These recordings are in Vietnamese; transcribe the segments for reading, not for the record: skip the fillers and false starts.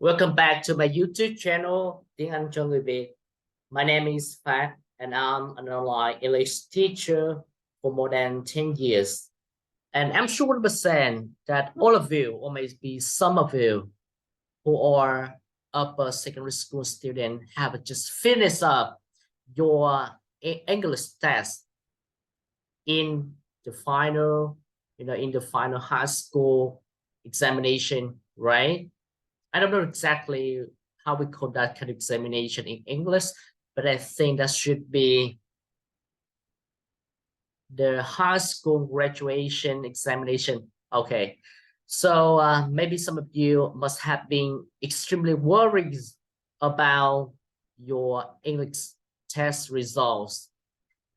Welcome back to my YouTube channel, Tiếng Anh cho người Việt. My name is Phát, and I'm an online English teacher for more than 10 years. And I'm sure 100% that all of you, or maybe some of you, who are upper secondary school student have just finished up your English test in the final, in the final high school examination, right? I don't know exactly how we call that kind of examination in English, but I think that should be the high school graduation examination. Okay, so maybe some of you must have been extremely worried about your English test results.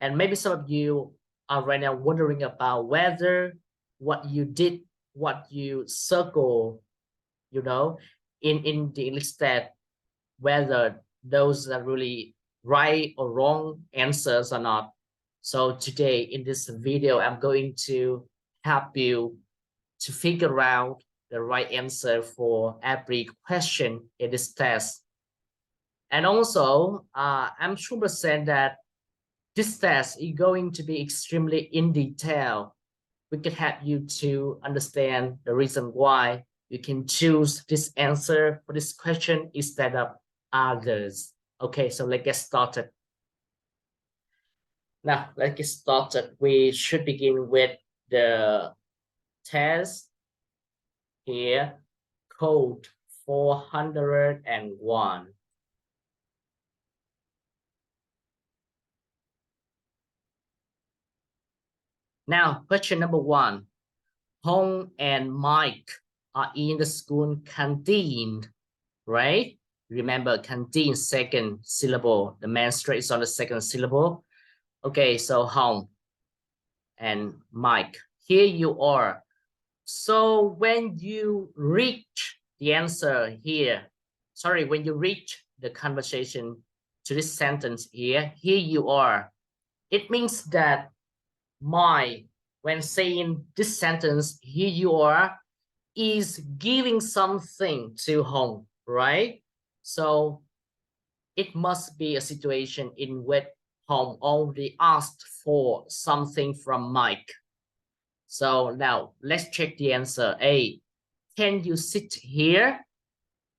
And maybe some of you are right now wondering about whether what you did, what you circle, in the English test, whether those are really right or wrong answers or not. So today in this video, I'm going to help you to figure out the right answer for every question in this test. And also, I'm sure that this test is going to be extremely in detail. We can help you to understand the reason why you can choose this answer for this question instead of others. Okay, so let's get started. Now, let's get started. We should begin with the test here, code 401. Now, question number 1. Hong and Mike are in the school canteen, right? Remember, canteen, second syllable. The main straight is on the second syllable. Okay, so Hong and Mike, here you are. So when you reach the answer here, when you reach the conversation to this sentence here you are, it means that when saying this sentence, here you are, is giving something to Hong, right? So it must be a situation in which Hong already asked for something from Mike. So now let's check the answer. A, can you sit here?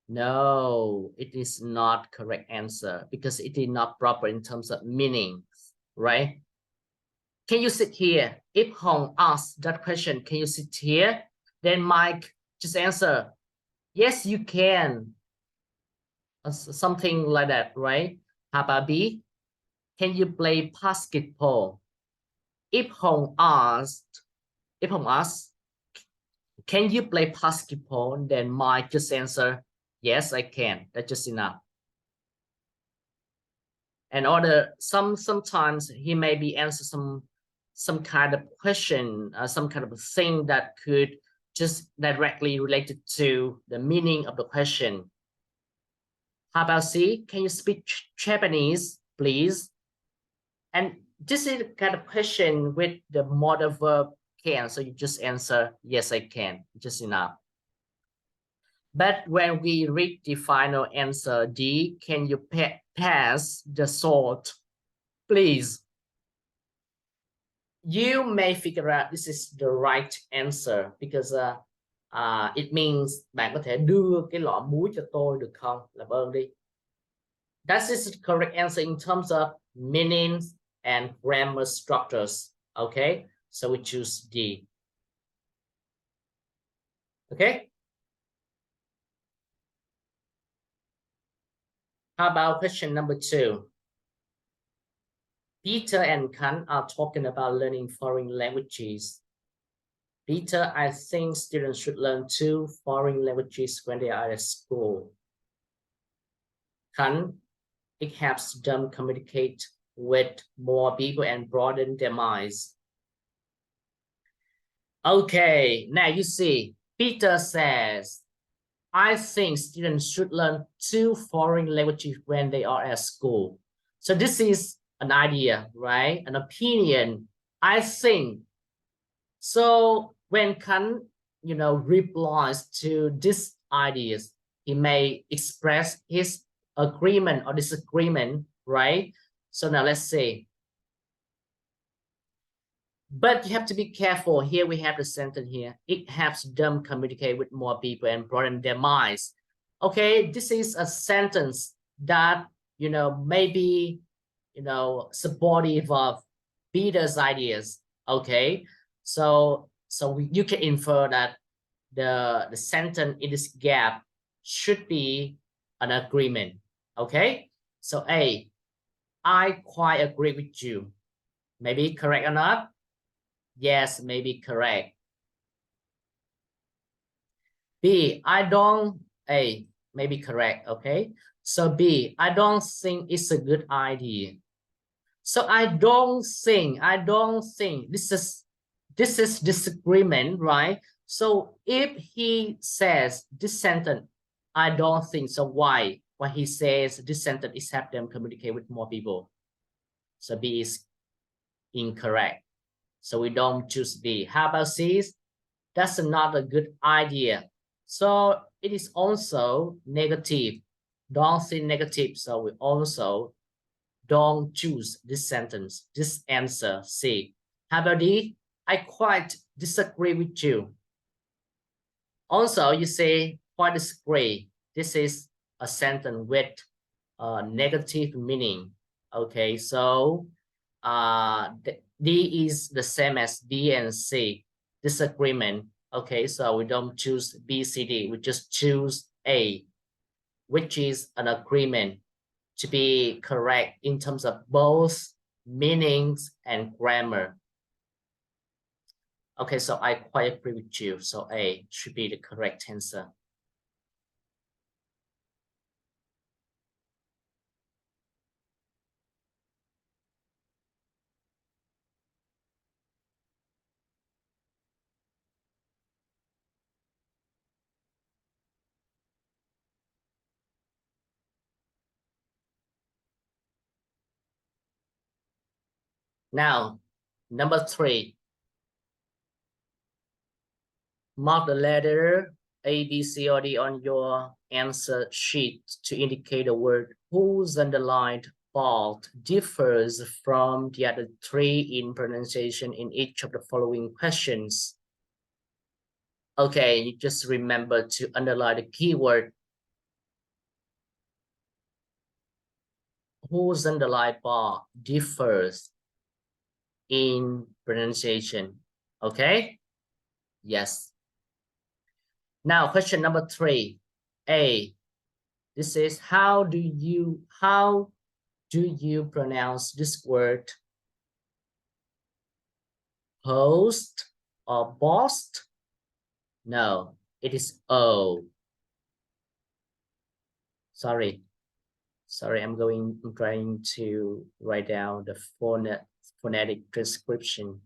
No, it is not correct answer because it is not proper in terms of meaning, right? Can you sit here? If Hong asks that question, can you sit here? Then Mike just answer, yes, you can. Something like that, right? How about B? Can you play basketball? If Hong asks, can you play basketball? Then Mike just answer, yes, I can. That's just enough. And sometimes he maybe answer some kind of question, some kind of thing that could just directly related to the meaning of the question. How about C? Can you speak Japanese, please? And this is the kind of question with the modal verb can. So you just answer, yes, I can. Just enough. But when we read the final answer, D, can you pass the salt, please? You may figure out this is the right answer because it means bạn có thể đưa cái lọ muối cho tôi được không? Làm ơn đi. That is the correct answer in terms of meanings and grammar structures. Okay, so we choose D. Okay. How about question number 2? Peter and Kan are talking about learning foreign languages. Peter, I think students should learn 2 foreign languages when they are at school. Kan, it helps them communicate with more people and broaden their minds. Okay, now you see, Peter says, I think students should learn 2 foreign languages when they are at school. So this is an idea, right? An opinion. I think. So when Kan, replies to these ideas, he may express his agreement or disagreement, right? So now let's see. But you have to be careful. Here we have the sentence here. It helps them communicate with more people and broaden their minds. Okay, this is a sentence that, maybe, supportive of Peter's ideas. Okay, so you can infer that the sentence in this gap should be an agreement. Okay, so A, I quite agree with you. Maybe correct or not? Yes, maybe correct. B, I don't, A, maybe correct, okay? So B, I don't think it's a good idea. So I don't think, this is disagreement, right? So if he says this sentence, I don't think, so why? When he says this sentence is help them communicate with more people. So B is incorrect. So we don't choose B. How about C? That's not a good idea. So it is also negative. Don't think negative. So we also don't choose this sentence, this answer C. How about D? I quite disagree with you. Also, you say quite disagree. This is a sentence with negative meaning. Okay, so D is the same as B and C. Disagreement. Okay, so we don't choose B, C, D. We just choose A, which is an agreement to be correct in terms of both meanings and grammar. Okay, so I quite agree with you. So A should be the correct answer. Now, number 3. Mark the letter A, B, C, or D on your answer sheet to indicate a word whose underlined part differs from the other 3 in pronunciation in each of the following questions. Okay, you just remember to underline the keyword whose underlined part differs in pronunciation. Okay? Yes. Now, question number 3. A. This is how do you pronounce this word? Post or bost? No, it is O. Sorry, I'm trying to write down the phonetic transcription.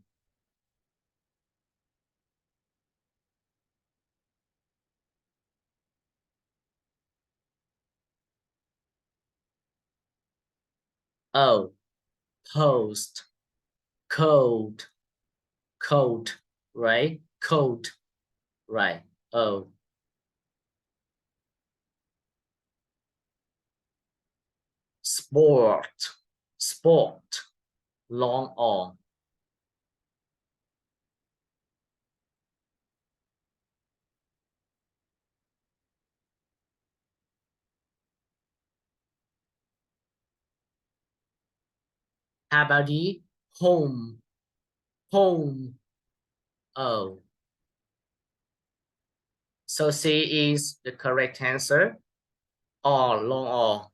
O, post, code, right? Code, right? O. Sport, long O. How about the home? Oh, so C is the correct answer. Or long or.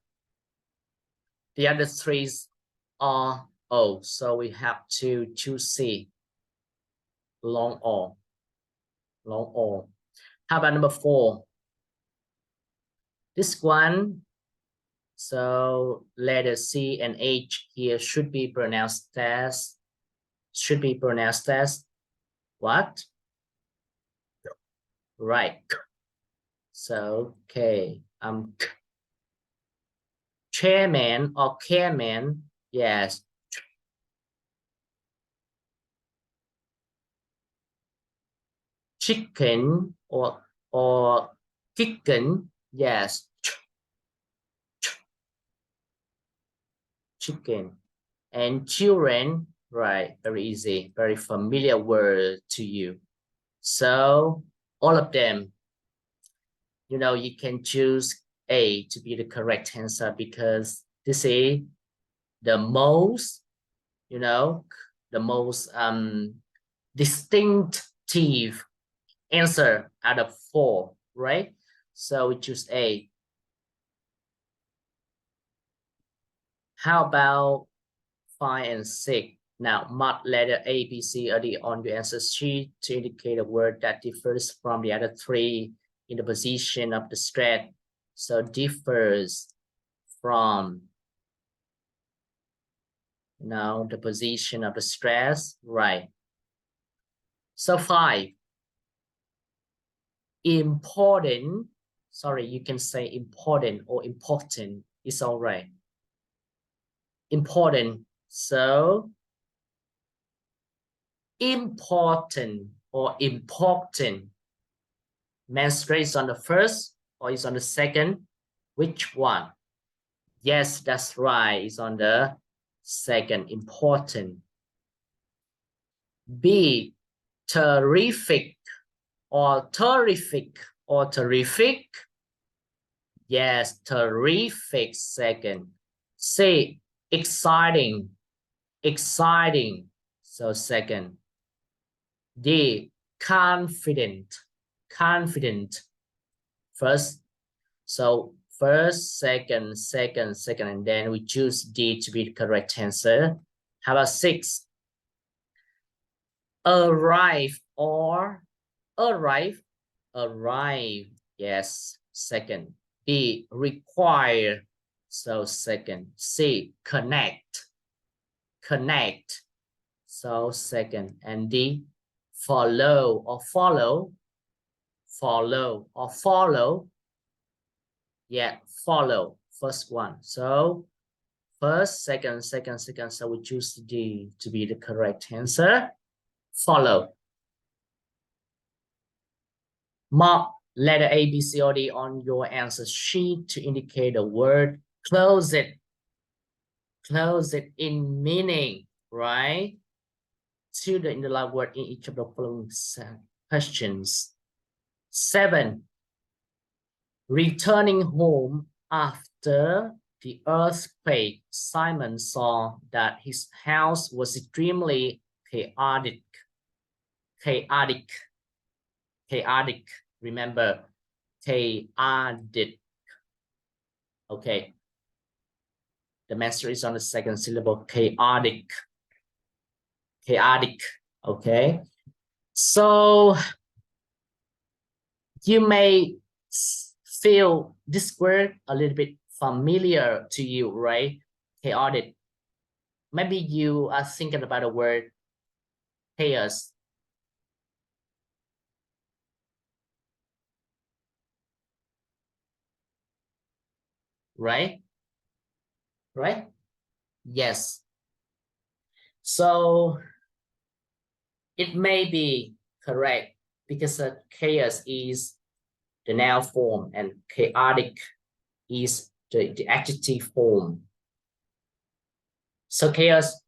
The other 3 are O, so we have to choose C. Long or. How about number 4? This one. So letter C and H here should be pronounced as what? Right. So okay, chairman or careman. Yes. Chicken or chicken. Yes. Chicken. And children, right? Very easy, very familiar word to you. So all of them, you know, you can choose A to be the correct answer because this is the most, you know, the most distinctive answer out of 4, right? So we choose A. How about 5 and 6? Now, mark letter A, B, C, or D on your answer sheet to indicate a word that differs from the other 3 in the position of the stress. So differs from, now the position of the stress, right? So 5. Important, sorry, you can say important or important, it's all right. Important, so important or important. Menstruate is on the first or is on the second? Which one? Yes, that's right. It's on the second. Important. B. Terrific or terrific or terrific. Yes, terrific. Second. C. Exciting. Exciting. So second. D. Confident. Confident. First. So first, second, second, second, and then we choose D to be the correct answer. How about 6? Arrive or arrive. Arrive. Yes, second. B. Require. So second. C. Connect. Connect. So second. And D. Follow or follow. Follow or follow. Yeah, follow. First one. So first, second, second, second. So we choose D to be the correct answer. Follow. Mark letter A, B, C, or D on your answer sheet to indicate the word close it. Close it in meaning, right? To the interlinear word in each of the following questions. 7. Returning home after the earthquake, Simon saw that his house was extremely chaotic. Chaotic. Chaotic. Remember, chaotic. Okay. The master is on the second syllable. Chaotic. Chaotic. Okay. So you may feel this word a little bit familiar to you, right? Chaotic. Maybe you are thinking about the word chaos. Right? Right? Yes. So it may be correct because chaos is the noun form and chaotic is the adjective form. So chaos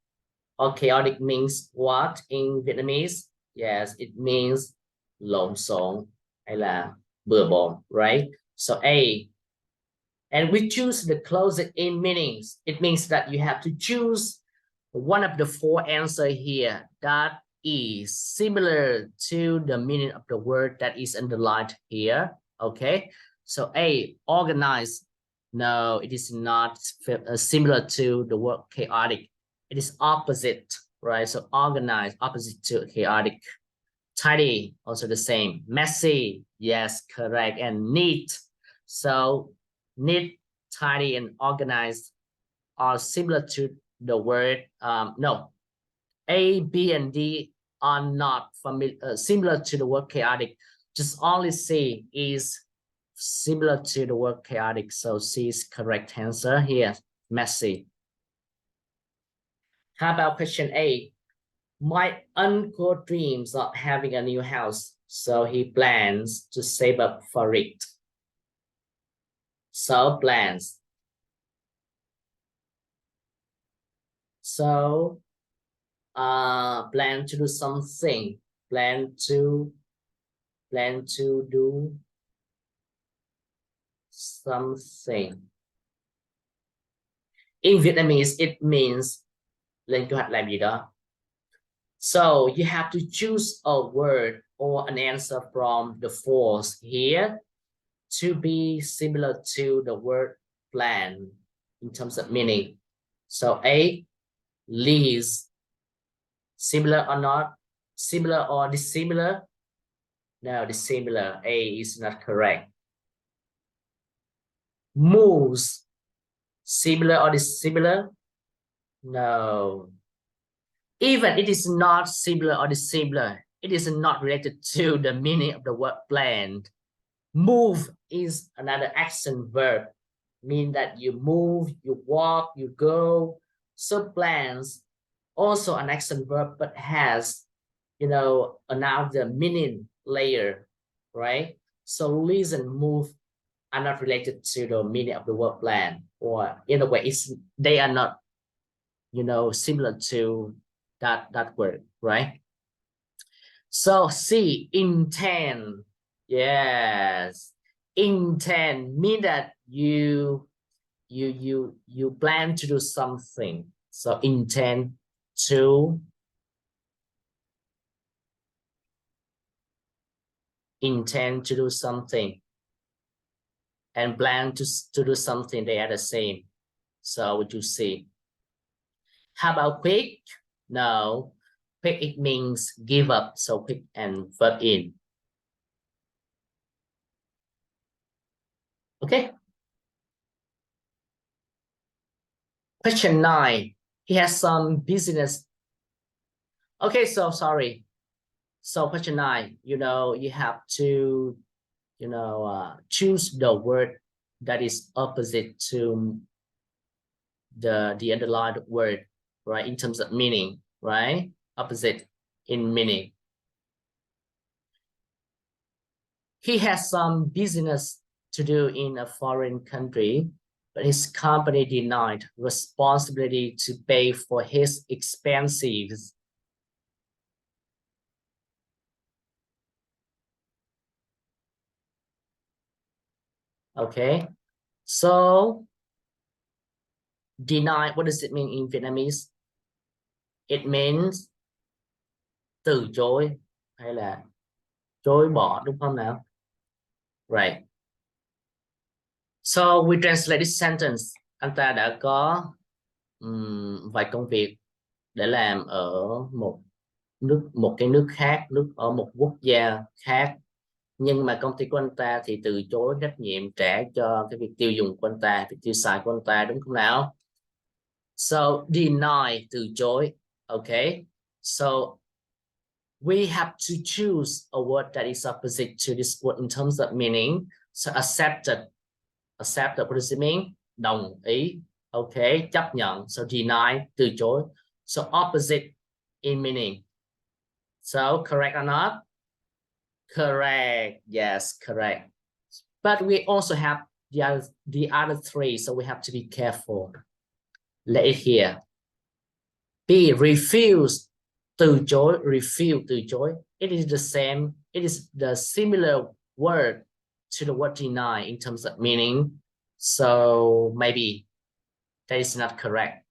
or chaotic means what in Vietnamese? Yes, it means lộn xộn hay là bừa bộn, right? So A. And we choose the closest in meanings. It means that you have to choose one of the 4 answers here that is similar to the meaning of the word that is underlined here. Okay, so A, organized. No, it is not similar to the word chaotic. It is opposite, right? So organized, opposite to chaotic. Tidy, also the same. Messy, yes, correct. And neat. So neat, tidy, and organized are similar to the word. No, A, B, and D are not familiar, similar to the word chaotic. Just only C is similar to the word chaotic. So C is correct answer here. Messy. How about question A? My uncle dreams of having a new house, so he plans to save up for it. So plans. So plan to do something. Plan to do something. In Vietnamese, it means lên kế hoạch làm gì đó. So you have to choose a word or an answer from the fours here to be similar to the word plan in terms of meaning. So A, least. Similar or not? Similar or dissimilar? No, dissimilar. A is not correct. Moves. Similar or dissimilar? No. Even it is not similar or dissimilar, it is not related to the meaning of the word planned. Move is another action verb, mean that you move, you walk, you go. So plans also an action verb, but has, you know, another meaning layer, right? So listen, move are not related to the meaning of the word plan, or in a way, it's they are not, you know, similar to that word, right? So C, intend. Yes, intend mean that you plan to do something. So intend to do something and plan to do something, they are the same. So would you see? How about quick? No, quick it means give up. So quick and verb in. Okay. Question 9. He has some business. Okay, so sorry. So question 9, you know, you have to, you know, choose the word that is opposite to the underlined word, right? In terms of meaning, right? Opposite in meaning. He has some business to do in a foreign country, but his company denied responsibility to pay for his expenses. Okay, so deny, what does it mean in Vietnamese? It means từ chối hay là chối bỏ, đúng không nào? Right. So we translate this sentence. Anh ta đã có vài công việc để làm ở một cái nước khác, ở một quốc gia khác, nhưng mà công ty của anh ta thì từ chối trách nhiệm trả cho cái việc tiêu dùng của anh ta, việc tiêu xài của anh ta, đúng không nào? So deny, từ chối. Okay, so we have to choose a word that is opposite to this word in terms of meaning. So accepted, what does it mean? Đồng ý. Okay, chấp nhận. So deny, từ chối. So opposite in meaning. So correct or not? Correct. Yes, correct. But we also have the other three, so we have to be careful. Let it here. B, refuse, từ chối, refuse, từ chối. It is the same, it is the similar word to the word deny in terms of meaning. So maybe that is not correct.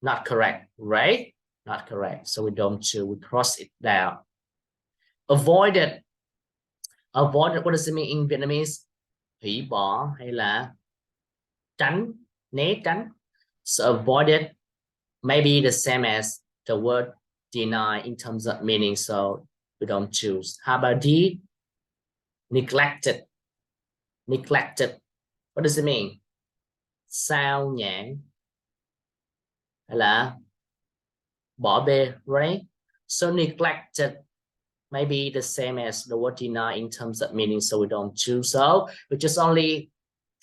Not correct, right? Not correct. So we don't choose, we cross it down. Avoided. Avoided, what does it mean in Vietnamese? Hủy bỏ hay là tránh, né tránh. So avoided maybe the same as the word deny in terms of meaning, so we don't choose. How about D? Neglected. Neglected, what does it mean? Sao nhãng hay là bỏ bê, right? So neglected maybe the same as the word deny in terms of meaning, so we don't choose. So we just only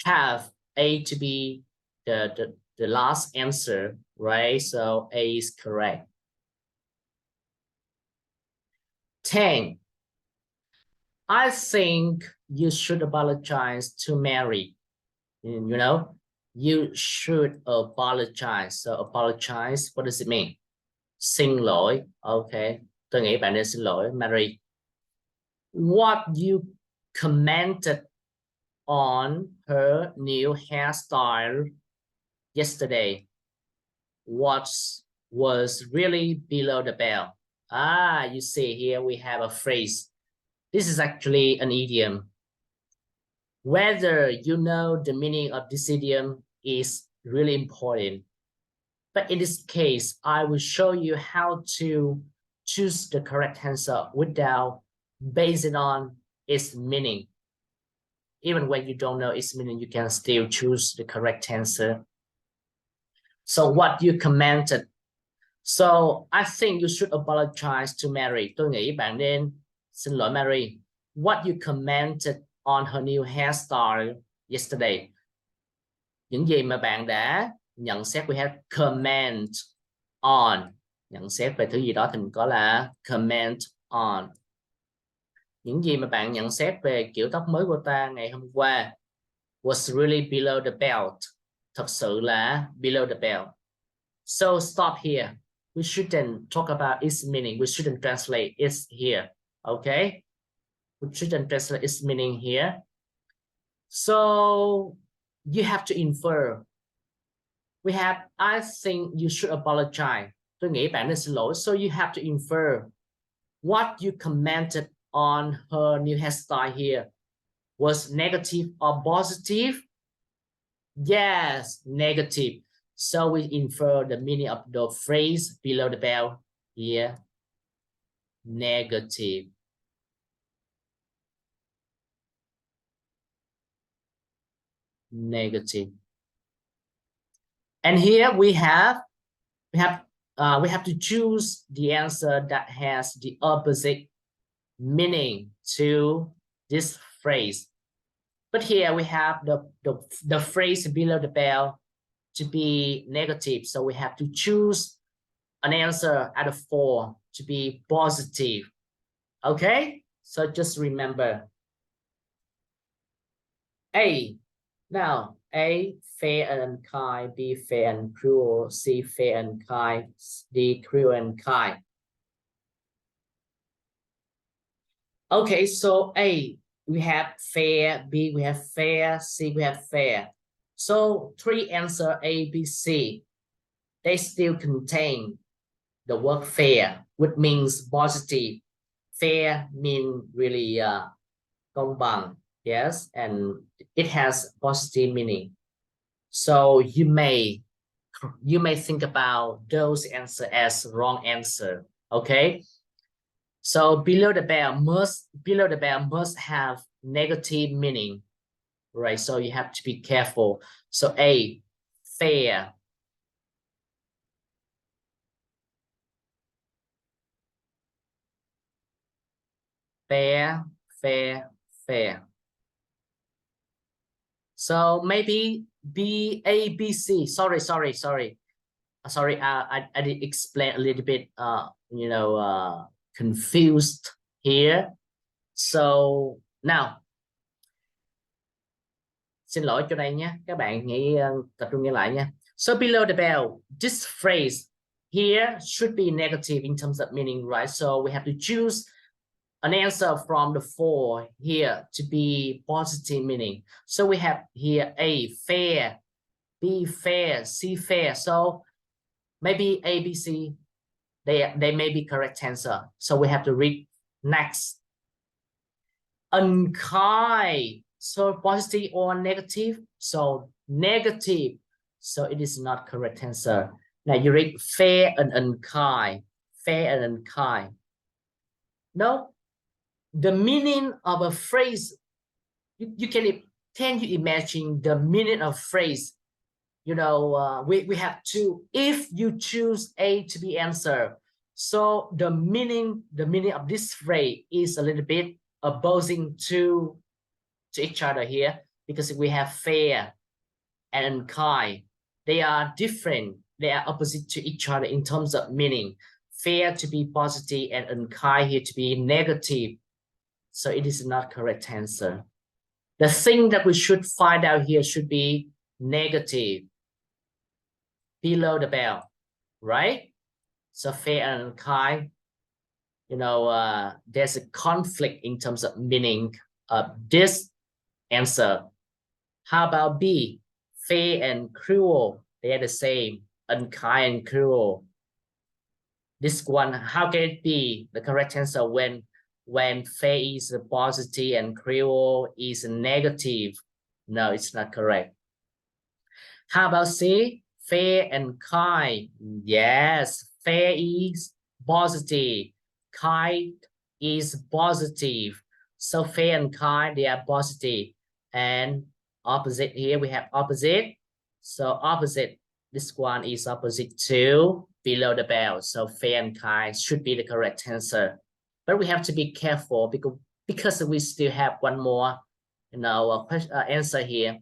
have A to be the last answer, right? So A is correct. 10. I think you should apologize to Mary. You know, you should apologize. So apologize, what does it mean? Xin lỗi. Okay, tôi nghĩ bạn nên xin lỗi, Mary. What you commented on her new hairstyle yesterday was really below the belt. You see here we have a phrase. This is actually an idiom. Whether you know the meaning of this idiom is really important. But in this case, I will show you how to choose the correct answer without basing on its meaning. Even when you don't know its meaning, you can still choose the correct answer. So what you commented. So I think you should apologize to Mary. Tôi nghĩ bạn nên xin lỗi Mary. What you commented on her new hairstyle yesterday. Những gì mà bạn đã nhận xét, we have comment on. Nhận xét về thứ gì đó thì mình có là comment on. Những gì mà bạn nhận xét về kiểu tóc mới của ta ngày hôm qua was really below the belt. Thật sự là below the belt. So stop here. We shouldn't talk about its meaning. We shouldn't translate it here. Okay? We shouldn't translate its meaning here. So you have to infer. I think you should apologize. Tôi nghĩ bạn nên xin lỗi. So you have to infer. What you commented on her new hairstyle here was negative or positive? Yes, negative. So we infer the meaning of the phrase below the belt here. Negative. Negative. And here we have to choose the answer that has the opposite meaning to this phrase. But here we have the phrase below the belt to be negative. So we have to choose an answer out of 4 to be positive. Okay? So just remember. A. Now, A, fair and kind. B, fair and cruel. C, fair and kind. D, cruel and kind. Okay, so A, we have fair. B, we have fair. C, we have fair. So 3 answer A, B, C. They still contain the word fair, which means positive. Fair means really công bằng. Yes, and it has positive meaning. So you may think about those answers as wrong answer. Okay. So below the belt must have negative meaning, right? So you have to be careful. So A, fair. Fair, fair, fair. So maybe B, A, B, C. Sorry. I did explain a little bit, confused here. So now, xin lỗi chỗ đây nhé. Các bạn nghĩ tập trung nghe lại nha. So below the belt, this phrase here should be negative in terms of meaning, right? So we have to choose an answer from the 4 here to be positive meaning. So we have here A, fair, B, fair, C, fair. So maybe A, B, C, they may be correct answer. So we have to read next. Unkind. So positive or negative? So negative. So it is not correct answer. Now you read fair and unkind. Fair and unkind. No. The meaning of a phrase, can you imagine the meaning of phrase? We have to, if you choose A to be answer, so the meaning of this phrase is a little bit opposing to each other here, because we have fair and unkind. They are different. They are opposite to each other in terms of meaning. Fair to be positive and unkind here to be negative. So it is not correct answer. The thing that we should find out here should be negative below the bell, right? So fair and kind, there's a conflict in terms of meaning of this answer. How about B? Fair and cruel, they are the same. Unkind and cruel. This one, how can it be the correct answer when fair is a positive and cruel is a negative? No, it's not correct. How about C? Fair and kind. Yes, fair is positive. Kind is positive. So fair and kind, they are positive. And opposite here, we have opposite. So opposite, this one is opposite to below the bell. So fair and kind should be the correct answer. But we have to be careful because we still have one more answer here.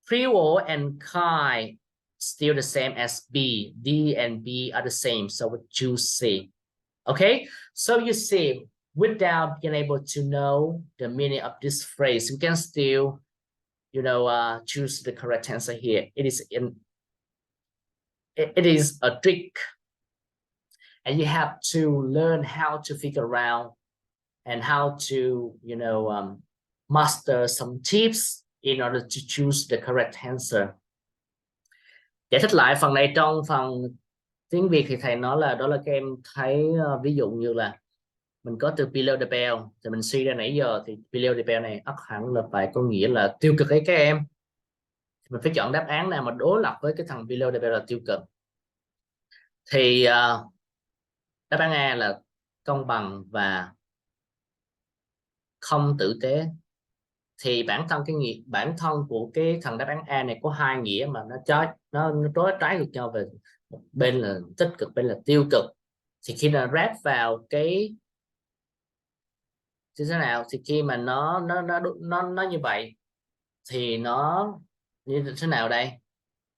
Cruel and kind still the same as B. D and B are the same, so we choose C. Okay, so you see, without being able to know the meaning of this phrase, we can still, choose the correct answer here. It is a trick, and you have to learn how to figure out and how to, master some tips in order to choose the correct answer. Giải thích lại phần này, trong phần tiếng Việt thì thầy nói là đó là các em thấy ví dụ như là mình có từ below the bell, thì mình suy ra nãy giờ thì below the bell này ắt hẳn là phải có nghĩa là tiêu cực ấy các em. Mình phải chọn đáp án nào mà đối lập với cái thằng below the bell là tiêu cực. Thì đáp án A là công bằng và không tử tế. Thì bản thân của cái thằng đáp án A này có hai nghĩa mà nó đối trái ngược nhau, về một bên là tích cực, bên là tiêu cực. Thì khi là ráp vào cái như thế nào, thì khi mà nó như vậy thì nó như thế nào đây,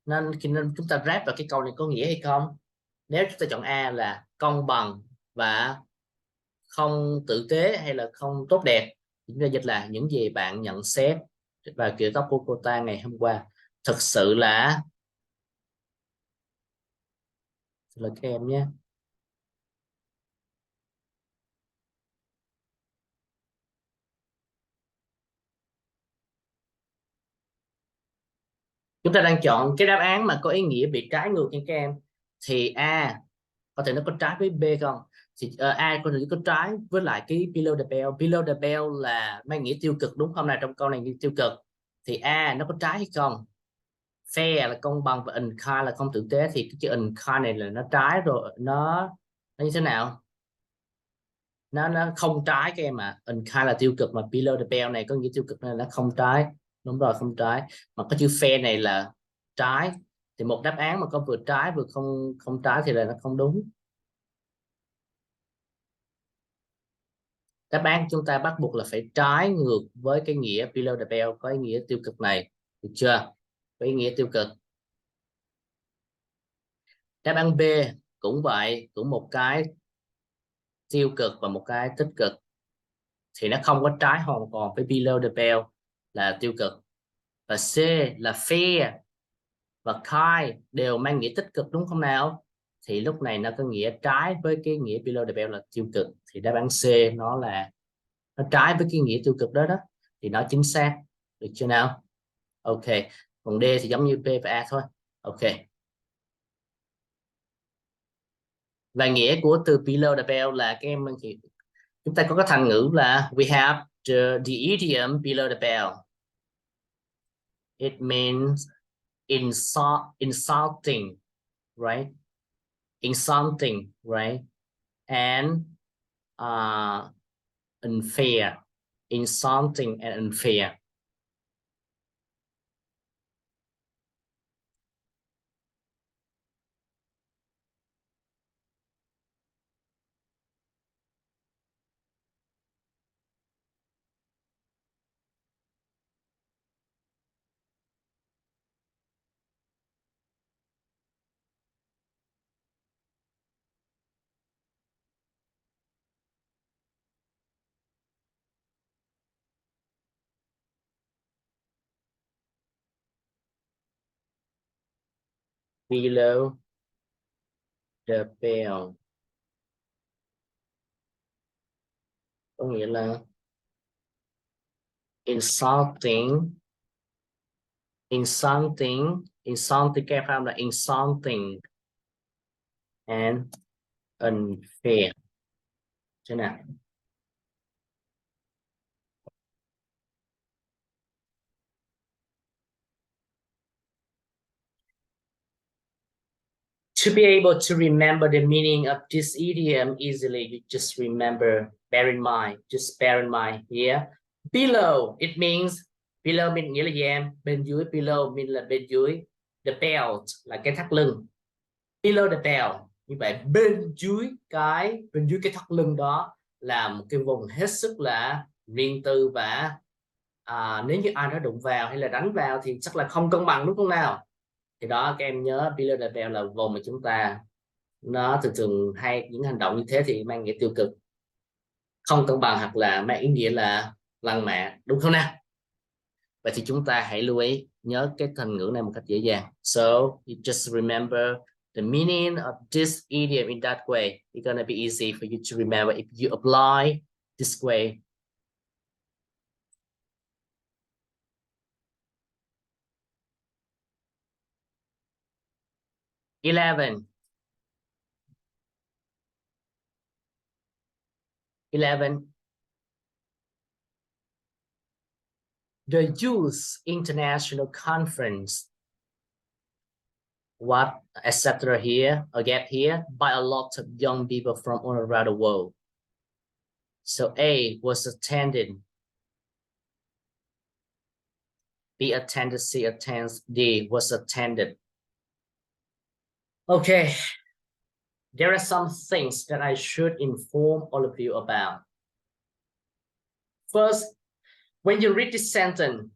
nên chúng ta ráp vào cái câu này có nghĩa hay không. Nếu chúng ta chọn A là công bằng và không tử tế hay là không tốt đẹp, chúng ta dịch là những gì bạn nhận xét và kiểu tóc của cô ta ngày hôm qua thực sự là các em nhé. Chúng ta đang chọn cái đáp án mà có ý nghĩa bị trái ngược nha các em. Thì A có thể nó có trái với B không, thì A có thể có trái với lại cái below the bell. Below the bell là mang nghĩa tiêu cực đúng không nào, trong câu này nghĩa tiêu cực thì A nó có trái hay không. Fair là công bằng và unkind là không tử tế, thì cái chữ unkind này là nó trái rồi, nó như thế nào, nó không trái các em ạ. Unkind là tiêu cực, mà below the bell này có nghĩa tiêu cực nên nó không trái. Đúng rồi, không trái. Mà cái chữ fair này là trái, thì một đáp án mà có vừa trái vừa không trái thì là nó không đúng. Đáp án chúng ta bắt buộc là phải trái ngược với cái nghĩa below the bell có ý nghĩa tiêu cực này, được chưa, có ý nghĩa tiêu cực. Đáp án B cũng vậy, cũng một cái tiêu cực và một cái tích cực, thì nó không có trái hoàn toàn với below the bell là tiêu cực. Và C là fair và kind đều mang nghĩa tích cực đúng không nào, thì lúc này nó có nghĩa trái với cái nghĩa below the bell là tiêu cực, thì đáp án C nó trái với cái nghĩa tiêu cực đó thì nó chính xác, được chưa nào. Ok, còn D thì giống như B và A thôi. Ok, và nghĩa của từ below the bell là các em thì chúng ta có cái thành ngữ là we have the idiom below the bell. It means insulting, right? Insulting, right? And unfair. Insulting and unfair. below the belt. Có nghĩa là in something cái farm là in something and unfair. Thế nào? To be able to remember the meaning of this idiom easily, you just remember, bear in mind here. Below, it means, below mình nghĩa là gì em? Bên dưới, below mình là bên dưới. The belt là cái thắt lưng. Below the belt. Như vậy, bên dưới cái thắt lưng đó là một cái vùng hết sức là riêng tư và nếu như ai đó đụng vào hay là đánh vào thì chắc là không cân bằng, đúng không nào? Thì đó, các em nhớ below the belt là vùng mà chúng ta nó thường hay những hành động như thế thì mang nghĩa tiêu cực, không cân bằng, hoặc là mang ý nghĩa là lăng mạ, đúng không nào? Vậy thì chúng ta hãy lưu ý nhớ cái thành ngữ này một cách dễ dàng. So you just remember the meaning of this idiom in that way. It's gonna be easy for you to remember if you apply this way. Eleven. The Youth International Conference, what etc. here, a gap here, by a lot of young people from all around the world. So A was attended, B attended, C attends, D was attended. Okay, there are some things that I should inform all of you about. First, when you read this sentence,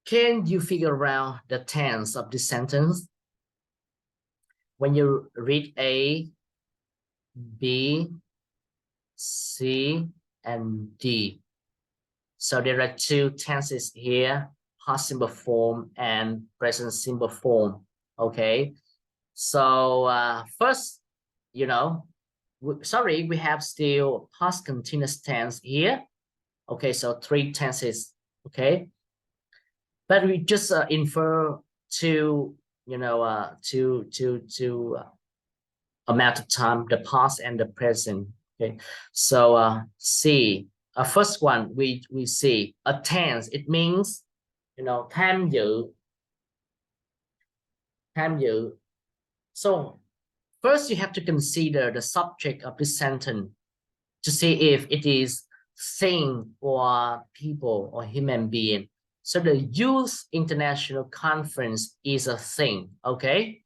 can you figure out the tense of this sentence? When you read A, B, C, and D. So there are two tenses here, past simple form and present simple form. Okay. So first, we have still past continuous tense here. Okay, so three tenses. Okay. But we just infer to amount of time, the past and the present. Okay, so C, first one we see attends. It means tham dự. So first you have to consider the subject of this sentence to see if it is thing or people or human being. So the Youth International Conference is a thing. Okay,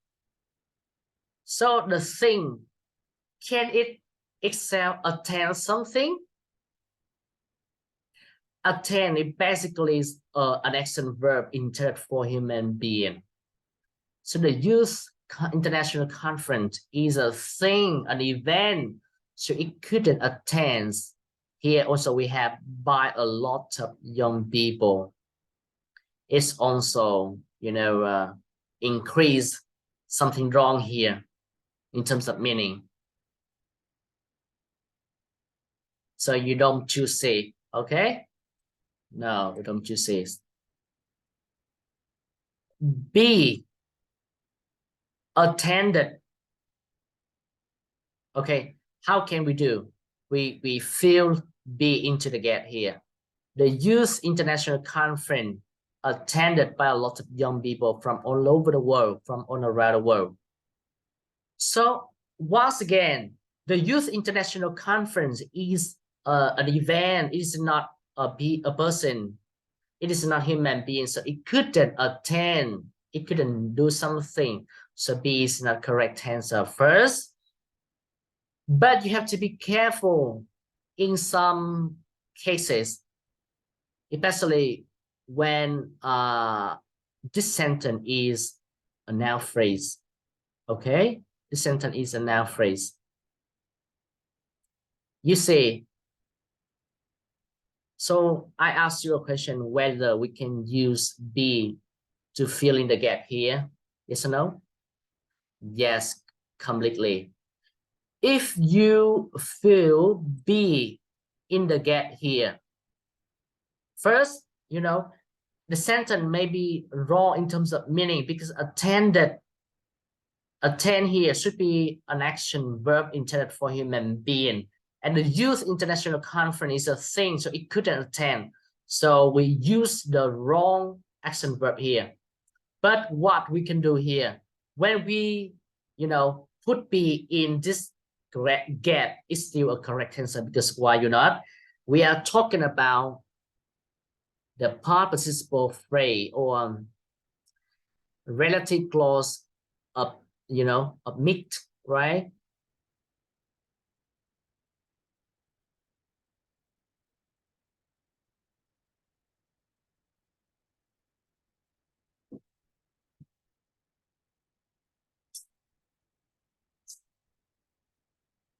so the thing, can it itself attend something? Attend, it basically is an action verb intended for human being. So the Youth International Conference is a thing, an event, so it couldn't attend. Here also we have by a lot of young people. It's also increase something wrong here in terms of meaning. So you don't choose C, okay? No, you don't choose C. B, attended. Okay, how can we do? We fill B into the gap here. The Youth International Conference attended by a lot of young people from all over the world, from all around the world. So once again, the Youth International Conference is an event. It is not a person. It is not human being. So it couldn't attend. It couldn't do something. So B is not correct answer first. But you have to be careful in some cases, especially when this sentence is a noun phrase. Okay, this sentence is a noun phrase. You see, so I asked you a question whether we can use B to fill in the gap here? Yes or no? Yes, completely. If you fill B in the gap here, first, you know, the sentence may be wrong in terms of meaning because attend here should be an action verb intended for human being. And the Youth International Conference is a thing, so it couldn't attend. So we use the wrong action verb here. But what we can do here, when we, put B in this correct gap, is still a correct answer, because why not? We are talking about the past participle phrase or relative clause of, of meet, right?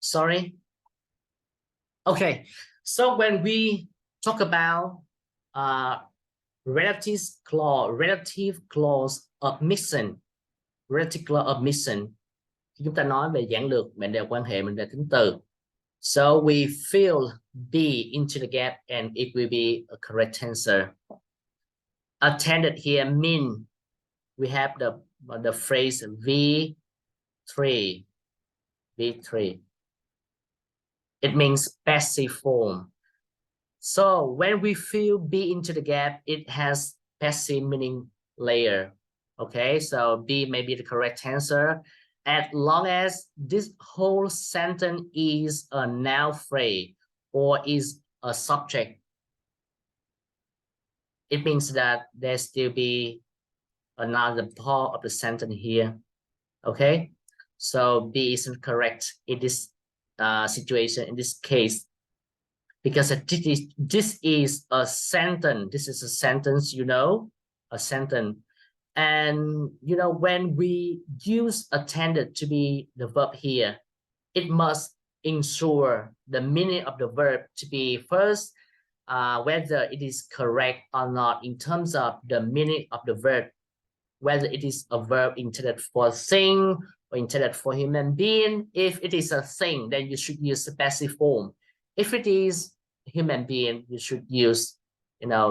Sorry. Okay, so when we talk about relative clause of mission, khi chúng ta nói về giản lược mệnh đề quan hệ, mệnh đề tính từ, so we fill B into the gap and it will be a correct answer. Attended here mean we have the phrase V3. It means passive form. So when we fill B into the gap, it has passive meaning layer. Okay, so B may be the correct answer as long as this whole sentence is a noun phrase or is a subject. It means that there still be another part of the sentence here. Okay, so B isn't correct in this situation, in this case, because this is a sentence. This is a sentence, a sentence. And, when we use attended to be the verb here, it must ensure the meaning of the verb to be first, whether it is correct or not in terms of the meaning of the verb, whether it is a verb intended for a thing or intended for human being. If it is a thing, then you should use the passive form. If it is human being, you should use,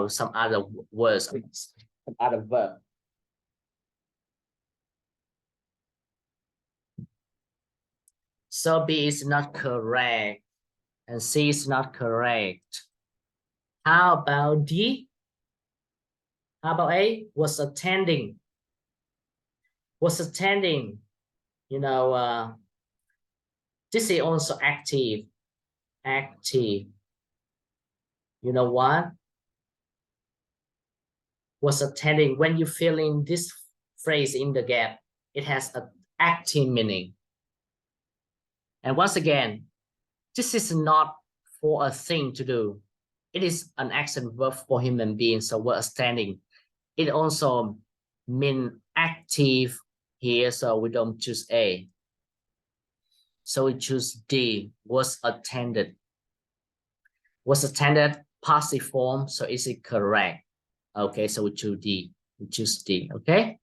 some other words, some other verb. So B is not correct and C is not correct. How about D? How about A? Was attending. Was attending. This is also active. Active. You know what? Was attending. When you fill in this phrase in the gap, it has an active meaning. And once again, this is not for a thing to do. It is an action verb for human beings. So we're standing. It also means active here. So we don't choose A. So we choose D. Was attended. Was attended passive form. So is it correct? Okay. So we choose D. We choose D. Okay.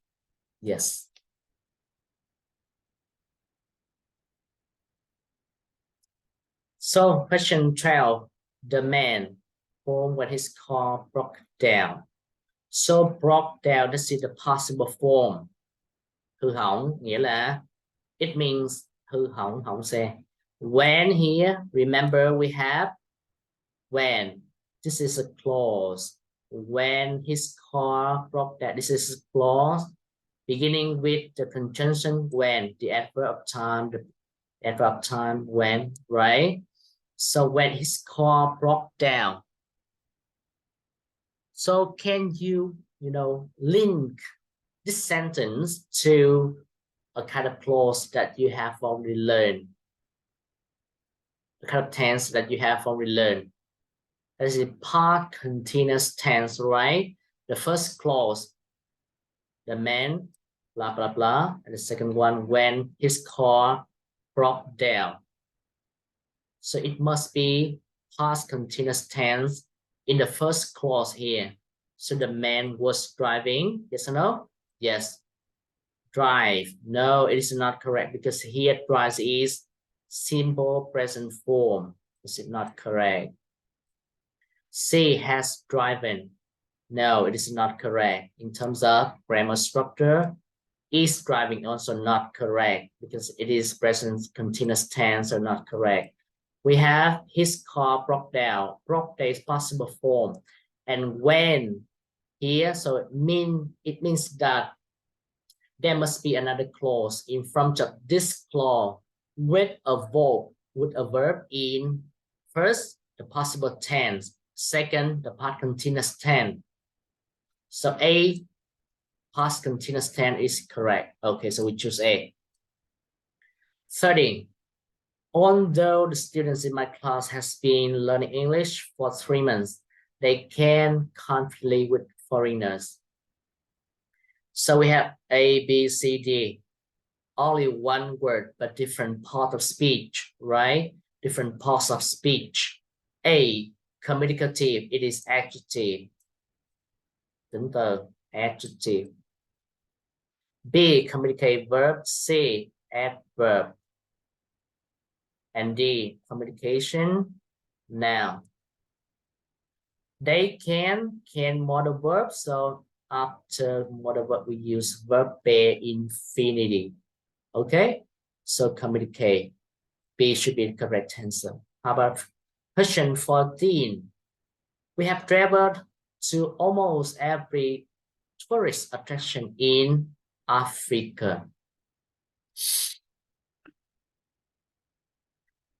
Yes. So question 12, the man home when his car broke down. So broke down, this is the possible form. Hư hỏng nghĩa là it means hư hỏng, hỏng xe. When here, remember we have when. This is a clause. When his car broke down, this is a clause beginning with the conjunction when, the adverb of time, the adverb of time when, right? So when his car broke down. So can you, link this sentence to a kind of clause that you have already learned? The kind of tense that you have already learned. That is a past continuous tense, right? The first clause, the man, blah, blah, blah. And the second one, when his car broke down. So it must be past continuous tense in the first clause here. So the man was driving, yes or no? Yes. Drive. No, it is not correct because here drives is simple present form. Is it not correct? C, has driven. No, it is not correct. In terms of grammar structure, is driving also not correct because it is present continuous tense, so not correct. We have his car broke down. Broke down is possible form. And when here, so it means that there must be another clause in front of this clause with a verb in first the possible tense, second the past continuous tense. So A, past continuous tense, is correct. Okay, so we choose A. 30. Although the students in my class has been learning English for 3 months, they can confidently with foreigners. So we have A, B, C, D. Only one word, but different part of speech, right? Different parts of speech. A, communicative, it is adjective. Tính từ, adjective. B, communicate verb. C, adverb. And D, communication, noun. They can modal verb, so after modal verb we use verb pair infinity. Okay, so communicate. B should be the correct answer. How about question 14? We have traveled to almost every tourist attraction in Africa.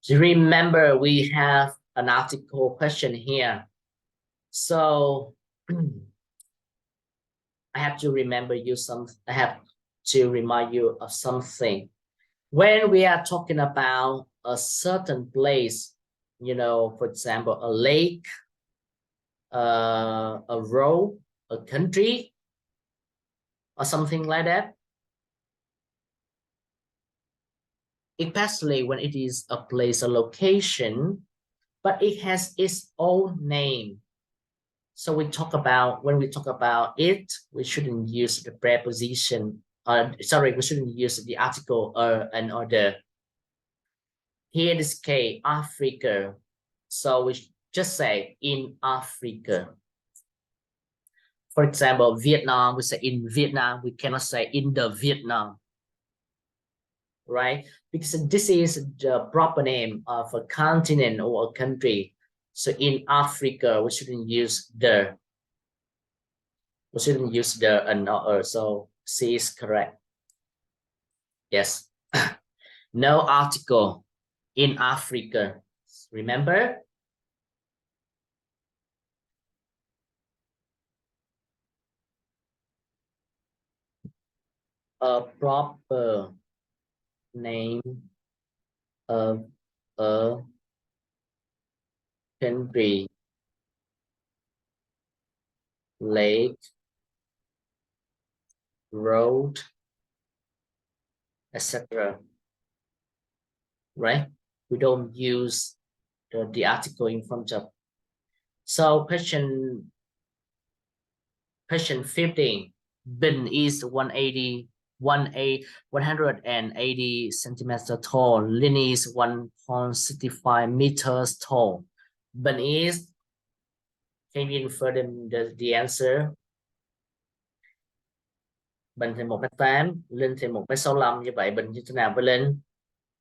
Do you remember we have an article question here? So I have to remember you I have to remind you of something. When we are talking about a certain place, you know, for example, a lake, a road, a country, or something like that, especially when it is a place, a location, but it has its own name. So when we talk about it, we shouldn't use the preposition. Sorry, we shouldn't use the article and order. Here in this case, Africa. So we just say in Africa. For example, Vietnam, we say in Vietnam. We cannot say in the Vietnam, right? Because this is the proper name of a continent or a country. So in Africa, we shouldn't use the. We shouldn't use the and or. So C is correct. Yes. No article in Africa. Remember? A proper name of a country, lake, road, etc. Right? We don't use the article in front of. So question 15. Bin is 180 centimeters tall. Lin is 1.65 meters tall. Bin is, can you infer the answer? Bình thì 1m8, Linh thì 1m65, như vậy Bình như thế nào với Linh?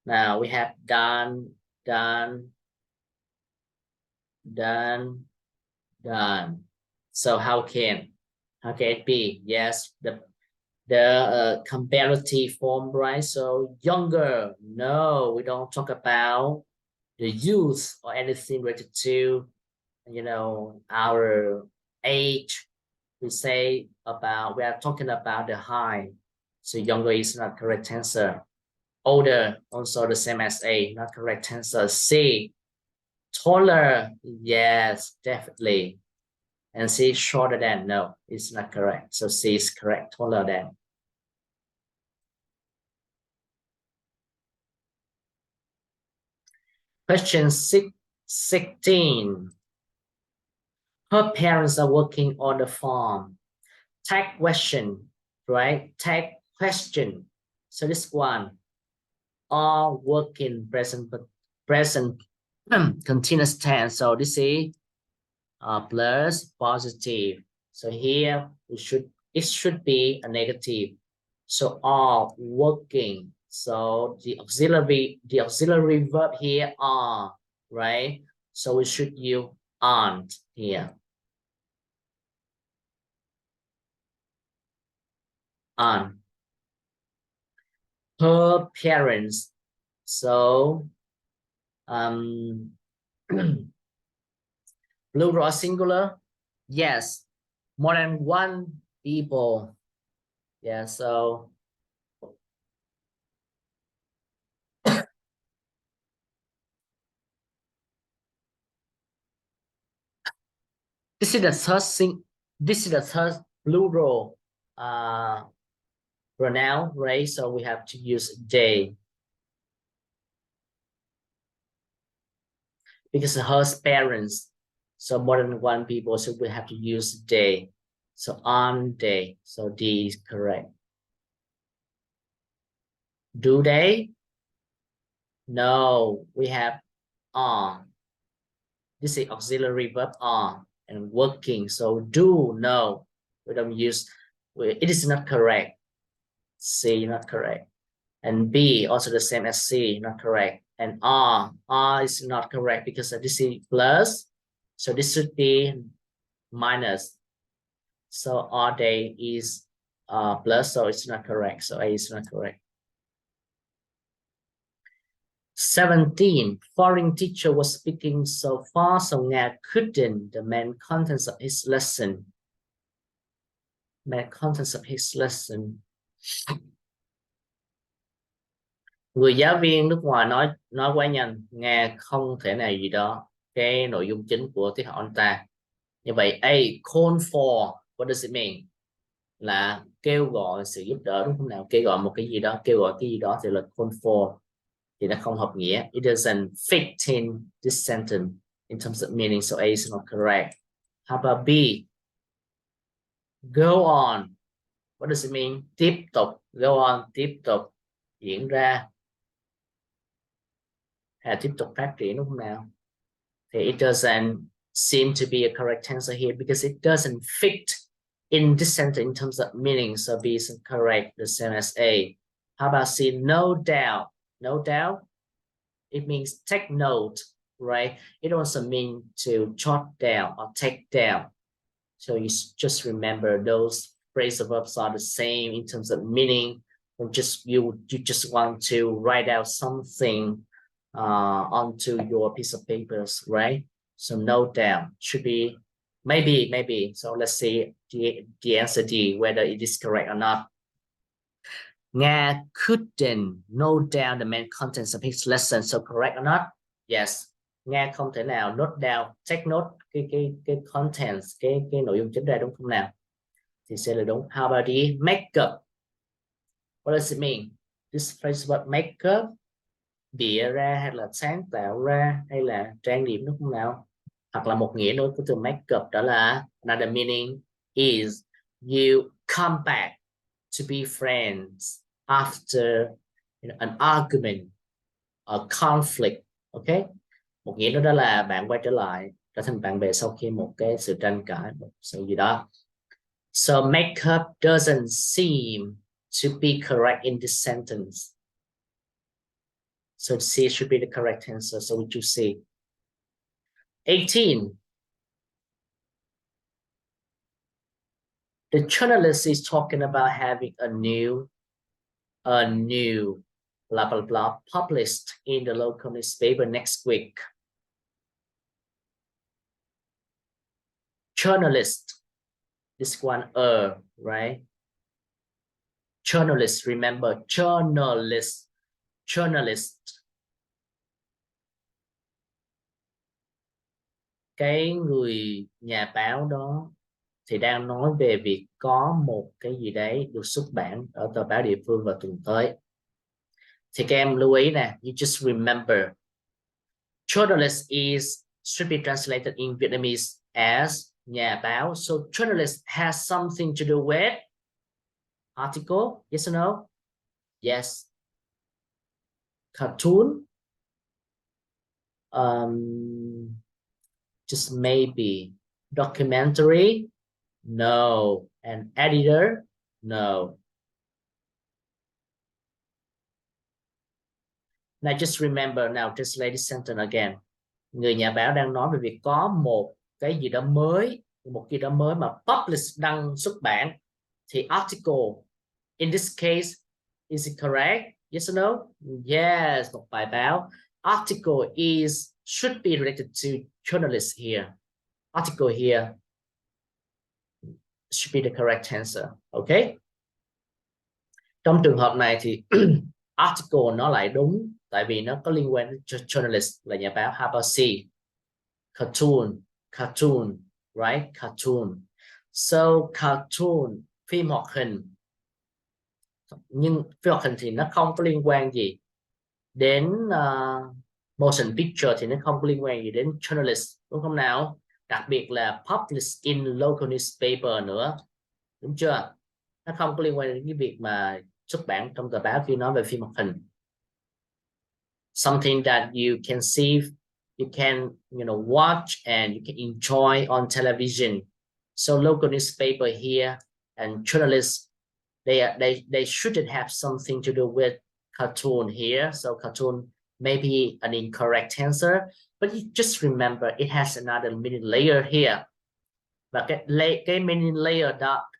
Now we have done. So how can it be? Yes, the comparative form, right? So younger. No, we don't talk about the youth or anything related to, you know, our age. We are talking about the height. So younger is not correct answer. Older, also the same as A, not correct answer. C, taller. Yes, definitely. And C, shorter than. No, it's not correct. So C is correct, taller than. Question 16. Her parents are working on the farm. Tag question right? Tag question. So this one, are working present continuous tense. So this is plus positive. So here it should be a negative. So are working. So the auxiliary verb here are, right? So we should use aren't here. Aren't. Her parents. So plural singular. Yes, more than one people. Yeah, so this is the third thing. This is the third plural pronoun, right? So we have to use they, because her parents. So more than one people, so we have to use they. So on they. So D is correct. Do they? No, we have on. This is auxiliary verb on and working. So do, no, we don't use. It is not correct. C, not correct. And B also the same as C, not correct. And R is not correct because this is plus. So this should be minus. So R day is plus, so it's not correct. So A is not correct. 17. Foreign teacher was speaking so fast, so Nga couldn't the main contents of his lesson. Main contents of his lesson. Người giáo viên nước ngoài nói quá nhanh, Nga không thể nào gì đó cái nội dung chính của tiết học anh ta. Như vậy A, call for, what does it mean? Là kêu gọi sự giúp đỡ, đúng không nào? Kêu gọi một cái gì đó, kêu gọi cái gì đó thì là call for, thì nó không hợp nghĩa. It doesn't fit in this sentence in terms of meaning, so A is not correct. How about B? Go on, what does it mean? Tiếp tục, go on, tiếp tục, diễn ra, hay tiếp tục phát triển, đúng không nào? Thì it doesn't seem to be a correct answer here because it doesn't fit in this sentence in terms of meaning, so B is correct, the same as A. How about C? No doubt. No doubt, it means take note, right? It also means to jot down or take down. So you just remember those phrasal verbs are the same in terms of meaning. Or just you just want to write out something onto your piece of papers, right? So no doubt should be maybe. So let's see the answer D, whether it is correct or not. Nga couldn't note down the main contents of his lesson, so correct or not? Yes. Nga không thể nào note down, take note cái contents, cái nội dung chính ra, đúng không nào? Thì sẽ là đúng. How about the make up? What does it mean? This phrase about make up, bịa ra hay là sáng tạo ra hay là trang điểm, đúng không nào? Hoặc là một nghĩa nữa của từ make up đó là another meaning is you come back to be friends after an argument or conflict. Okay, một nghĩa đó là bạn quay trở lại trở thành bạn bè sau khi một cái sự tranh cãi, một sự gì đó. So make up doesn't seem to be correct in this sentence. So C should be the correct answer. So we choose C. 18. The journalist is talking about having a new blah blah blah published in the local newspaper next week. Journalist, this one right? Journalist, remember, journalist. Cái người nhà báo đó thì đang nói về việc có một cái gì đấy được xuất bản ở tờ báo địa phương vào tuần tới. Thì các em lưu ý nè, you just remember, journalist should be translated in Vietnamese as nhà báo. So journalist has something to do with Article, yes or no? Yes. Cartoon, just maybe. Documentary, no. And editor, no. Now just remember, now translate this sentence again. Người nhà báo đang nói về việc có một cái gì đó mới, một gì đó mới mà publish, đăng xuất bản. Thì article, in this case, is it correct? Yes or no? Yes, một bài báo. Article should be related to journalist here. Article here should be the correct answer. Okay. Trong trường hợp này thì article nó lại đúng, tại vì nó có liên quan đến journalist là nhà báo. How about C? Cartoon, right? Cartoon. So cartoon, phim hoạt hình. Nhưng phim hoạt hình thì nó không có liên quan gì đến motion picture, thì nó không có liên quan gì đến journalist, đúng không nào? Đặc biệt là published in local newspaper nữa, đúng chưa? Nó không có liên quan đến cái việc mà xuất bản trong tờ báo khi nói về phim hoạt hình. Something that you can see, you can watch and you can enjoy on television. So local newspaper here and journalists, they shouldn't have something to do with cartoon here. So cartoon may be an incorrect answer, but you just remember it has another meaning layer here. Và cái meaning layer đó,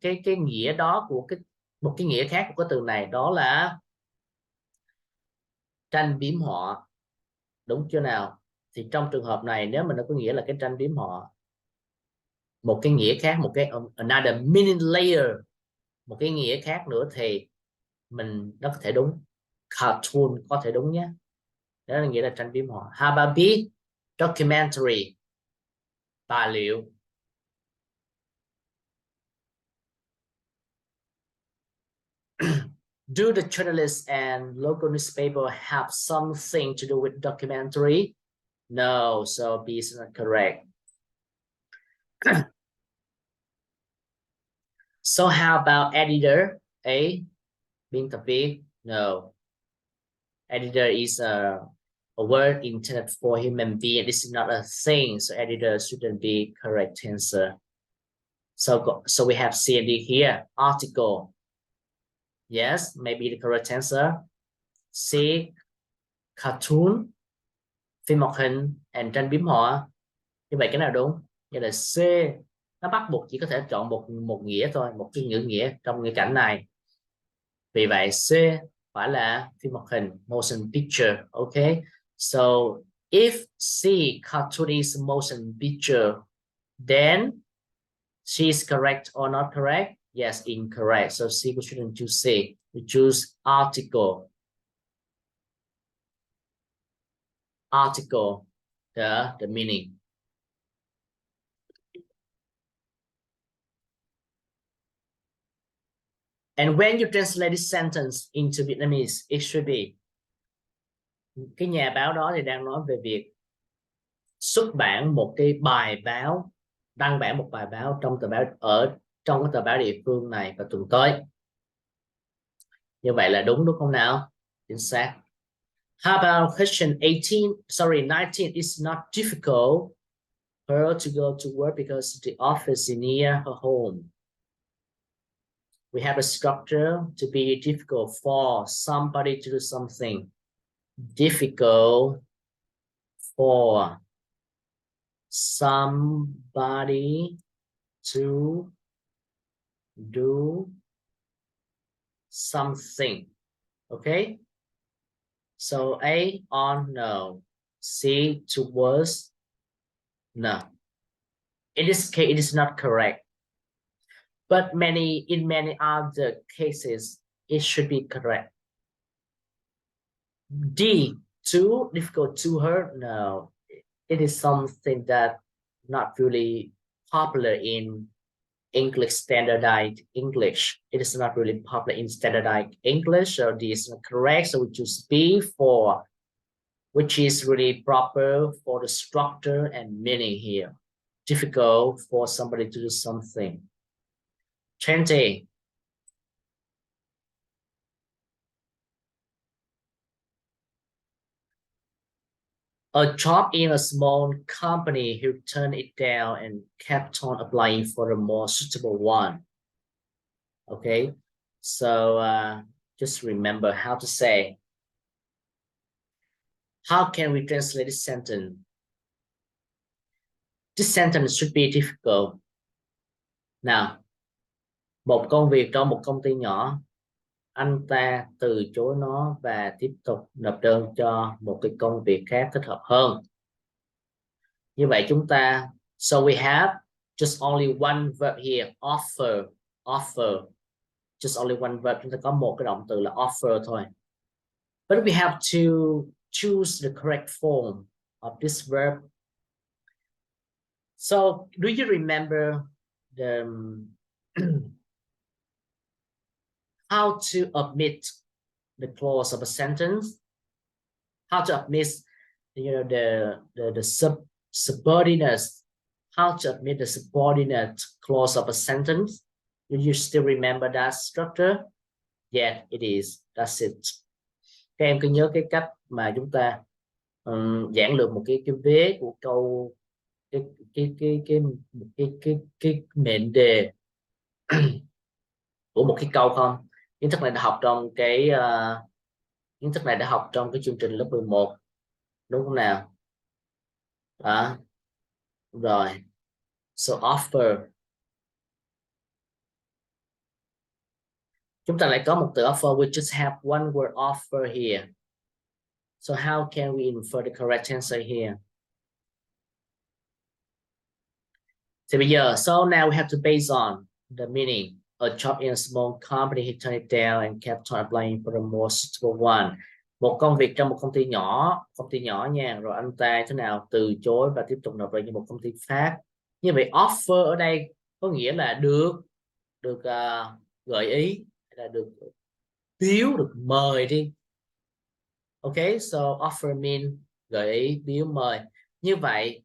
cái nghĩa đó của một cái nghĩa khác của cái từ này, đó là tranh biếm họa, đúng chưa nào? Thì trong trường hợp này, nếu mà nó có nghĩa là cái tranh biếm họa, một cái nghĩa khác, một cái another meaning layer, một cái nghĩa khác nữa, thì nó có thể đúng. Cartoon có thể đúng nhé, đó là nghĩa là tranh biếm họa. How about B? Documentary, tài liệu. Do the journalists and local newspaper have something to do with documentary? No, so B is not correct. So how about editor? A, biên tập viên. No. Editor is a word intended for human being. This is not a thing, so editor shouldn't be correct answer. So we have C and D here. Article. Yes, maybe the correct answer. C, cartoon, phim hoạt hình, and tranh biếm họa. Như vậy cái nào đúng? Như là C, nó bắt buộc chỉ có thể chọn một nghĩa thôi, một cái ngữ nghĩa trong ngữ cảnh này. Vì vậy C phải là phim hoạt hình, motion picture. Okay, so if C, cartoon is motion picture, then she is correct or not correct? Yes, incorrect. So C, we shouldn't choose C. We choose article. Article, the meaning. And when you translate this sentence into Vietnamese, it should be, cái nhà báo đó thì đang nói về việc xuất bản một cái bài báo, đăng bản một bài báo trong tờ báo, trong cái tờ báo địa phương này vào tuần tới. Như vậy là đúng không nào? Chính xác. How about question 19? It's not difficult for her to go to work because the office is near her home. We have a structure to be difficult for somebody to do something. Difficult for somebody to do something. Okay, so A, on, no. C, towards, no. In this case, it is not correct, but in many other cases it should be correct. D, too difficult to her, no. It is something that not really popular in English, standardized English. It is not really popular in standardized English, so this is not correct. So we choose B, for, which is really proper for the structure and meaning here. Difficult for somebody to do something. 20. a job in a small company, he turned it down and kept on applying for a more suitable one. Okay, so just remember how to say. How can we translate this sentence? This sentence should be difficult. Nào, một công việc trong một công ty nhỏ, anh ta từ chối nó và tiếp tục nộp đơn cho một cái công việc khác thích hợp hơn. Như vậy chúng ta, so we have just only one verb here, offer, offer. Just only one verb, chúng ta có một cái động từ là offer thôi. But we have to choose the correct form of this verb. So, do you remember the how to omit the clause of a sentence? How to omit, the subordinate? How to omit the subordinate clause of a sentence? Do you still remember that structure? Yeah, it is. That's it. Các em cứ nhớ cái cách mà chúng ta giảng lược một cái vế của câu, cái mệnh đề của một cái câu không? Kiến thức này đã học trong cái kiến thức này đã học trong cái chương trình lớp 11, đúng không nào? Đó. Rồi. So offer. Chúng ta lại có một từ offer. We just have one word offer here. So how can we infer the correct answer here? Thì bây giờ, so now we have to base on the meaning. A job in a small company, he turned it down and kept on applying for a more suitable one. Một công việc trong một công ty nhỏ nha, rồi anh ta thế nào từ chối và tiếp tục nộp đơn cho một công ty khác. Như vậy offer ở đây có nghĩa là được gợi ý, hay là được biếu, được mời đi. Ok, so offer mean gợi ý, biếu, mời. Như vậy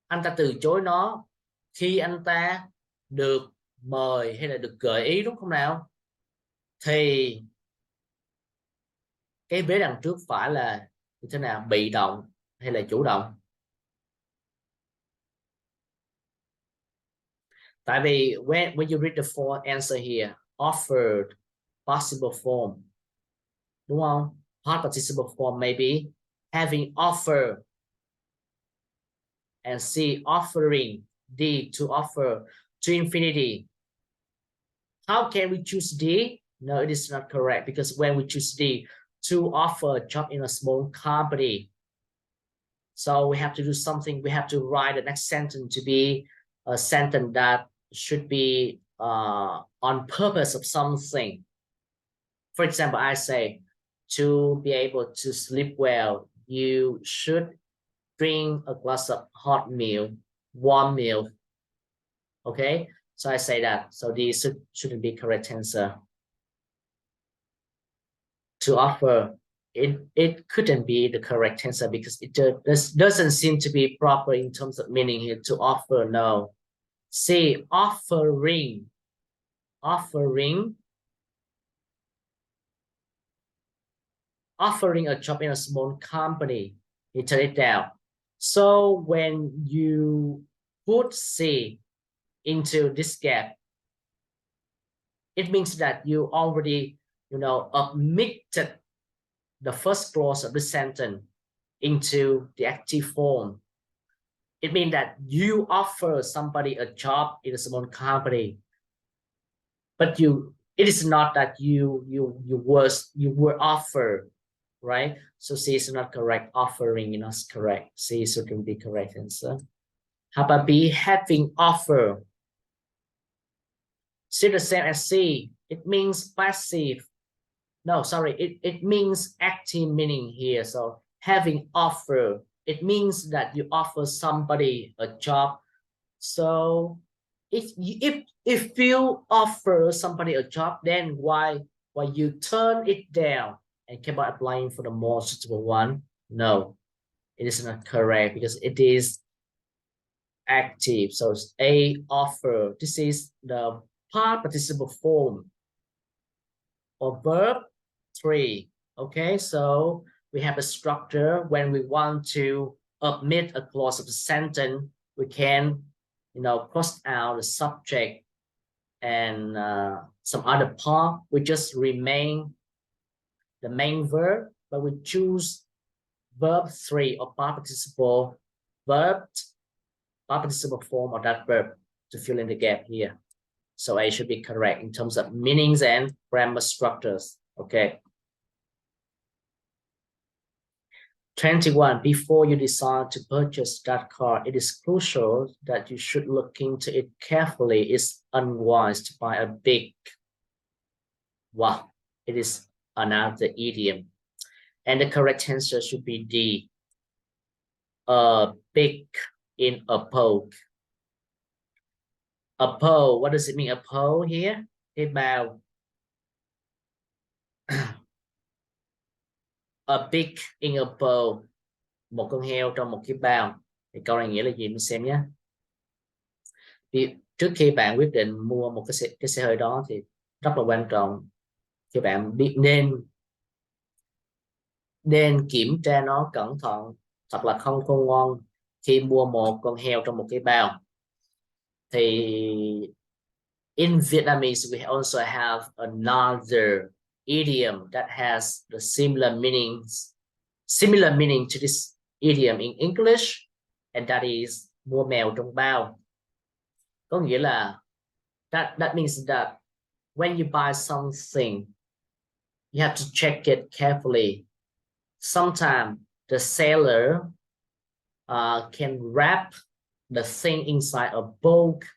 anh ta từ chối nó khi anh ta được mời hay là được gợi ý, đúng không nào? Thì cái vế đằng trước phải là như thế nào? Bị động hay là chủ động? Tại vì when you read the four answer here, offered, possible form, đúng không? Past participle form maybe having offer, and C offering, D to offer, to infinity. How can we choose D? No, it is not correct, because when we choose D, to offer a job in a small company, so we have to do something. We have to write the next sentence to be a sentence that should be on purpose of something. For example, I say, to be able to sleep well, you should drink a glass of hot milk, warm milk. Okay, so I say that. So this shouldn't be correct answer. To offer, it couldn't be the correct answer, because it doesn't seem to be proper in terms of meaning here. To offer, no. C, offering, offering a job in a small company, he turned it down. So when you put C into this gap, it means that you already, omitted the first clause of the sentence into the active form. It means that you offer somebody a job in a small company, but it is not that you were offered, right? So C is not correct. Offering is not correct. C shouldn't be correct answer. How about B, having offer? Still the same as C. It means passive. No, sorry, it means active meaning here. So having offer, it means that you offer somebody a job. So if you offer somebody a job, then why you turn it down and keep on applying for the more suitable one? No, it is not correct, because it is active. So it's A, offer. This is the past participle form of verb 3. Okay, so we have a structure. When we want to omit a clause of the sentence, we can, cross out the subject and some other part. We just remain the main verb, but we choose verb 3 or participle form of that verb to fill in the gap here. So A should be correct in terms of meanings and grammar structures. Okay. 21. Before you decide to purchase that car, it is crucial that you should look into it carefully. It's unwise to buy a big. Wow, it is another idiom. And the correct answer should be D. A big in a poke. A pole, what does it mean? A pole here? Cái bao. A pig in a pole. Một con heo trong một cái bao. Thì câu này nghĩa là gì? Mình xem nhé. Thì trước khi bạn quyết định mua một cái xe hơi đó thì rất là quan trọng khi bạn biết nên kiểm tra nó cẩn thận, thật là không khôn ngoan khi mua một con heo trong một cái bao. Thì in Vietnamese we also have another idiom that has the similar meaning to this idiom in English, and that is mua mèo trong bao. Có nghĩa là that means that when you buy something, you have to check it carefully. Sometimes the seller can wrap the thing inside a box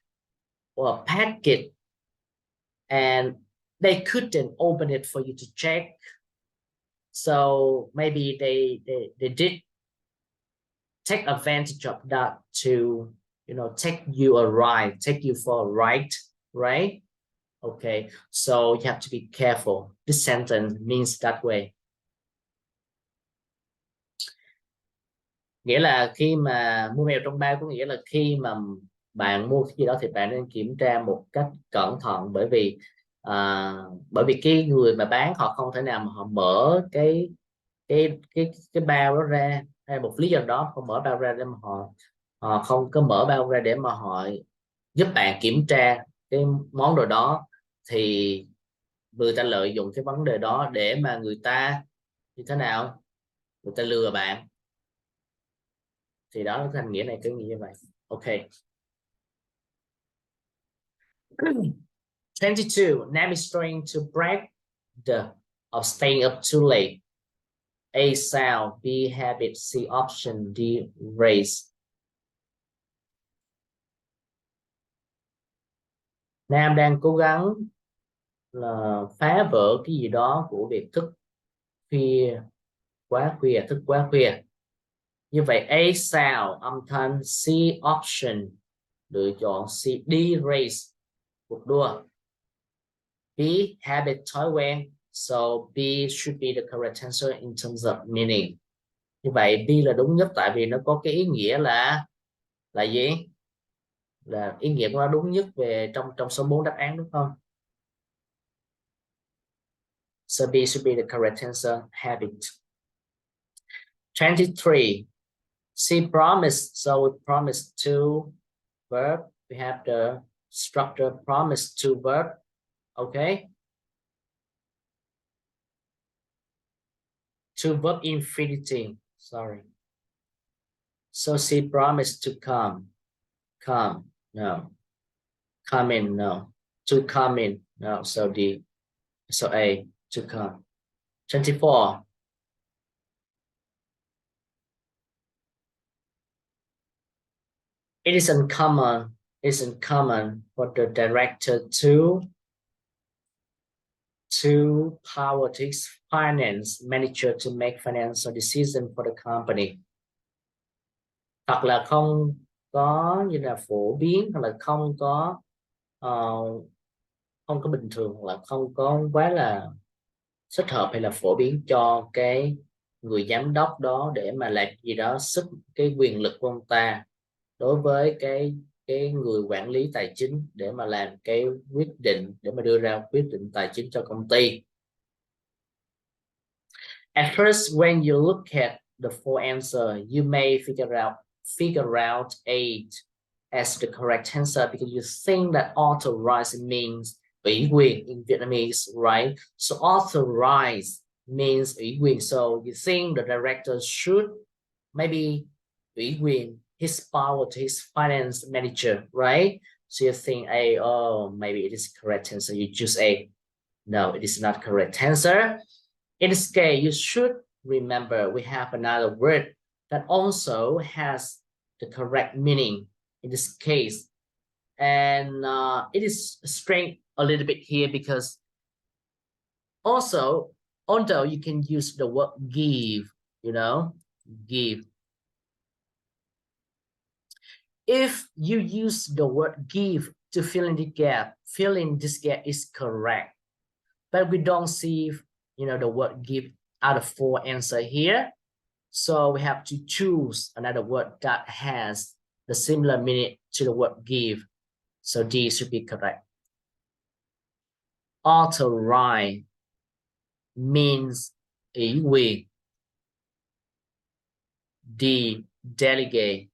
or a packet, and they couldn't open it for you to check. So maybe they did take advantage of that to, take you for a ride, right? Okay, so you have to be careful. This sentence means that way. Nghĩa là khi mà mua mèo trong bao có nghĩa là khi mà bạn mua cái gì đó thì bạn nên kiểm tra một cách cẩn thận, bởi vì cái người mà bán họ không thể nào mà họ mở cái bao đó ra, hay một lý do đó không mở bao ra để mà họ không có mở bao ra để mà họ giúp bạn kiểm tra cái món đồ đó, thì người ta lợi dụng cái vấn đề đó để mà người ta như thế nào, người ta lừa bạn. Thì đó thành nghĩa này, cái nghĩa như vậy. Ok. 22. Nam is trying to break of staying up too late. A sound, B habit, C option, D race. Nam đang cố gắng là phá vỡ cái gì đó của việc thức quá khuya. Như vậy A sound âm thanh, C option lựa chọn, C D race cuộc đua, B habit thói quen. So B should be the correct answer in terms of meaning. Như vậy B là đúng nhất, tại vì nó có cái ý nghĩa là gì? Là ý nghĩa của nó đúng nhất về trong số 4 đáp án, đúng không? So B should be the correct answer, habit. 23. She promised, so we promised to verb. We have the structure promise to verb. Okay. To verb infinity. Sorry. So she promised to come. Come. No. Come in. No. To come in. No. So A. To come. 24. It is uncommon for the director to politics, finance, manager to make financial decision for the company. Hoặc là không có như là phổ biến, hoặc là không có bình thường, hoặc là không có quá là thích hợp hay là phổ biến cho cái người giám đốc đó để mà làm gì đó sức cái quyền lực của ông ta đối với cái người quản lý tài chính để mà làm cái quyết định, để mà đưa ra quyết định tài chính cho công ty. At first, when you look at the four answer, you may figure out A as the correct answer because you think that authorize means ủy quyền in Vietnamese, right? So authorize means ủy quyền. So you think the director should maybe ủy quyền his power to his finance manager, right? So you think A, oh, maybe it is correct answer. You choose A. No, it is not correct answer. In this case, you should remember we have another word that also has the correct meaning in this case. And it is strange a little bit here because also, although you can use the word give, give. If you use the word give to fill in the gap, filling this gap is correct. But we don't see, the word give out of four answer here. So we have to choose another word that has the similar meaning to the word give. So D should be correct. Authorize means ủy quyền. D, delegate.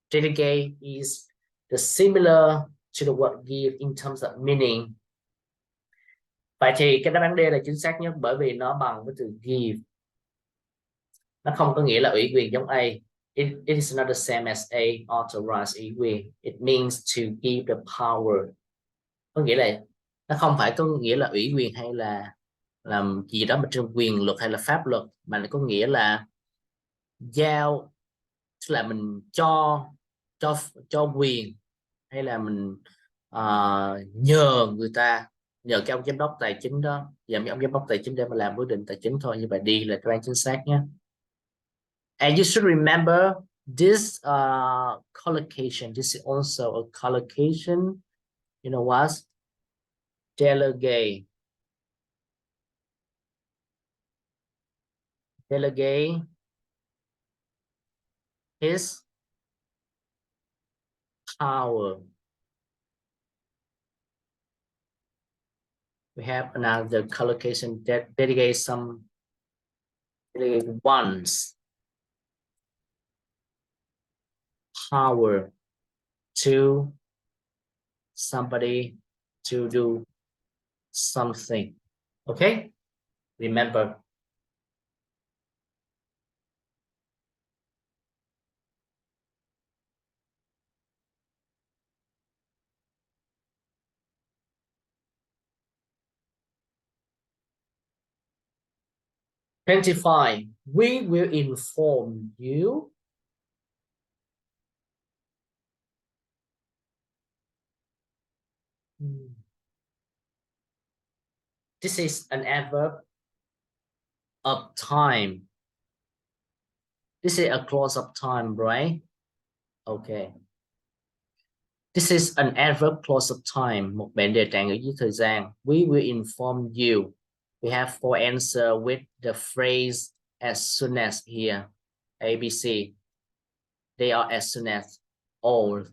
Delegate is the similar to the word give in terms of meaning. Vậy thì cái đáp án D là chính xác nhất bởi vì nó bằng với từ give. Nó không có nghĩa là ủy quyền giống A. It is not the same as A, authorize ủy quyền. It means to give the power. Có nghĩa là nó không phải có nghĩa là ủy quyền hay là làm gì đó mà trên quyền luật hay là pháp luật, mà nó có nghĩa là giao, tức là mình cho quyền, hay là mình nhờ người ta, nhờ cái ông giám đốc tài chính đó, và mấy ông giám đốc tài chính để mà làm quyết định tài chính thôi. Như vậy đi là đáp án chính xác nhé. And you should remember this collocation. This is also a collocation. You know what? Delegate. Delegate his power. We have another collocation that delegate one's power to somebody to do something. Okay, remember. Identify. We will inform you. This is an adverb of time. This is a clause of time, right? Okay. This is an adverb clause of time. Một mệnh đề trạng ngữ với thời gian. We will inform you. We have four answer with the phrase as soon as here. A, B, C. They are as soon as, all.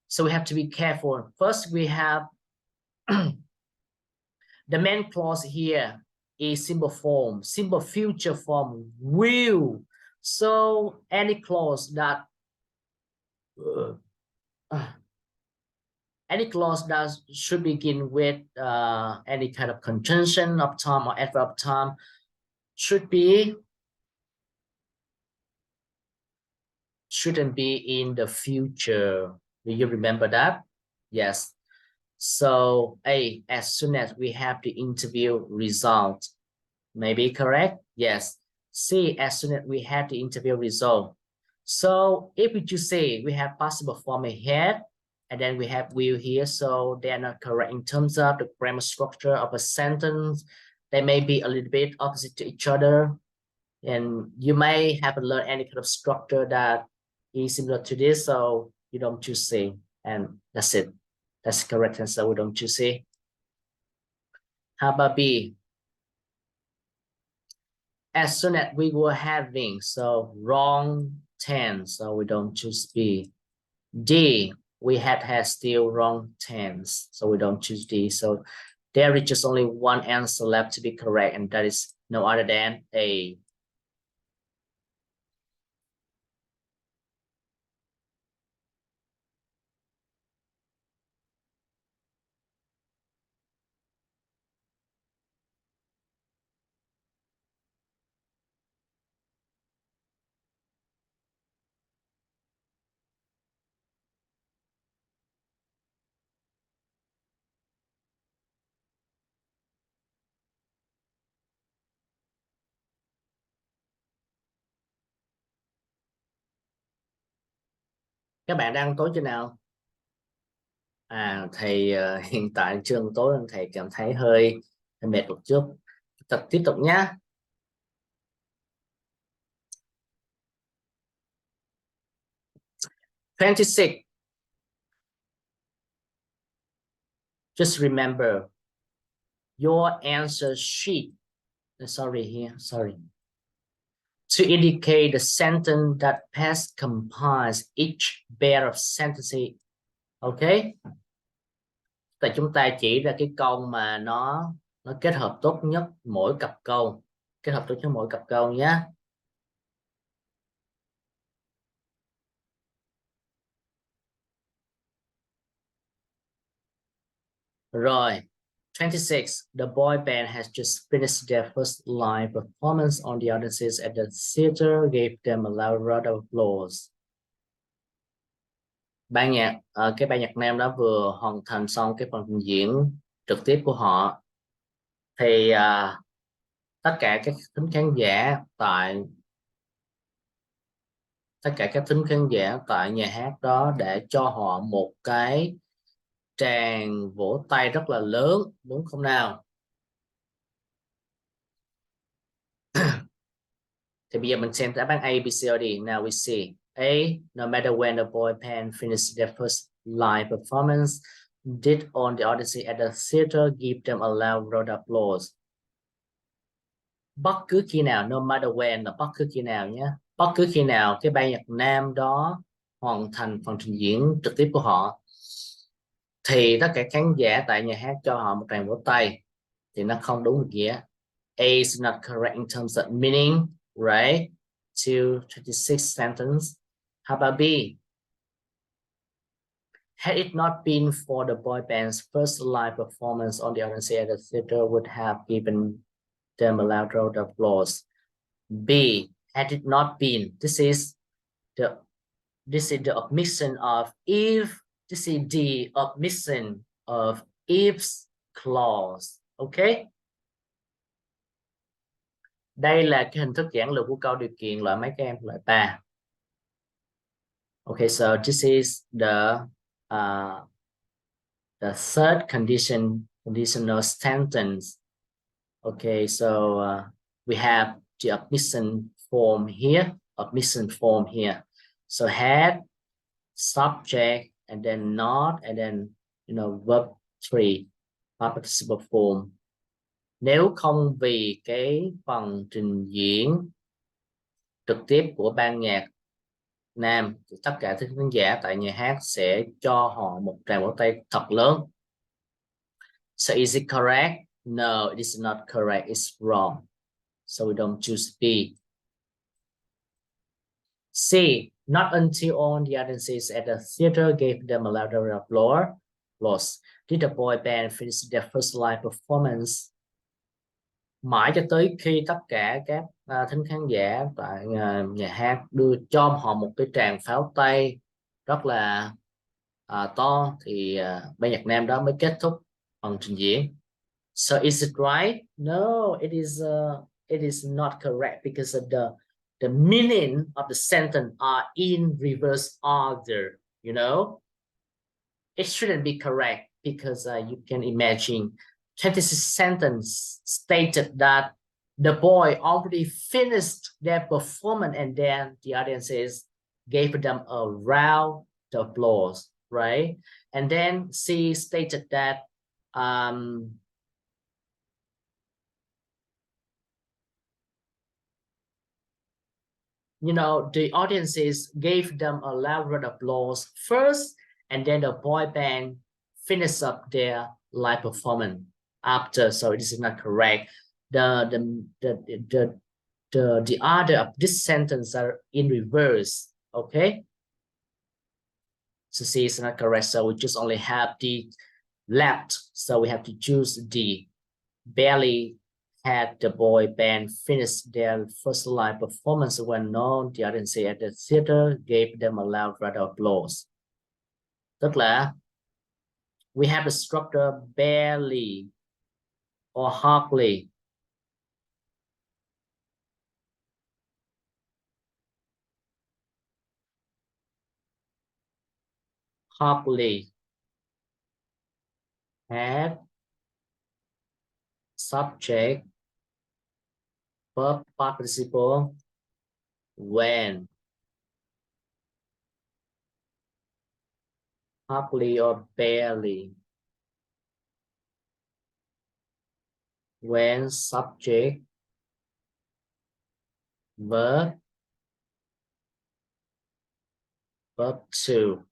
So we have to be careful. First, we have the main clause here is simple form, simple future form, will. So any clause that should begin with any kind of conjunction of time or adverb of time shouldn't be in the future. Do you remember that? Yes. So A, as soon as we have the interview result. Maybe correct? Yes. C, as soon as we have the interview result. So if we just say we have possible form ahead, and then we have will here, so they are not correct in terms of the grammar structure of a sentence. They may be a little bit opposite to each other, and you may haven't learned any kind of structure that is similar to this, so you don't choose C, and that's it. That's the correct answer. We don't choose C. How about B? As soon as we were having, so wrong tense, so we don't choose B. D, We had still wrong tense, so we don't choose D. So there is just only one answer left to be correct, and that is no other than A. Các bạn đang tối chưa nào? Thầy hiện tại trường tối nên thầy cảm thấy hơi mệt một chút. Tiếp tục nhé. "26. Just remember your answer sheet. Sorry here, sorry. To indicate the sentence that past compiles each pair of sentences. Okay. Tại chúng ta chỉ ra cái câu mà nó kết hợp tốt nhất mỗi cặp câu. Kết hợp tốt nhất mỗi cặp câu nhé. Rồi. 26. The boy band has just finished their first live performance on the audiences at the theater, gave them a loud round of applause. Cái ban nhạc nam đó vừa hoàn thành xong cái phần trình diễn trực tiếp của họ, thì tất cả các thính khán giả tại nhà hát đó để cho họ một cái tràng vỗ tay rất là lớn, đúng không nào? Thì bây giờ mình xem đáp án A, B, C, or D. Now we see A. No matter when the boy band finished their first live performance, did all the audience at the theater give them a loud round of applause. Bất cứ khi nào, no matter when là bất cứ khi nào nhé. Bất cứ khi nào cái ban nhạc nam đó hoàn thành phần trình diễn trực tiếp của họ, thì tất cả khán giả tại nhà hát cho họ một tràng vỗ tay, thì nó không đúng được nghĩa. A is not correct in terms of meaning, right? To 26 sentence. How about B? Had it not been for the boy band's first live performance on the audience at the theater would have given them a loud round of applause. B. Had it not been. This is the omission of if. This is the omission of if's clause. Okay. Đây là cái hình thức giản lược của câu điều kiện loại mấy các em? Loại 3. Okay, so this is the third conditional sentence. Okay, so we have the omission form here. So had, subject, and then not, and then verb 3, participle form. Nếu không vì cái phần trình diễn trực tiếp của ban nhạc nam, thì tất cả các khán giả tại nhà hát sẽ cho họ một tràng vỗ tay thật lớn. So is it correct? No, it is not correct. It's wrong. So we don't choose B. C. Not until all the audiences at the theater gave them a louder applause did the boy band finish their first live performance. Mãi cho tới khi tất cả các thính khán giả tại nhà hát đưa cho họ một cái tràng pháo tay rất là to, thì ban nhạc nam đó mới kết thúc phần trình diễn. So is it right? No, it is not correct, because of the meaning of the sentence are in reverse order. It shouldn't be correct, because you can imagine 26 sentence stated that the boy already finished their performance, and then the audiences gave them a round of applause, right? And then she stated that the audiences gave them a loud round of applause first, and then the boy band finish up their live performance after. So this is not correct. The other of this sentence are in reverse. Okay. So C is not correct. So we just only have the left. So we have to choose D. Barely had the boy band finish their first live performance when no the audience at the theater gave them a loud round of applause. Tức là we have the structure barely or hardly. Hardly had subject verb participle when. Hardly or barely when subject verb 2.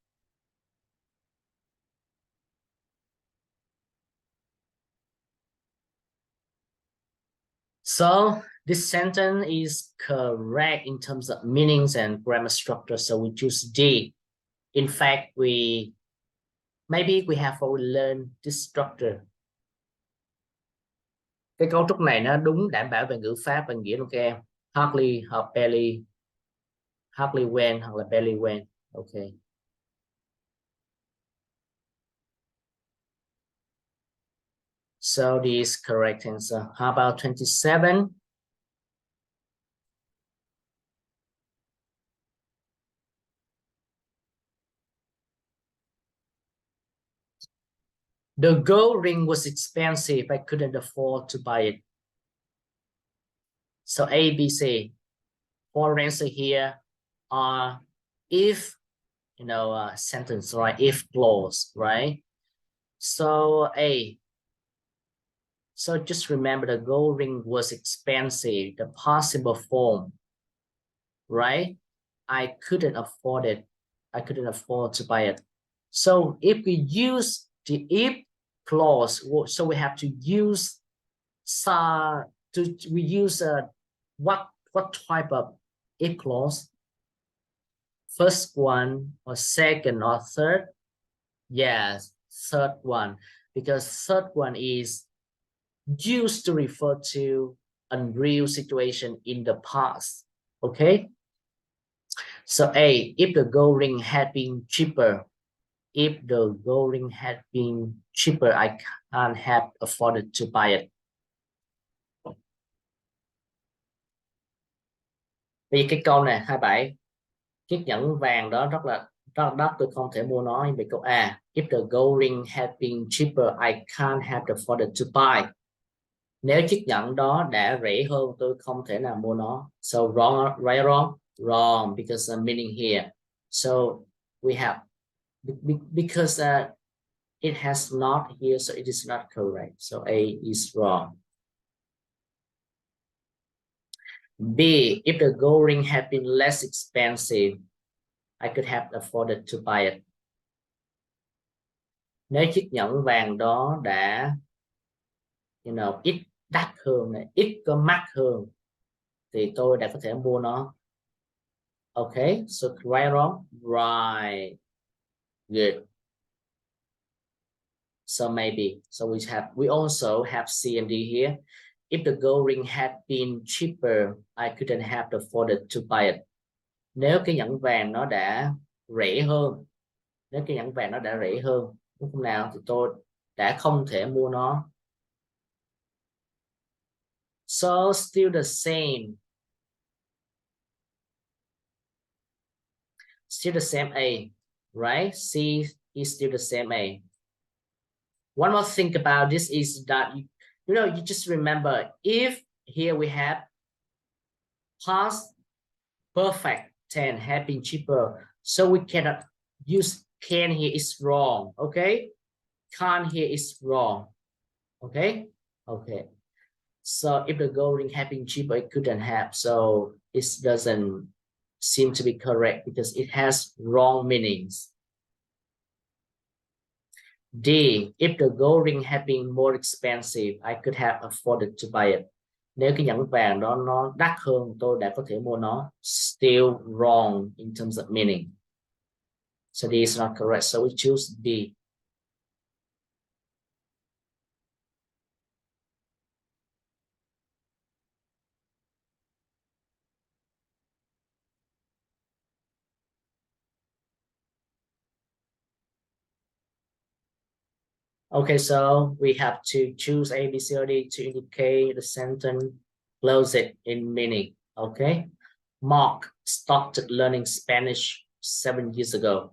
So this sentence is correct in terms of meanings and grammar structure. So we choose D. In fact, maybe we have already learned this structure. Cái cấu trúc này nó đúng đảm bảo về ngữ pháp và nghĩa luôn các em. Hardly hoặc barely, hardly when hoặc là barely when. Okay. So this is correct answer. How about 27? The gold ring was expensive. I couldn't afford to buy it. So A, B, C. For answer here are if, sentence, right? If clause, right? So A. So just remember the gold ring was expensive. The possible form, right? I couldn't afford it. I couldn't afford to buy it. So if we use the if clause, so we have to use what type of if clause? First one or second or third? Yes, third one, because third one is used to refer to unreal situation in the past. Okay. So A, if the gold ring had been cheaper, if the gold ring had been cheaper, I can't have afforded to buy it. Vì cái câu này 27, chiếc nhẫn vàng đó rất là đắt, tôi không thể mua nó. Vì câu A, if the gold ring had been cheaper, I can't have afforded to buy. Nếu chiếc nhẫn đó đã rẻ hơn, tôi không thể nào mua nó. So wrong, right, wrong? Wrong, because I'm meaning here. So we have, because it has not here, so it is not correct. So A is wrong. B, if the gold ring had been less expensive, I could have afforded to buy it. Nếu chiếc nhẫn vàng đó đã, ít đắt hơn, ít có mắc hơn, thì tôi đã có thể mua nó. Okay, so right, wrong? Right. Good. So maybe. So we also have C and D here. If the gold ring had been cheaper, I couldn't have afforded to buy it. Nếu cái nhẫn vàng nó đã rẻ hơn, lúc nào thì tôi đã không thể mua nó. So still the same. Still the same A, right? C is still the same A. One more thing about this is that you just remember, if here we have past perfect tense have been cheaper, so we cannot use can here, is wrong. Okay, can't here is wrong. Okay. So if the gold ring had been cheaper, it couldn't have. So it doesn't seem to be correct because it has wrong meanings. D. If the gold ring had been more expensive, I could have afforded to buy it. Nếu cái nhẫn vàng đó nó đắt hơn, tôi đã có thể mua nó. Still wrong in terms of meaning. So D is not correct. So we choose D. Okay, so we have to choose A, B, C, or D to indicate the sentence close it in meaning. Okay. Mark started learning Spanish 7 years ago.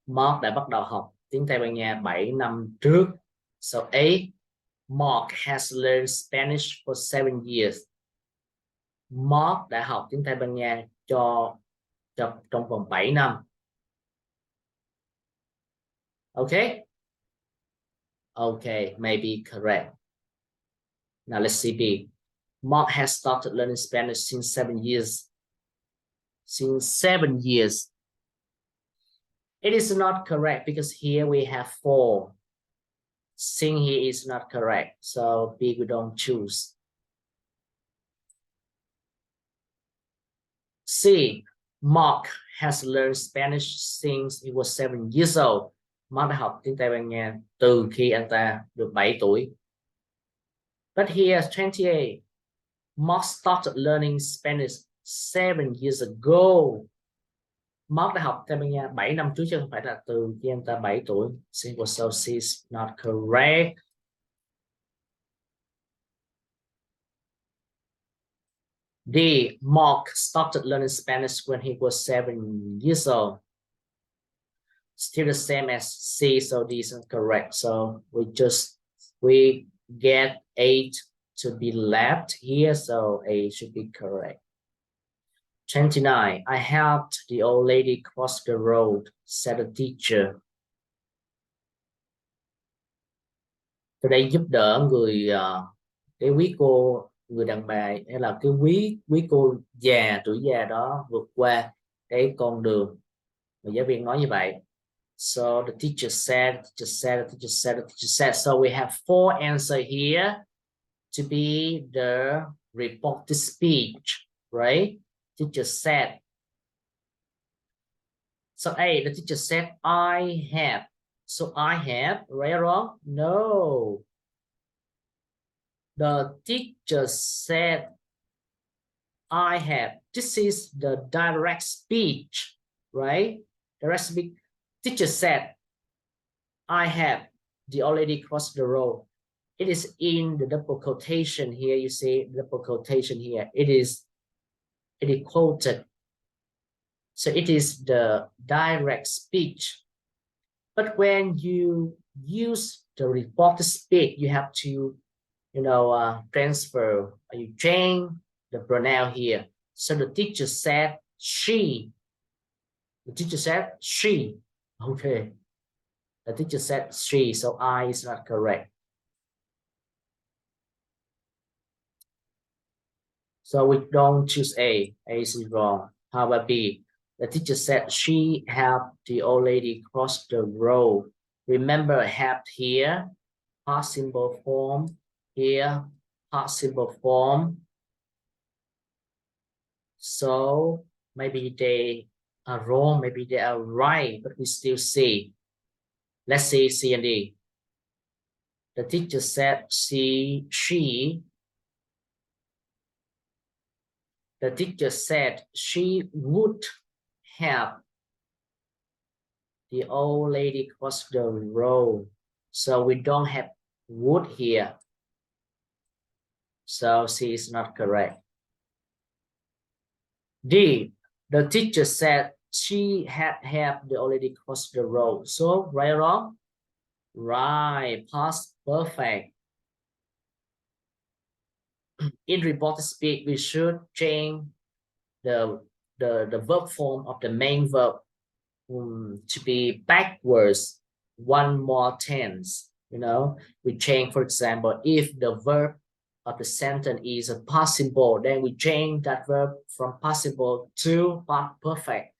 Mark đã bắt đầu học tiếng Tây Ban Nha 7 năm trước. So A, Mark has learned Spanish for 7 years. Mark đã học tiếng Tây Ban Nha trong vòng 7 năm. Okay. Okay, maybe correct. Now let's see B. Mark has started learning Spanish since 7 years. Since 7 years. It is not correct because here we have 4. Sing here is not correct. So B we don't choose. C. Mark has learned Spanish since he was 7 years old. Mark đã học tiếng Tây Ban Nha từ khi anh ta được 7 tuổi. But here 28. Mark started learning Spanish 7 years ago. Mark đã học Tây Ban Nha 7 năm trước chứ không phải là từ khi anh ta 7 tuổi. Simple, so C is not correct. D. Mark started learning Spanish when he was 7 years old. Still the same as C, so D is not correct. So we get 8 to be left here, so A should be correct. 29. I helped the old lady cross the road, said the teacher. Tôi đây giúp đỡ cái quý cô, người đàn bà hay là cái quý cô già, tuổi già đó vượt qua cái con đường. Và giáo viên nói như vậy. So the teacher said, the teacher said, the teacher said, the teacher said. So we have 4 answers here to be the reported speech, right? Teacher said. So A, the teacher said, I have. So I have, right or wrong? No. The teacher said, I have. This is the direct speech, right? Direct speech. Teacher said, I have. The old lady crossed the road. It is in the double quotation here. You see double quotation here. It is quoted. So it is the direct speech. But when you use the reported speech, you have to, transfer, or you change the pronoun here. So the teacher said she. The teacher said she. Okay. The teacher said she, so I is not correct. So we don't choose A. A is wrong. How about B? The teacher said she helped the old lady cross the road. Remember, helped here, past simple form. Here, past simple form. So maybe they are wrong, maybe they are right, but we still see. Let's see C and D. The teacher said she. The teacher said she would help the old lady cross the road. So we don't have would here. So C is not correct. D. The teacher said she had helped the old lady cross the road. So right or wrong? Right, past perfect. In reported speech, we should change the verb form of the main verb to be backwards one more tense. We change, for example, if the verb of the sentence is a participle, then we change that verb from participle to past perfect.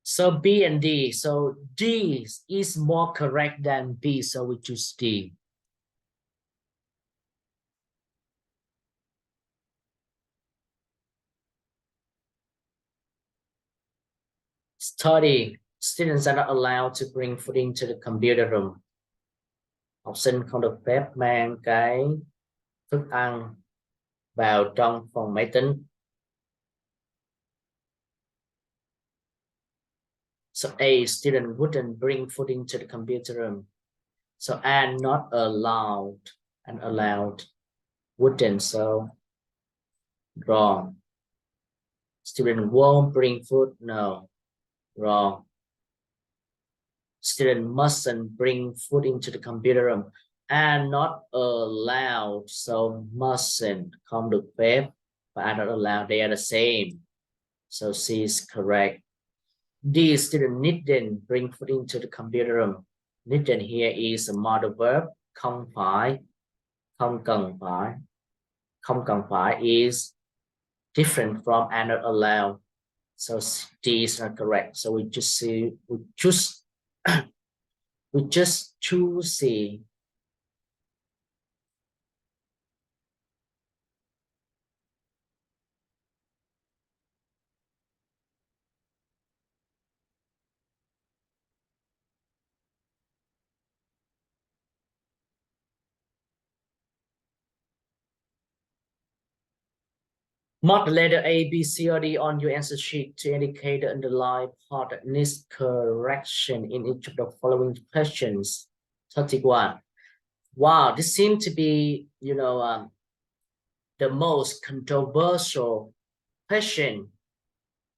So B and D. So D is more correct than B. So we choose D. Study. Students are not allowed to bring food into the computer room. Học sinh không được phép mang cái thức ăn vào trong phòng máy tính. So A, student wouldn't bring food into the computer room. So and not allowed. And allowed. Wouldn't. So wrong. Student won't bring food. No. Wrong. Student mustn't bring food into the computer room. And not allowed. So mustn't. Không được phép. Và are not allowed. They are the same. So C is correct. D, student needn't bring food into the computer room. Needn't here is a modal verb. Không phải. Không cần phải. Không cần phải is different from and not allowed. So D is not correct. So we just see, we just choose C. Mark the letter A, B, C, or D on your answer sheet to indicate the underlined part that needs correction in each of the following questions. 31. Wow, this seems to be, the most controversial question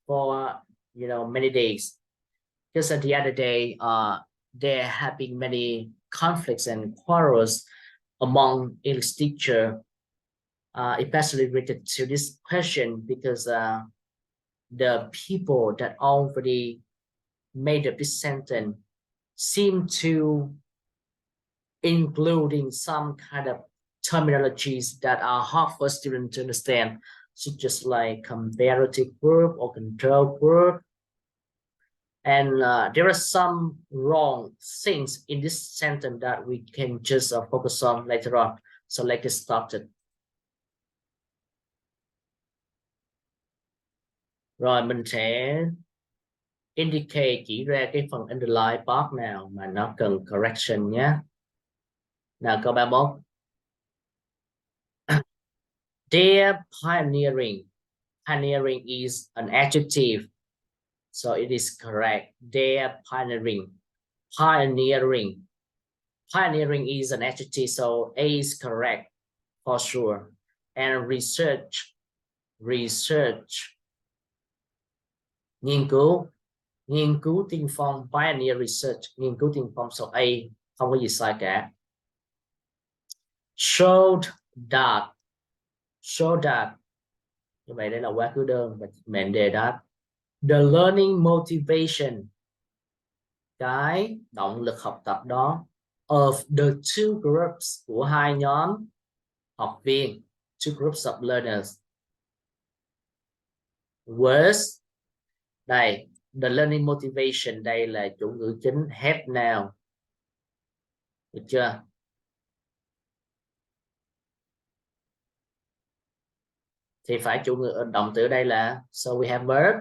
for, many days. Because at the other day, there have been many conflicts and quarrels among English teachers, especially related to this question, because the people that already made up this sentence seem to including some kind of terminologies that are hard for students to understand, such as like comparative verb or control verb. And there are some wrong things in this sentence that we can just focus on later on. So let's get started. Rồi mình sẽ indicate, chỉ ra cái phần underline part nào mà nó cần correction nhé. Nào câu 31. Their pioneering. Pioneering is an adjective. So it is correct. Their pioneering. Pioneering. Pioneering is an adjective. So A is correct for sure. And research. Research. Nghiên cứu. Nghiên cứu tiên phong. Pioneer research. Nghiên cứu tiên phong. So A không có gì sai cả. Showed that. Show that. Như vậy đây là quá khứ đơn và mệnh đề that. The learning motivation. Cái động lực học tập đó. Of the two groups. Của hai nhóm học viên. Two groups of learners. Was. Đây. The learning motivation. Đây là chủ ngữ chính. Have now. Được chưa? Thì phải chủ ngữ động từ đây là. So we have verb.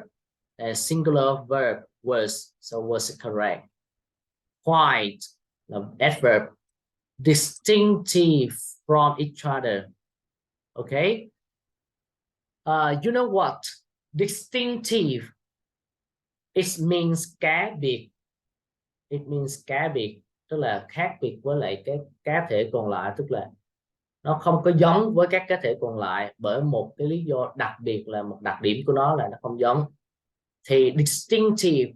Singular verb was. So was correct. Quite là adverb. Distinctive from each other. Okay. You know what? Distinctive. It means cá biệt. It means cá biệt. Tức là khác biệt với lại cái cá thể còn lại. Tức là nó không có giống với các cá thể còn lại bởi một cái lý do đặc biệt, là một đặc điểm của nó là nó không giống. Thì distinctive,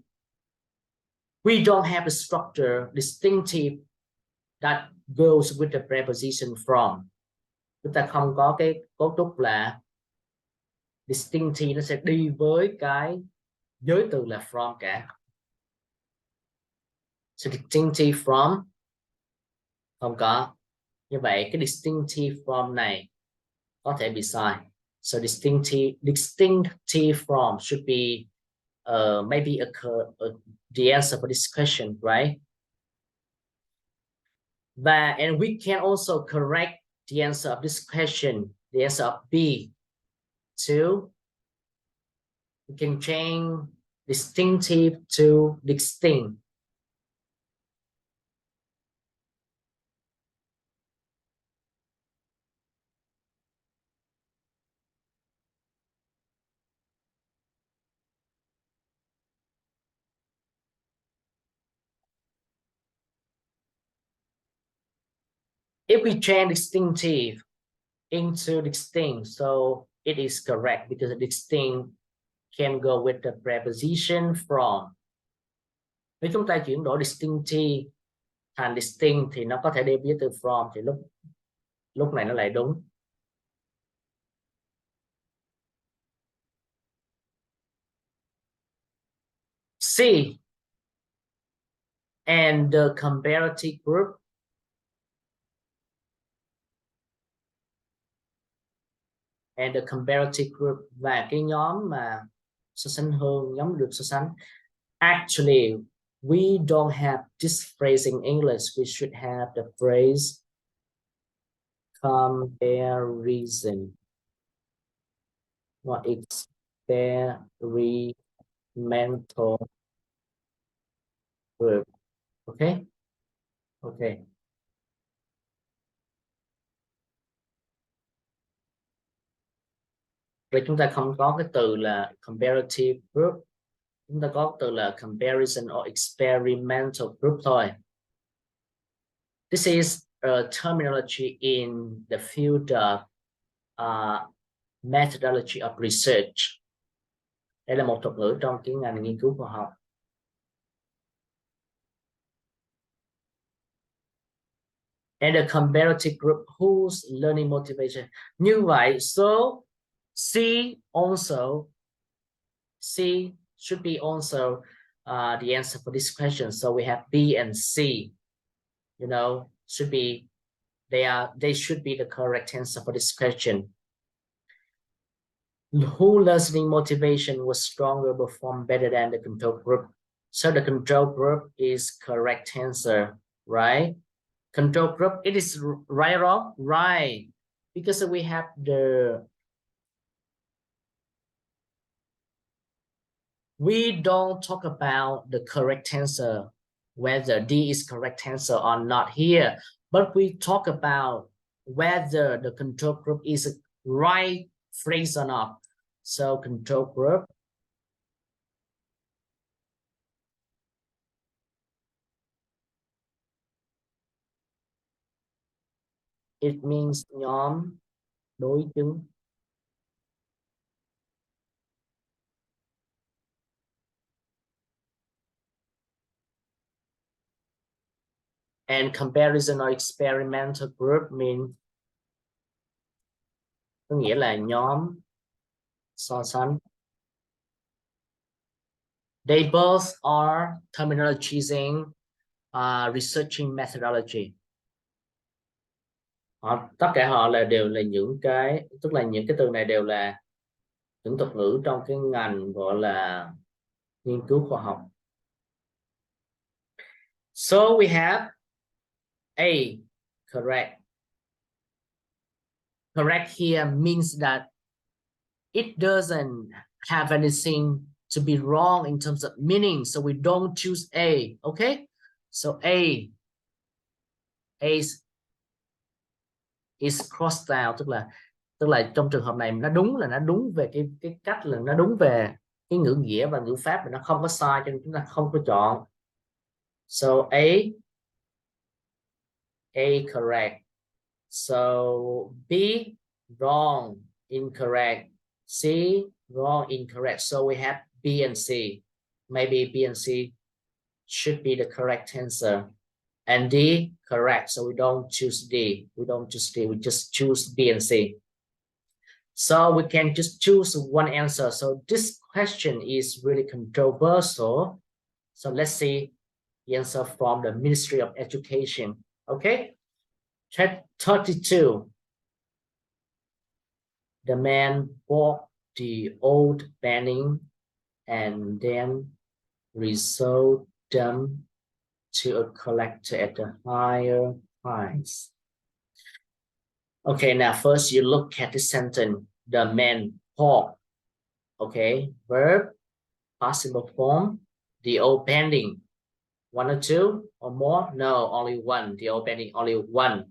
we don't have a structure distinctive that goes with the preposition from. Chúng ta không có cái cấu trúc là distinctive nó sẽ đi với cái giới từ là from cả. So distinctive from không có. Như vậy cái distinctive from này có thể bị sai. So distinctive from should be maybe the answer for this question, right? And we can also correct the answer of this question, the answer of B, to, we can change distinctive to distinct. If we change distinctive into distinct, so it is correct because the distinct can go with the preposition from. Nếu chúng ta chuyển đổi distinctive thành distinct thì nó có thể đi với từ from, thì lúc này nó lại đúng. C, and the comparative group. And the comparative group, và cái nhóm mà so sánh hơn, nhóm được so sánh. Actually, we don't have this phrase in English. We should have the phrase comparison or experimental group. Okay. Okay. Vậy chúng ta không có cái từ là comparative group, chúng ta có từ là comparison or experimental group thôi. This is a terminology in the field of methodology of research. Đây là một thuật ngữ trong cái ngành nghiên cứu khoa học. And a comparative group whose learning motivation. Như vậy, so C should be also the answer for this question. So we have B and C, you know, should be, they should be the correct answer for this question. Who learning motivation was stronger, performed better than the control group? So the control group is correct answer, right? Control group, it is right or wrong? Right, because we have we don't talk about the correct answer, whether D is correct answer or not here, but we talk about whether the control group is a right phrase or not. So control group, it means nhóm đối chứng. And comparison or experimental group means, có nghĩa là nhóm so sánh. They both are terminologies in researching methodology. Tất cả họ đều là những cái, tức là những cái từ này đều là những thuật ngữ trong cái ngành gọi là nghiên cứu khoa học. So we have A, correct. Correct here means that it doesn't have anything to be wrong in terms of meaning, so we don't choose A. Okay, so A is crossed out, tức là trong trường hợp này nó đúng là nó đúng về cái cách, là nó đúng về cái ngữ nghĩa và ngữ pháp, mà nó không có sai, cho nên chúng ta không có chọn. So A correct. So B wrong, incorrect. C wrong, incorrect. So we have B and C. Maybe B and C should be the correct answer. And D correct. So we don't choose D. We don't choose D. We just choose B and C. So we can just choose one answer. So this question is really controversial. So let's see the answer from the Ministry of Education. Okay. 32. The man bought the old painting and then resold them to a collector at a higher price. Okay, now first you look at the sentence. The man bought. Okay, verb, possible form, the old pending. One or two or more? No, only one. The old pending, only one.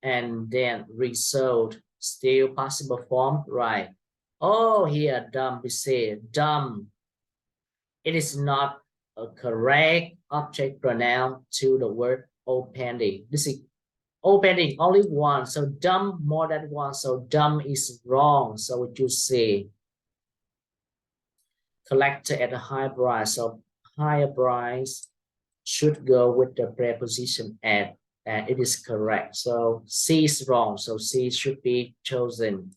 And then resold, still possible form, right? Oh, here, dumb, we say dumb. It is not a correct object pronoun to the word old-pending. This is old-pending, only one. So dumb, more than one. So dumb is wrong. So what you say? Collected at a high price. So higher price should go with the preposition at, and it is correct. So C is wrong. So C should be chosen.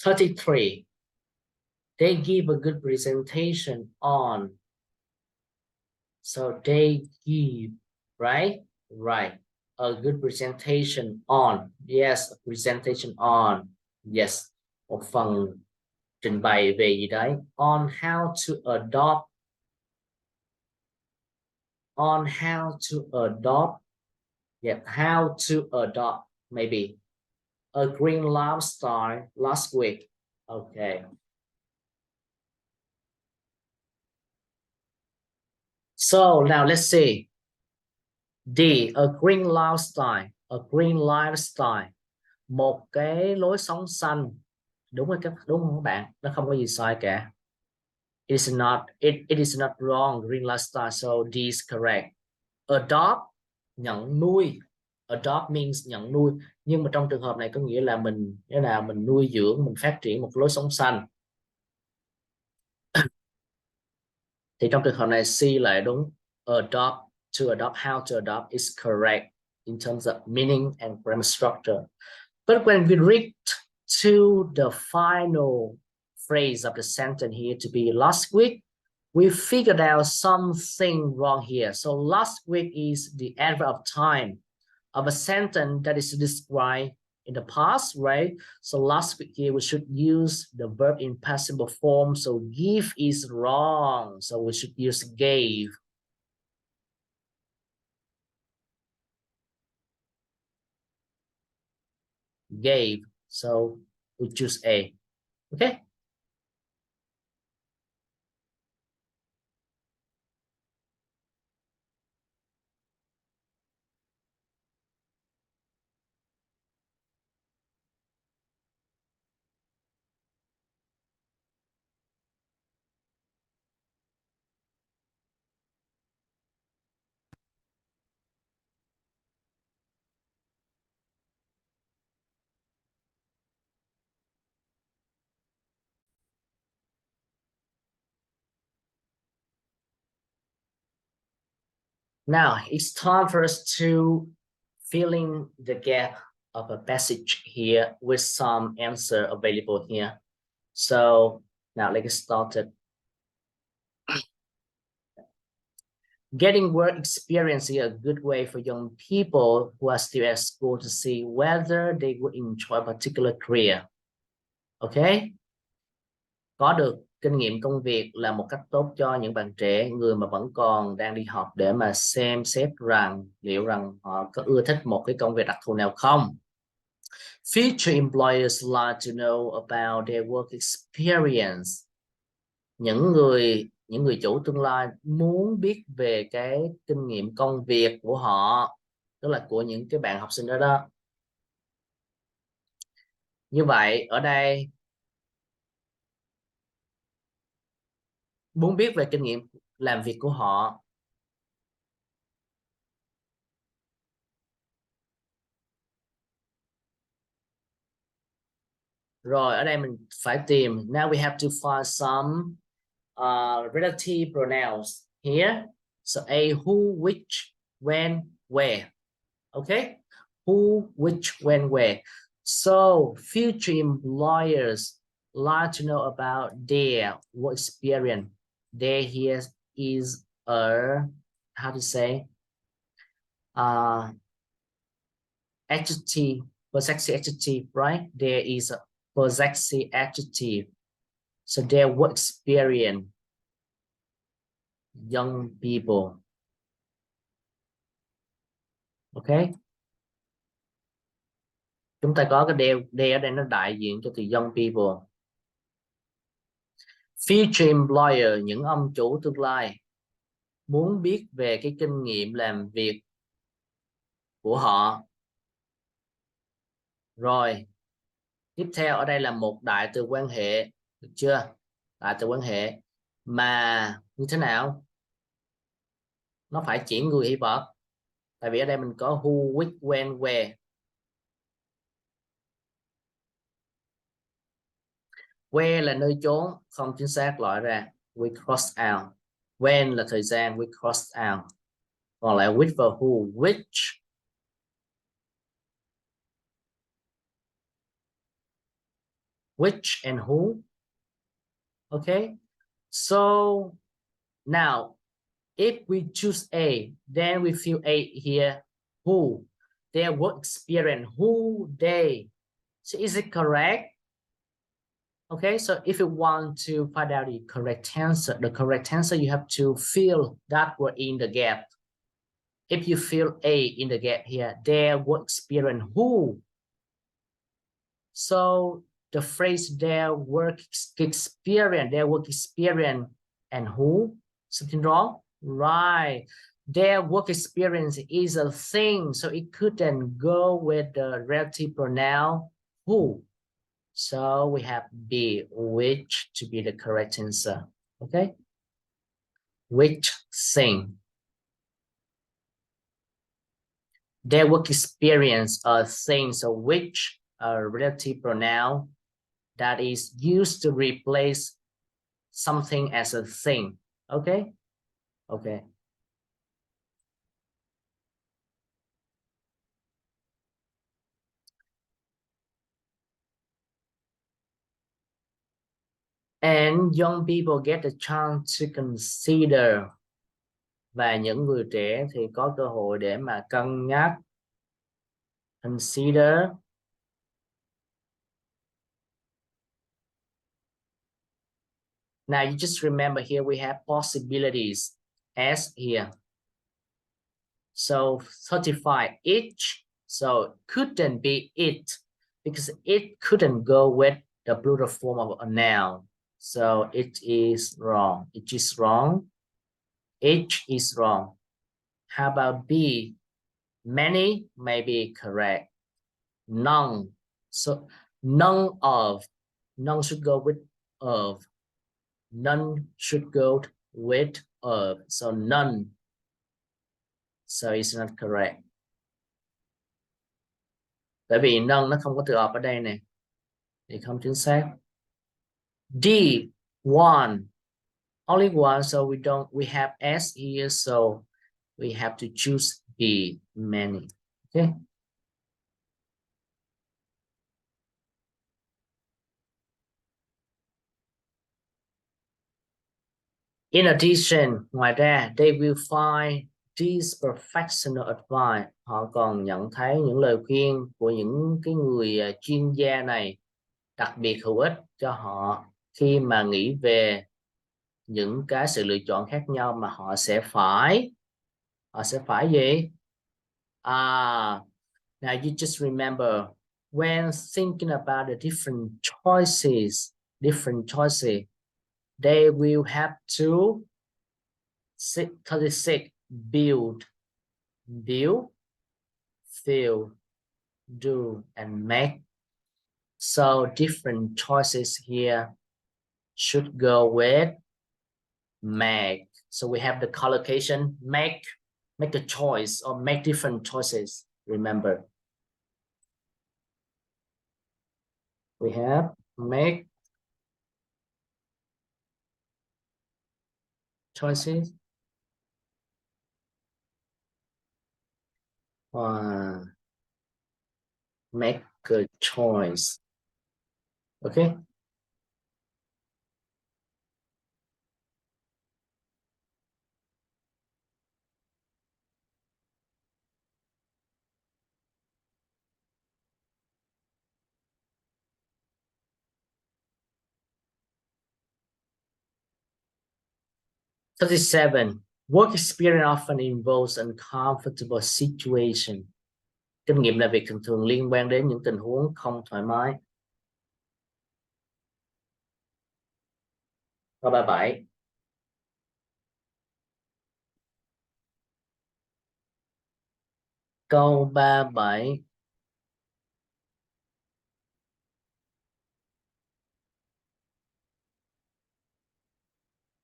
33. They give a good presentation on. So they give, right? Right. A good presentation on. Yes, a presentation on. Yes. Một phần trình bày về gì đấy. On how to adopt. On how to adopt. Yeah, how to adopt, maybe. A green lifestyle last week. Okay. So now let's see. D, a green lifestyle. A green lifestyle. Một cái lối sống xanh. Đúng rồi, đúng không các bạn? Nó không có gì sai cả. It is not wrong. Green lifestyle. So D is correct. Adopt, nhận nuôi. Adopt means nhận nuôi. Nhưng mà trong trường hợp này có nghĩa là mình nuôi dưỡng, mình phát triển một lối sống xanh. Thì trong trường hợp này C lại đúng. Adopt, to adopt, how to adopt is correct in terms of meaning and grammar structure. But when we read to the final phrase of the sentence here to be last week, we figured out something wrong here. So last week is the adverb of time of a sentence that is described in the past, right? So last week here we should use the verb in passive form. So give is wrong. So we should use gave. Gave. So we choose A. Okay. Now it's time for us to fill in the gap of a passage here with some answer available here. So now let's get started. Getting work experience is a good way for young people who are still at school to see whether they would enjoy a particular career. Okay? Có được kinh nghiệm công việc là một cách tốt cho những bạn trẻ, người mà vẫn còn đang đi học, để mà xem xét rằng liệu rằng họ có ưa thích một cái công việc đặc thù nào không. Future employers like to know about their work experience. Những người chủ tương lai muốn biết về cái kinh nghiệm công việc của họ, tức là của những cái bạn học sinh đó đó. Như vậy ở đây muốn biết về kinh nghiệm làm việc của họ. Rồi ở đây mình phải tìm. Now we have to find some relative pronouns here. So A, who, which, when, where. Okay? Who, which, when, where. So future employers like to know about their work experience. There here is a, how to say, adjective, possessive adjective, right? There is possessive adjective. So their work experience, young people. Ok, chúng ta có cái they ở đây nó đại diện cho từ young people. Future employer, những ông chủ tương lai muốn biết về cái kinh nghiệm làm việc của họ. Rồi, tiếp theo ở đây là một đại từ quan hệ, được chưa? Đại từ quan hệ mà như thế nào? Nó phải chỉ người hay vật? Tại vì ở đây mình có who, which, when, where. Where là nơi chốn, không chính xác, loại ra. We cross out. When là thời gian, we cross out. Còn lại which và who. Which and who. Okay. So now if we choose A, then we fill A here. Who? Their work experience. Who they? So is it correct? Okay, so if you want to find out the correct answer, you have to fill that word in the gap. If you fill A in the gap here, their work experience. Who? So the phrase their work experience, and who? Something wrong? Right. Their work experience is a thing, so it couldn't go with the relative pronoun who. So we have B, which, to be the correct answer. Okay. Which thing? Their work experience a thing, so which a relative pronoun that is used to replace something as a thing. Okay. Okay. And young people get a chance to consider. Và những người trẻ thì có cơ hội để mà cân nhắc. Consider. Now you just remember here we have possibilities as here. So 35 each. So couldn't be it because it couldn't go with the plural form of a noun. So it is wrong. It is wrong. H is wrong. How about B? Many may be correct. None. So none of. None should go with of. None should go with of. So none. So it's not correct. Tại vì none nó không có từ of ở đây này. Thì không chính xác. D. One. Only one. So we have S here. So we have to choose B. Many. Okay. In addition, ngoài ra, they will find these professional advice. Họ còn nhận thấy những lời khuyên của những cái người chuyên gia này đặc biệt hữu ích cho họ khi mà nghĩ về những cái sự lựa chọn khác nhau mà họ sẽ phải gì? Now you just remember when thinking about the different choices, they will have to 36 build, feel, do, and make. So different choices here should go with make. So we have the collocation make a choice or make different choices. Remember, we have make choices. Make a choice. Okay. 37. Work experience often involves uncomfortable situation. Kinh nghiệm làm việc thường thường liên quan đến những tình huống không thoải mái. Câu 37. Câu 37.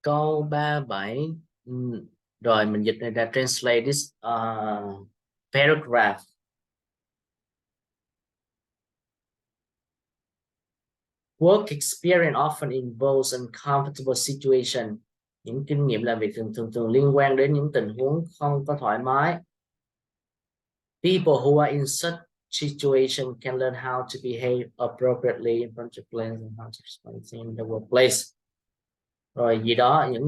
Câu 37. Rồi mình dịch này ra, translate this paragraph. Work experience often involves uncomfortable situation. Những kinh nghiệm làm việc thường liên quan đến những tình huống không có thoải mái. People who are in such situation can learn how to behave appropriately in front of clients and how to respond in the workplace. Rồi gì đó, những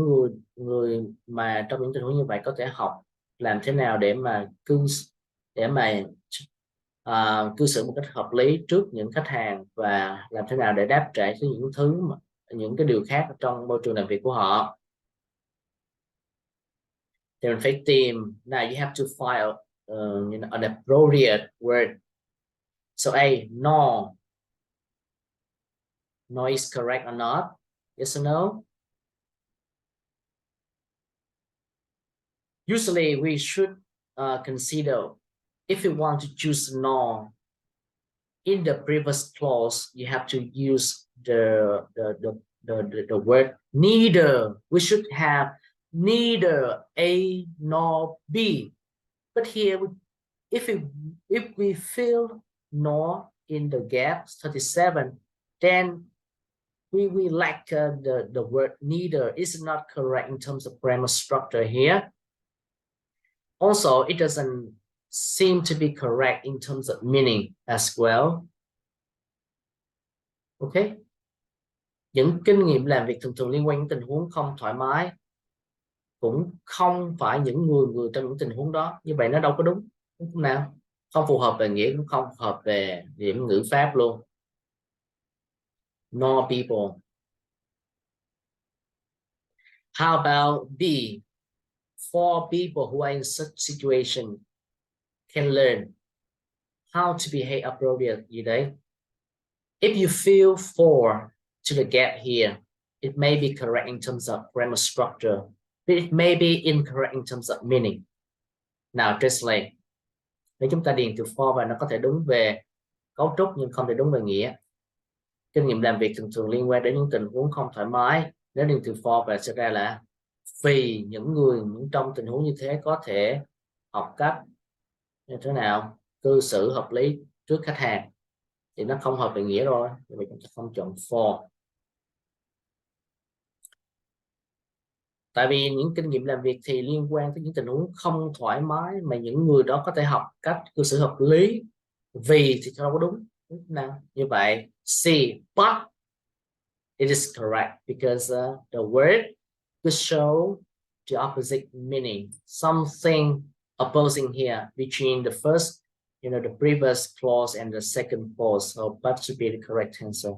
người mà trong những tình huống như vậy có thể học làm thế nào để mà cư xử một cách hợp lý trước những khách hàng, và làm thế nào để đáp trả với những cái điều khác trong môi trường làm việc của họ. Thì mình phải tìm. Now you have to find an appropriate word. So A, no. No is correct or not? Yes or no? Usually we should consider, if you want to choose no, in the previous clause you have to use the word neither. We should have neither A nor B. But here, if we fill nor in the gap 37, then we lack the word neither. Is not correct in terms of grammar structure here. Also, it doesn't seem to be correct in terms of meaning as well. Okay. Những kinh nghiệm làm việc thường liên quan đến tình huống không thoải mái, cũng không phải những người trong những tình huống đó. Như vậy nó đâu có đúng không nào? Không phù hợp về nghĩa, cũng không phù hợp về điểm ngữ pháp luôn. No people. How about B? Four people who are in such situation can learn how to behave appropriately. Gì đấy? If you fill four to the gap here, it may be correct in terms of grammar structure, but it may be incorrect in terms of meaning. Now translate. Nếu chúng ta điền từ for và nó có thể đúng về cấu trúc nhưng không thể đúng về nghĩa. Kinh nghiệm làm việc thường liên quan đến những tình huống không thoải mái. Nếu điền từ for và sẽ ra là vì những trong tình huống như thế có thể học cách như thế nào cư xử hợp lý trước khách hàng, thì nó không hợp về nghĩa rồi, vì chúng ta không chọn for. Tại vì những kinh nghiệm làm việc thì liên quan tới những tình huống không thoải mái mà những người đó có thể học cách cư xử hợp lý. Vì thì không có đúng nào. Như vậy C, but it is correct because the word could show the opposite meaning, something opposing here between the first, the previous clause and the second clause. So that should be the correct answer.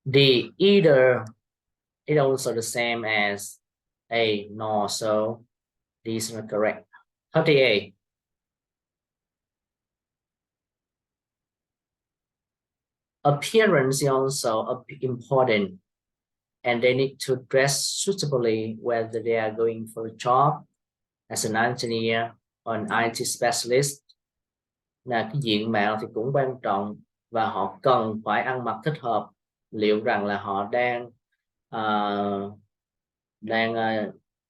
D, either, it also the same as A, no, so D is not correct. 38. Appearance is also important, and they need to dress suitably whether they are going for a job as an engineer or an IT specialist. Là cái diện mạo thì cũng quan trọng và họ cần phải ăn mặc thích hợp. Liệu rằng là họ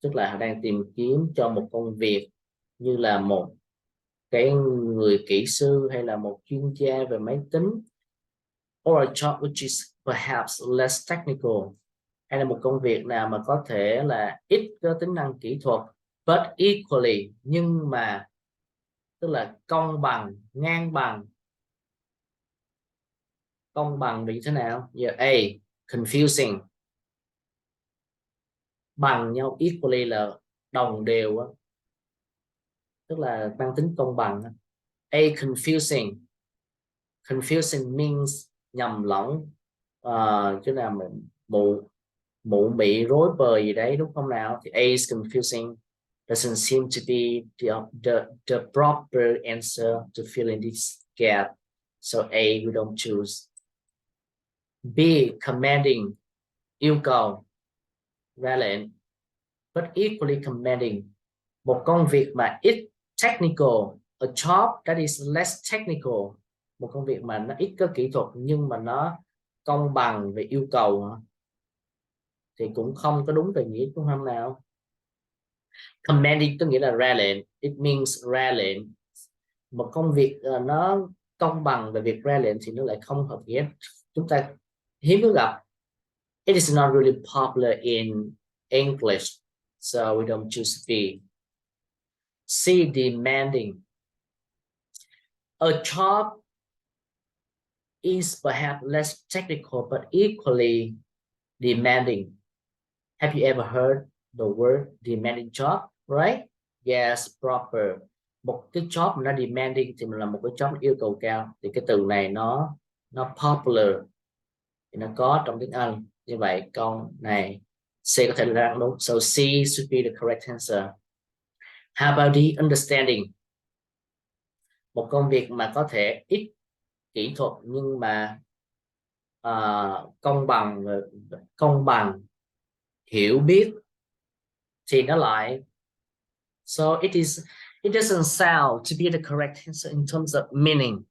tức là họ đang tìm kiếm cho một công việc như là một cái người kỹ sư hay là một chuyên gia về máy tính, or a job which is perhaps less technical, hay là một công việc nào mà có thể là ít có tính năng kỹ thuật, but equally, nhưng mà tức là công bằng, ngang bằng. Công bằng vì thế nào? Giờ A, confusing. Bằng nhau, equally là đồng đều, tức là mang tính công bằng. A, confusing. Confusing means nhầm lẫn, chứ nào mình mụ mị rối bời gì đấy, đúng không nào? Thì A is confusing, doesn't seem to be the proper answer to fill in this gap, so A we don't choose. B, commanding, yêu cầu, ra lệnh, but equally commanding, một công việc mà ít technical, a job that is less technical, một công việc mà nó ít có kỹ thuật nhưng mà nó công bằng về yêu cầu, thì cũng không có đúng về nghĩa, đúng không nào? Commanding có nghĩa là ra lệnh, it means ra lệnh. Một công việc nó công bằng về việc ra lệnh thì nó lại không hợp nghĩa, chúng ta hiếm có gặp. It is not really popular in English, so we don't choose B. C, demanding, a job is perhaps less technical but equally demanding. Have you ever heard the word demanding job, right? Yes, proper. Một cái job mà nó demanding thì là một cái job yêu cầu cao, thì cái từ này nó popular thì nó có trong tiếng Anh. Như vậy câu này C có thể là đúng. So C should be the correct answer. How about the understanding? Một công việc mà có thể ít kỹ thuật nhưng mà công bằng, hiểu biết, thì nó lại, so it doesn't sound to be the correct answer in terms of meaning.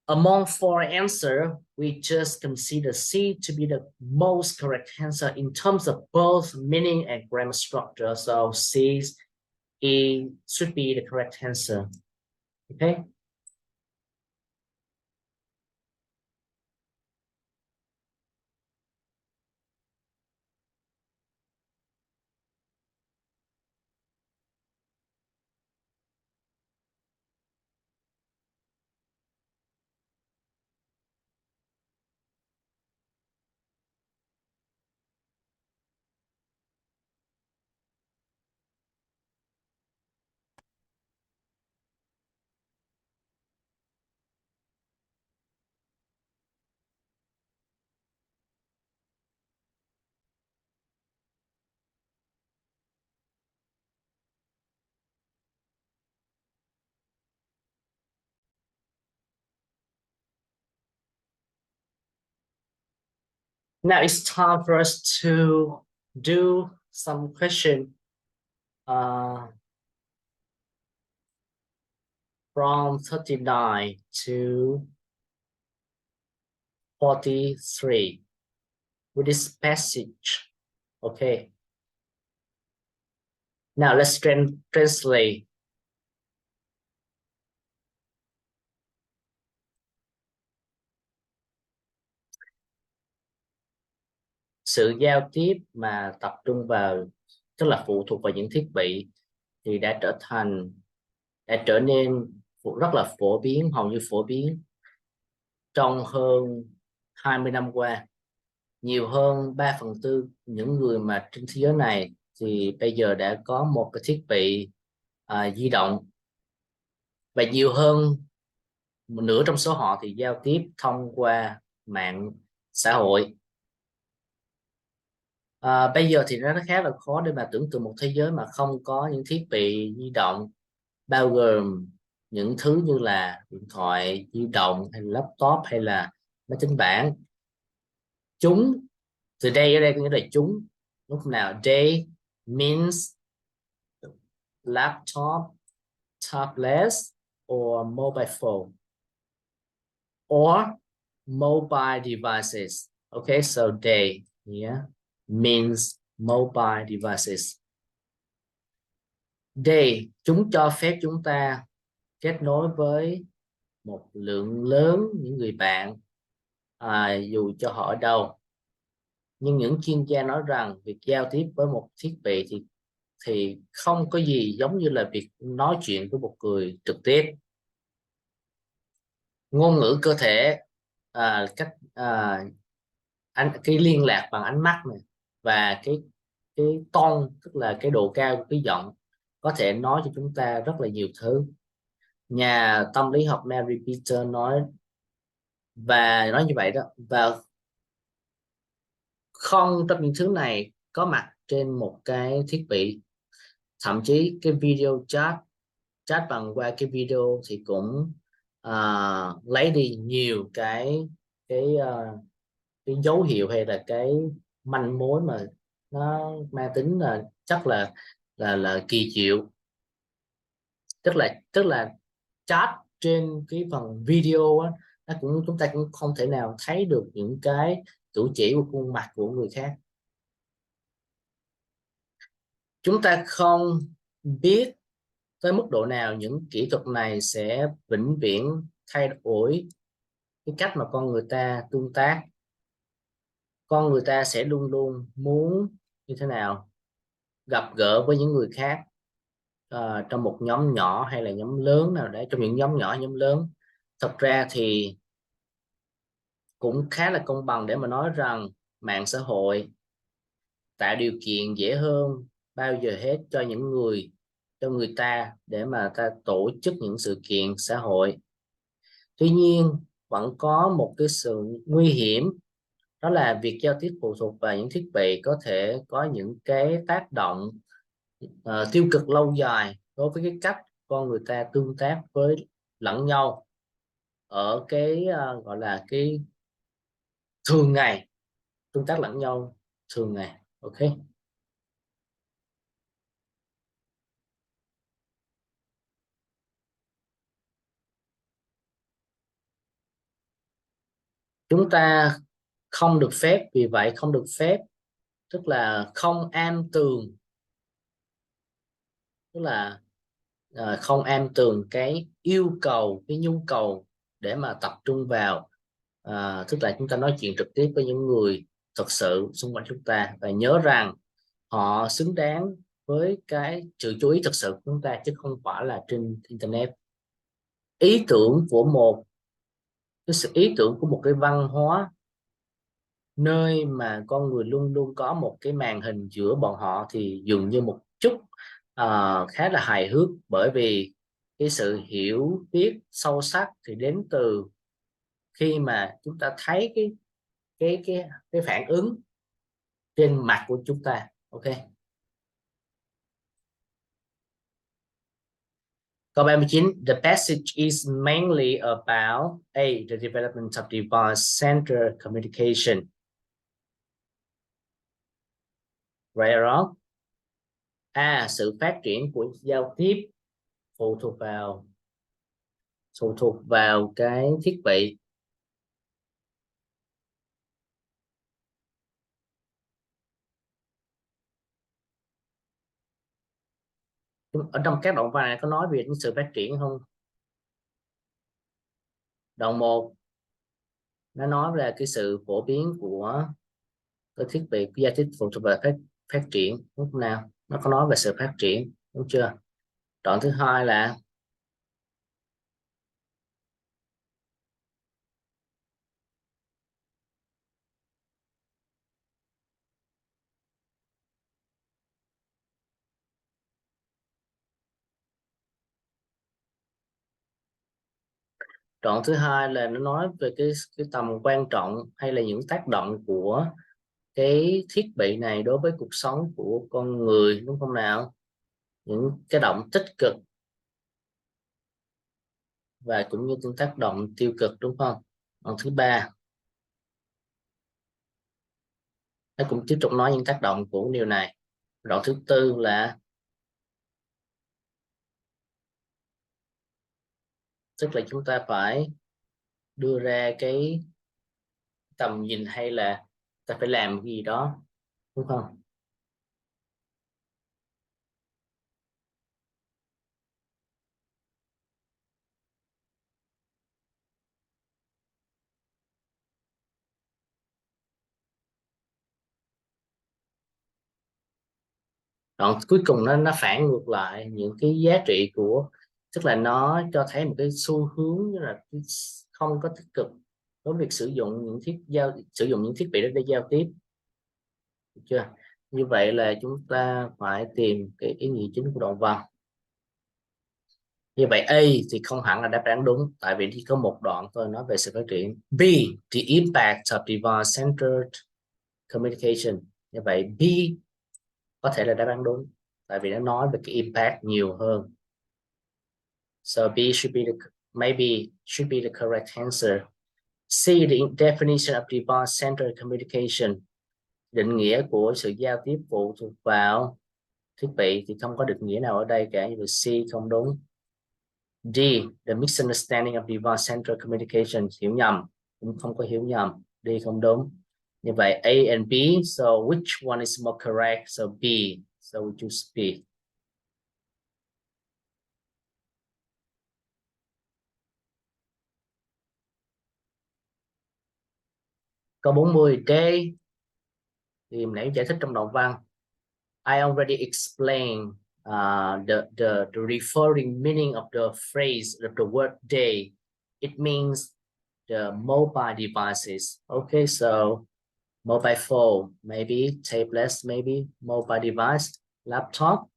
Among four answers, we just consider C to be the most correct answer in terms of both meaning and grammar structure. So C should be the correct answer. Okay. Now it's time for us to do some question from 39 to 43 with this passage. Okay. Now let's translate. Sự giao tiếp mà tập trung vào, tức là phụ thuộc vào những thiết bị, thì đã trở nên rất là phổ biến, hầu như phổ biến trong hơn 20 năm qua. Nhiều hơn 3/4 những người mà trên thế giới này thì bây giờ đã có một cái thiết bị di động, và nhiều hơn một nửa trong số họ thì giao tiếp thông qua mạng xã hội. Bây giờ thì nó khá là khó để mà tưởng tượng một thế giới mà không có những thiết bị di động, bao gồm những thứ như là điện thoại di động hay là laptop hay là máy tính bảng. Chúng, từ đây ở đây có nghĩa là chúng, lúc nào they means laptop, tablets or mobile phone or mobile devices. Okay, so they means mobile devices. They, chúng cho phép chúng ta kết nối với một lượng lớn những người bạn, dù cho họ ở đâu. Nhưng những chuyên gia nói rằng việc giao tiếp với một thiết bị thì không có gì giống như là việc nói chuyện với một người trực tiếp. Ngôn ngữ cơ thể, cái liên lạc bằng ánh mắt này, và cái tone, tức là cái độ cao của cái giọng, có thể nói cho chúng ta rất là nhiều thứ. Nhà tâm lý học Mary Peter nói Và nói như vậy đó, và không trong những thứ này có mặt trên một cái thiết bị, thậm chí cái video chat bằng qua cái video thì cũng lấy đi nhiều cái dấu hiệu hay là cái manh mối mà nó mang tính là chắc là kỳ diệu. Tức là chat trên cái phần video á, chúng ta cũng không thể nào thấy được những cái cử chỉ của khuôn mặt của người khác. Chúng ta không biết tới mức độ nào những kỹ thuật này sẽ vĩnh viễn thay đổi cái cách mà con người ta tương tác. Con người ta sẽ luôn luôn muốn như thế nào gặp gỡ với những người khác, trong một nhóm nhỏ hay là nhóm lớn nào đấy, trong những nhóm nhỏ nhóm lớn. Thật ra thì cũng khá là công bằng để mà nói rằng mạng xã hội tạo điều kiện dễ hơn bao giờ hết cho người ta để mà ta tổ chức những sự kiện xã hội. Tuy nhiên vẫn có một cái sự nguy hiểm, đó là việc giao tiếp phụ thuộc vào những thiết bị có thể có những cái tác động tiêu cực lâu dài đối với cái cách con người ta tương tác với lẫn nhau ở cái gọi là cái thường ngày, tương tác lẫn nhau thường ngày. Ok, chúng ta không được phép, vì vậy không được phép tức là không am tường, tức là không am tường cái yêu cầu, cái nhu cầu để mà tập trung vào, tức là chúng ta nói chuyện trực tiếp với những người thật sự xung quanh chúng ta, và nhớ rằng họ xứng đáng với cái sự chú ý thật sự của chúng ta chứ không phải là trên internet. Ý tưởng của một cái sự ý tưởng của một cái văn hóa nơi mà con người luôn luôn có một cái màn hình giữa bọn họ thì dường như một chút khá là hài hước, bởi vì cái sự hiểu biết sâu sắc thì đến từ khi mà chúng ta thấy cái phản ứng trên mặt của chúng ta. Ok, câu 39, the passage is mainly about A, the development of device-centered communication. Right or wrong? A, sự phát triển của giao tiếp phụ thuộc vào cái thiết bị. Ở trong các đoạn văn này có nói về những sự phát triển không? Đoạn 1 nó nói về cái sự phổ biến của cái thiết bị, cái giao tiếp phụ thuộc vào phát triển, đúng không nào? Nó có nói về sự phát triển, đúng chưa? Đoạn thứ hai là nó nói về cái tầm quan trọng hay là những tác động của cái thiết bị này đối với cuộc sống của con người, đúng không nào? Những cái động tích cực và cũng như những tác động tiêu cực, đúng không? Đoạn thứ ba nó cũng tiếp tục nói những tác động của điều này. Đoạn thứ tư là tức là chúng ta phải đưa ra cái tầm nhìn hay là ta phải làm cái gì đó, đúng không? Đoạn cuối cùng nó phản ngược lại những cái giá trị của, tức là nó cho thấy một cái xu hướng như là không có tích cực đối với việc sử dụng những thiết bị đó để giao tiếp. Được chưa? Như vậy là chúng ta phải tìm cái ý nghĩa chính của đoạn văn. Như vậy A thì không hẳn là đáp án đúng, tại vì chỉ có một đoạn thôi nói về sự phát triển. B, the impact of device-centered communication. Như vậy B có thể là đáp án đúng, tại vì nó nói về cái impact nhiều hơn. So B should be the maybe should be the correct answer. C, the definition of device-centered communication. Định nghĩa của sự giao tiếp phụ thuộc vào thiết bị thì không có định nghĩa nào ở đây cả, như vậy C không đúng. D, the misunderstanding of device-centered communication, hiểu nhầm, cũng không có hiểu nhầm, D không đúng. Như vậy A and B, so which one is more correct? So B, so we choose B. Câu 40, D thì nãy giải thích trong đoạn văn. I already explained the referring meaning of the phrase of the word day. It means the mobile devices. Okay, so mobile phone, maybe tablets, maybe mobile device, laptop.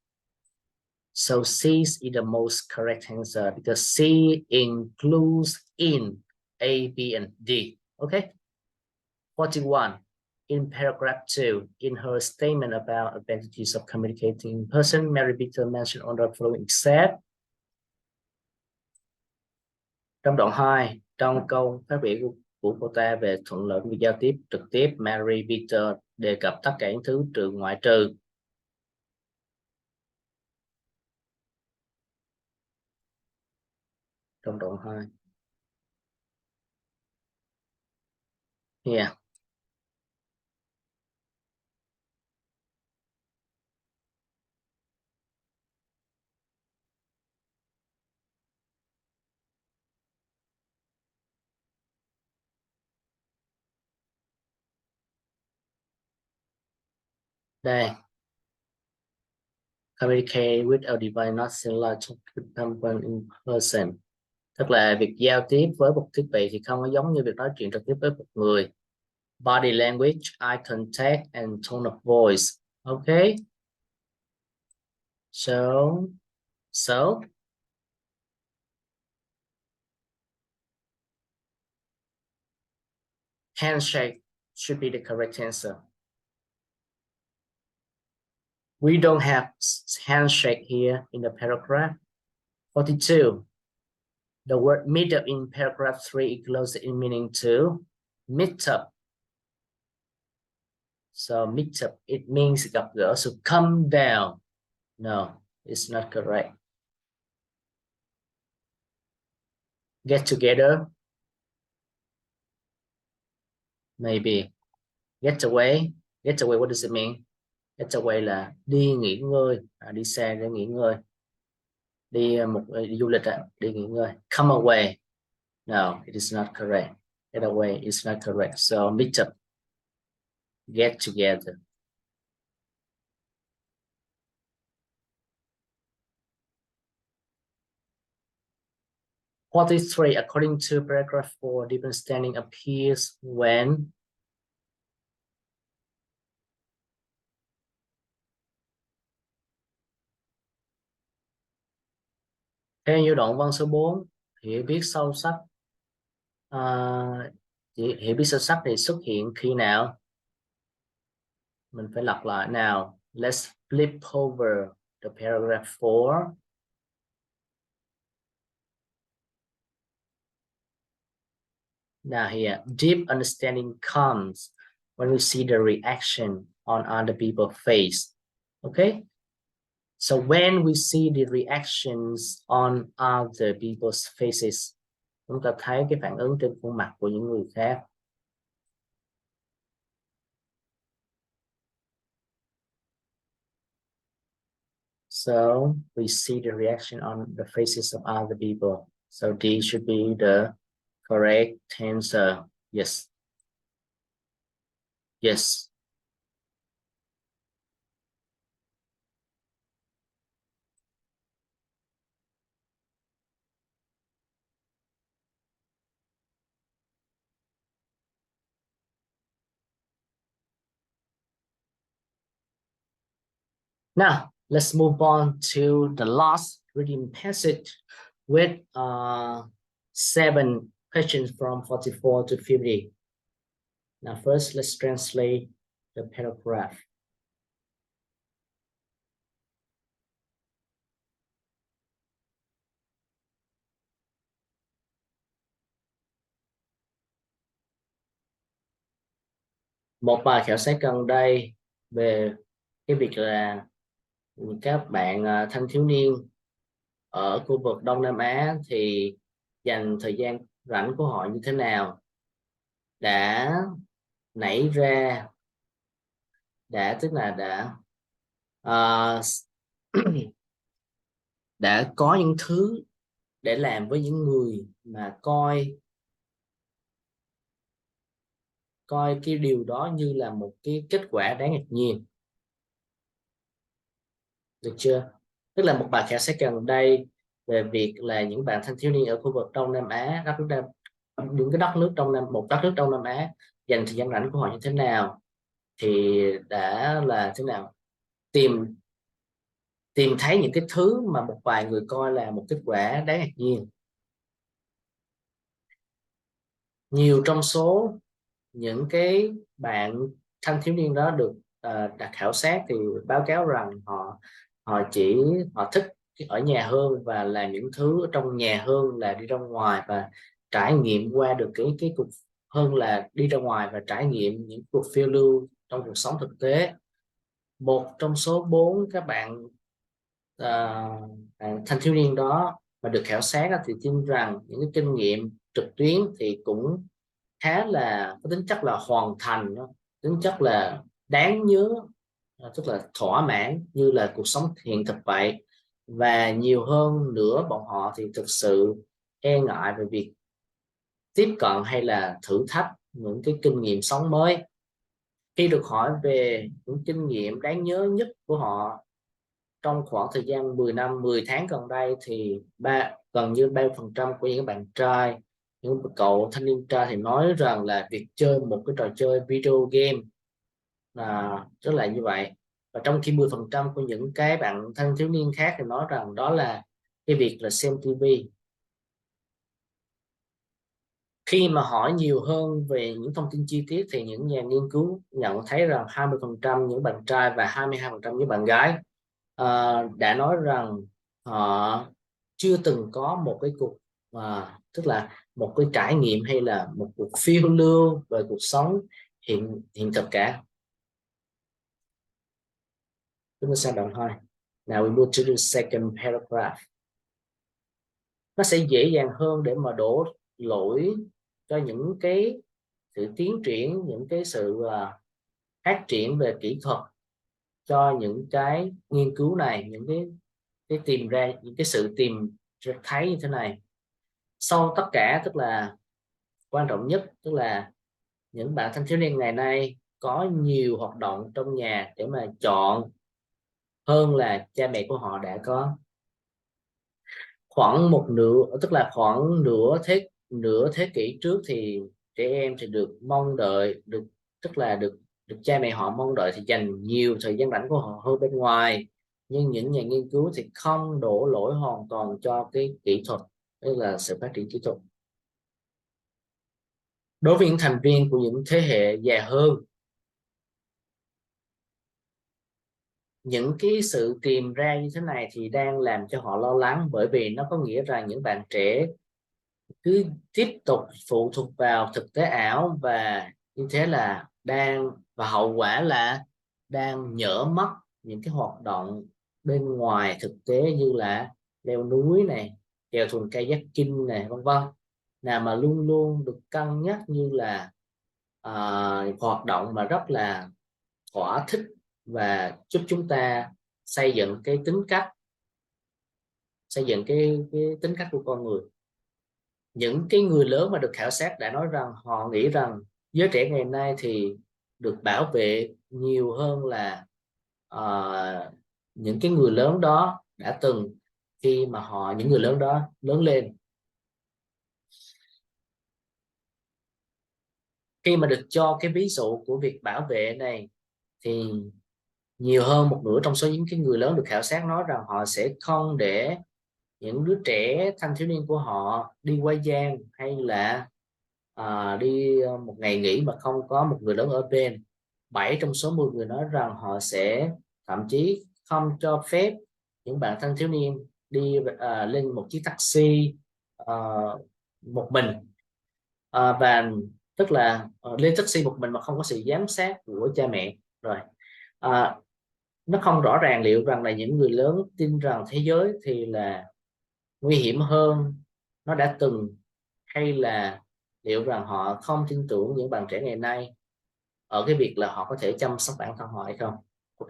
So C is the most correct answer because C includes in A, B, and D. Okay. 41. In paragraph 2, in her statement about advantages of communicating in person, Mary Victor mentioned on the following except. Trong đoạn 2, trong câu phát biểu của cô ta về thuận lợi của việc giao tiếp trực tiếp, Mary Victor đề cập tất cả những thứ trừ ngoại trừ. Trong đoạn 2. Yeah. Đây. Communicate with a device not similar to someone in person. Tức là việc giao tiếp với một thiết bị thì không có giống như việc nói chuyện trực tiếp với một người. Body language, eye contact, and tone of voice. Okay. So handshake should be the correct answer. We don't have handshake here in the paragraph. 42. The word meet up in paragraph 3 is close in meaning to meet up. So meet up, it means gặp gỡ. So come down. No, it's not correct. Get together. Maybe. Get away. Get away, what does it mean? Get away là đi nghỉ ngơi, đi xe để nghỉ ngơi. Đi du lịch, đi nghỉ ngơi. Come away. No, it is not correct. Get away is not correct. So meet up. Get together. Forty-three, according to paragraph 4, different standing appears when theo như đoạn văn số 4, hiểu biết sâu sắc hiểu biết sâu sắc thì xuất hiện khi nào? Mình phải lặp lại nào. Let's flip over the paragraph 4. Now here, deep understanding comes when we see the reaction on other people's face. Okay? So when we see the reactions on other people's faces, chúng ta thấy cái phản ứng trên khuôn mặt của những người khác. So we see the reaction on the faces of other people. So D should be the correct answer. Yes. Yes. Now, let's move on to the last reading passage. with 7 questions from 44 to 50. Now first, let's translate the paragraph. Một bài khảo sát gần đây về cái việc là các bạn thanh thiếu niên ở khu vực Đông Nam Á thì dành thời gian rảnh của họ như thế nào, đã nảy ra, tức là ờ, đã có những thứ để làm với những người mà coi cái điều đó như là một cái kết quả đáng ngạc nhiên. Được chưa? Tức là một bài khảo sát gần đây về việc là những bạn thanh thiếu niên ở khu vực Đông Nam Á, những cái đất nước một đất nước Đông Nam Á dành thời gian rảnh của họ như thế nào, thì đã là thế nào tìm thấy những cái thứ mà một vài người coi là một kết quả đáng ngạc nhiên. Nhiều trong số những cái bạn thanh thiếu niên đó được đặt khảo sát thì báo cáo rằng họ thích ở nhà hơn và làm những thứ ở trong nhà hơn là đi ra ngoài và trải nghiệm qua được cái cuộc, hơn là đi ra ngoài và trải nghiệm những cuộc phiêu lưu trong cuộc sống thực tế. Một trong số 4 các bạn thanh thiếu niên đó mà được khảo sát thì tin rằng những cái kinh nghiệm trực tuyến thì cũng khá là có tính chất là hoàn thành, tính chất là đáng nhớ, tức là thỏa mãn như là cuộc sống hiện thực vậy. Và nhiều hơn nữa, bọn họ thì thực sự e ngại về việc tiếp cận hay là thử thách những cái kinh nghiệm sống mới. Khi được hỏi về những kinh nghiệm đáng nhớ nhất của họ trong khoảng thời gian 10 năm, 10 tháng gần đây, thì gần như 30% của những bạn trai, những cậu thanh niên trai thì nói rằng là việc chơi một cái trò chơi video game là rất là như vậy. Và trong khi 10% của những cái bạn thanh thiếu niên khác thì nói rằng đó là cái việc là xem TV. Khi mà hỏi nhiều hơn về những thông tin chi tiết thì những nhà nghiên cứu nhận thấy rằng 20% những bạn trai và 22% những bạn gái đã nói rằng họ chưa từng có một cái cuộc tức là một cái trải nghiệm hay là một cuộc phiêu lưu về cuộc sống hiện thực cả. Chúng ta sang đoạn 2. Now we move to the second paragraph. Nó sẽ dễ dàng hơn để mà đổ lỗi cho những cái sự tiến triển, những cái sự phát triển về kỹ thuật cho những cái nghiên cứu này, những cái tìm ra những cái sự tìm thấy như thế này. Sau tất cả, tức là quan trọng nhất, tức là những bạn thanh thiếu niên ngày nay có nhiều hoạt động trong nhà để mà chọn hơn là cha mẹ của họ đã có. Khoảng một nửa, tức là khoảng nửa thế kỷ trước thì trẻ em thì được mong đợi, tức là được cha mẹ họ mong đợi thì dành nhiều thời gian rảnh của họ hơn bên ngoài. Nhưng những nhà nghiên cứu thì không đổ lỗi hoàn toàn cho cái kỹ thuật, tức là sự phát triển kỹ thuật. Đối với những thành viên của những thế hệ già hơn, những cái sự tìm ra như thế này thì đang làm cho họ lo lắng, bởi vì nó có nghĩa rằng những bạn trẻ cứ tiếp tục phụ thuộc vào thực tế ảo, và như thế là hậu quả là đang nhỡ mất những cái hoạt động bên ngoài thực tế như là leo núi này, chèo thuyền kayaking này, vân vân, nào mà luôn luôn được cân nhắc như là hoạt động mà rất là thỏa thích và giúp chúng ta xây dựng cái tính cách, cái tính cách của con người. Những cái người lớn mà được khảo sát đã nói rằng họ nghĩ rằng giới trẻ ngày nay thì được bảo vệ nhiều hơn là những cái người lớn đó đã từng, khi mà những người lớn đó lớn lên. Khi mà được cho cái ví dụ của việc bảo vệ này thì nhiều hơn một nửa trong số những cái người lớn được khảo sát nói rằng họ sẽ không để những đứa trẻ thanh thiếu niên của họ đi qua giang, hay là đi một ngày nghỉ mà không có một người lớn ở bên. 7 trong số 10 người nói rằng họ sẽ thậm chí không cho phép những bạn thanh thiếu niên đi lên một chiếc taxi à, một mình. Và tức là lên taxi một mình mà không có sự giám sát của cha mẹ. Rồi à, nó không rõ ràng liệu rằng là những người lớn tin rằng thế giới thì là nguy hiểm hơn nó đã từng, hay là liệu rằng họ không tin tưởng những bạn trẻ ngày nay ở cái việc là họ có thể chăm sóc bản thân họ hay không. Ok,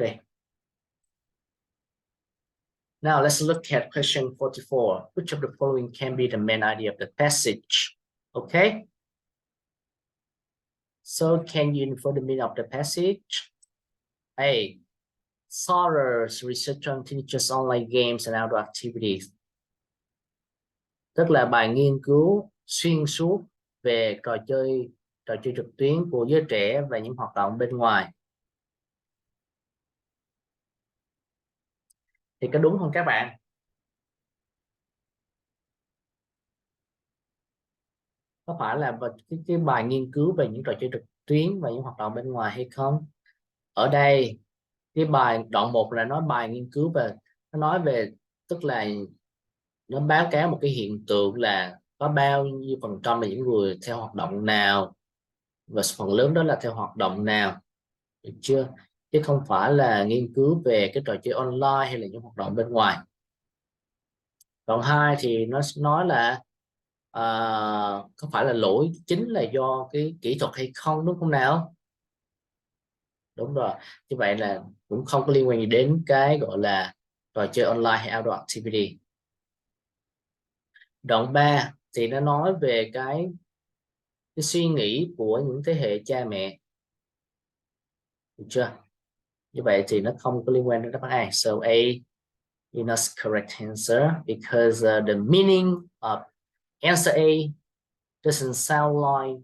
now let's look at question 44. Which of the following can be the main idea of the passage? Okay, so can you infer the meaning of the passage? A. Sorrow's research on teenagers online games and outdoor activities. Tức là bài nghiên cứu xuyên suốt về trò chơi trực tuyến của giới trẻ và những hoạt động bên ngoài. Thì có đúng không các bạn? Có phải là cái bài nghiên cứu về những trò chơi trực tuyến và những hoạt động bên ngoài hay không? Ở đây cái bài đoạn 1 là nói bài nghiên cứu về, nó nói về, tức là nó báo cáo một cái hiện tượng là có bao nhiêu phần trăm là những người theo hoạt động nào, và phần lớn đó là theo hoạt động nào, được chưa? Chứ không phải là nghiên cứu về cái trò chơi online hay là những hoạt động bên ngoài. Đoạn 2 thì nó nói là à, có phải là lỗi chính là do cái kỹ thuật hay không, đúng không nào? Đúng rồi, như vậy là cũng không có liên quan gì đến cái gọi là trò chơi online hay outdoor activity. Đoạn 3 thì nó nói về cái suy nghĩ của những thế hệ cha mẹ, được chưa? Như vậy thì nó không có liên quan đến đáp án A. So A is not correct answer because the meaning of answer A doesn't sound like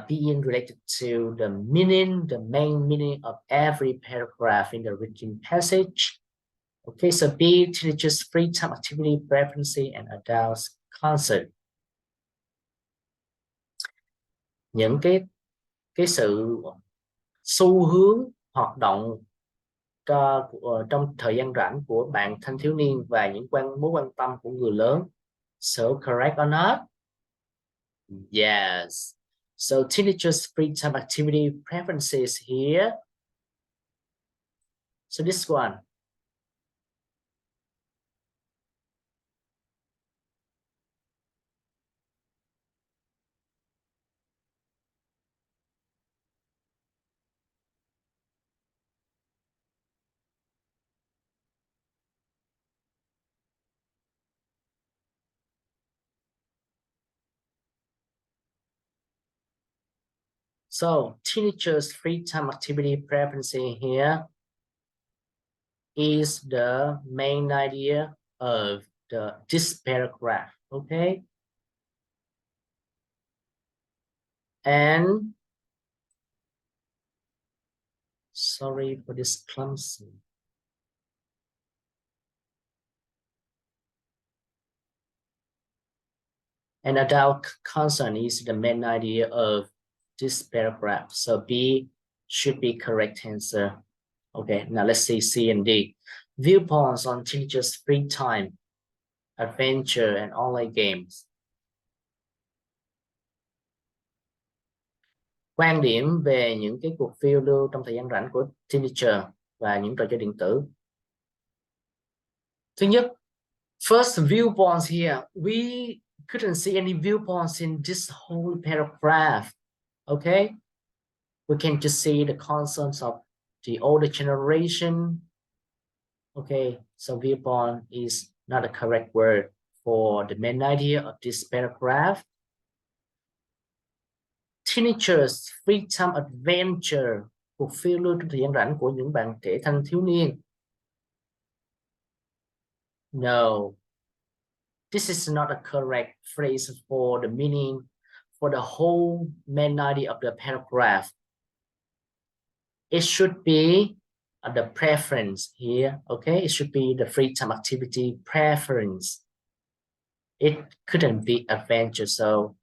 being related to the meaning, the main meaning of every paragraph in the written passage. Okay, so B, teenagers' free time activity, preference, and adults' concert. Những cái sự xu hướng hoạt động trong thời gian rảnh của bạn thanh thiếu niên và những mối quan tâm của người lớn. So correct or not? Yes. So teenagers' free time activity preferences here. So this one. So teenagers' free time activity preference here is the main idea of this paragraph. Okay. And sorry for this clumsy. And adult concern is the main idea of this paragraph. So B should be correct answer. Okay, now let's see C and D. Viewpoints on teenagers' free time, adventure, and online games. Quan điểm về những cái cuộc phiêu lưu trong thời gian rảnh của teenager và những trò chơi điện tử. Thứ nhất, first viewpoints here. We couldn't see any viewpoints in this whole paragraph. Okay, we can just see the concerns of the older generation. Okay, so viewpoint is not a correct word for the main idea of this paragraph. Teenagers free time adventure, cuộc phiêu lưu trong thời gian rảnh của những bạn trẻ thanh thiếu niên. No, this is not a correct phrase for the meaning for the whole main idea of the paragraph. It should be the preference here. Okay, it should be the free time activity preference. It couldn't be adventure, so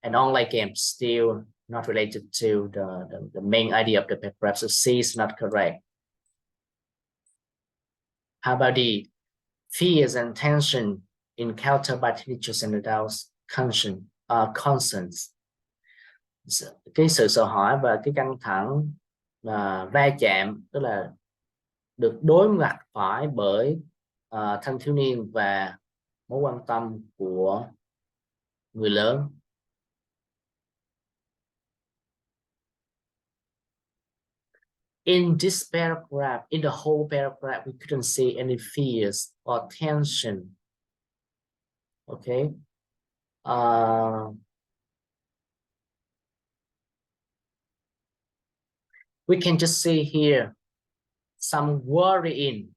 an online game still not related to the main idea of the paragraph. So C is not correct. How about D? Fears and tension encountered by teenagers and adults concerns. Cái sự sợ hãi và cái căng thẳng va chạm, tức là được đối mặt phải bởi thanh thiếu niên và mối quan tâm của người lớn. In this paragraph, in the whole paragraph, we couldn't see any fears or tension. Okay. We can just see here some worrying,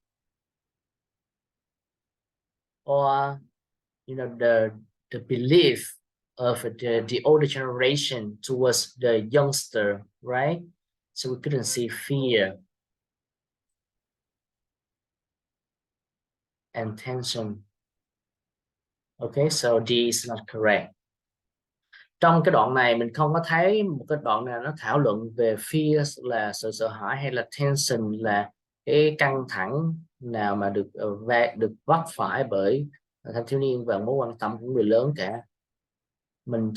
or the belief of the older generation towards the youngster, right? So we couldn't see fear and tension. Okay, so D is not correct. Trong cái đoạn này mình không có thấy một cái đoạn nào nó thảo luận về fear là sự sợ hãi, hay là tension là cái căng thẳng nào mà được vấp phải bởi thanh thiếu niên và mối quan tâm của người lớn cả. Mình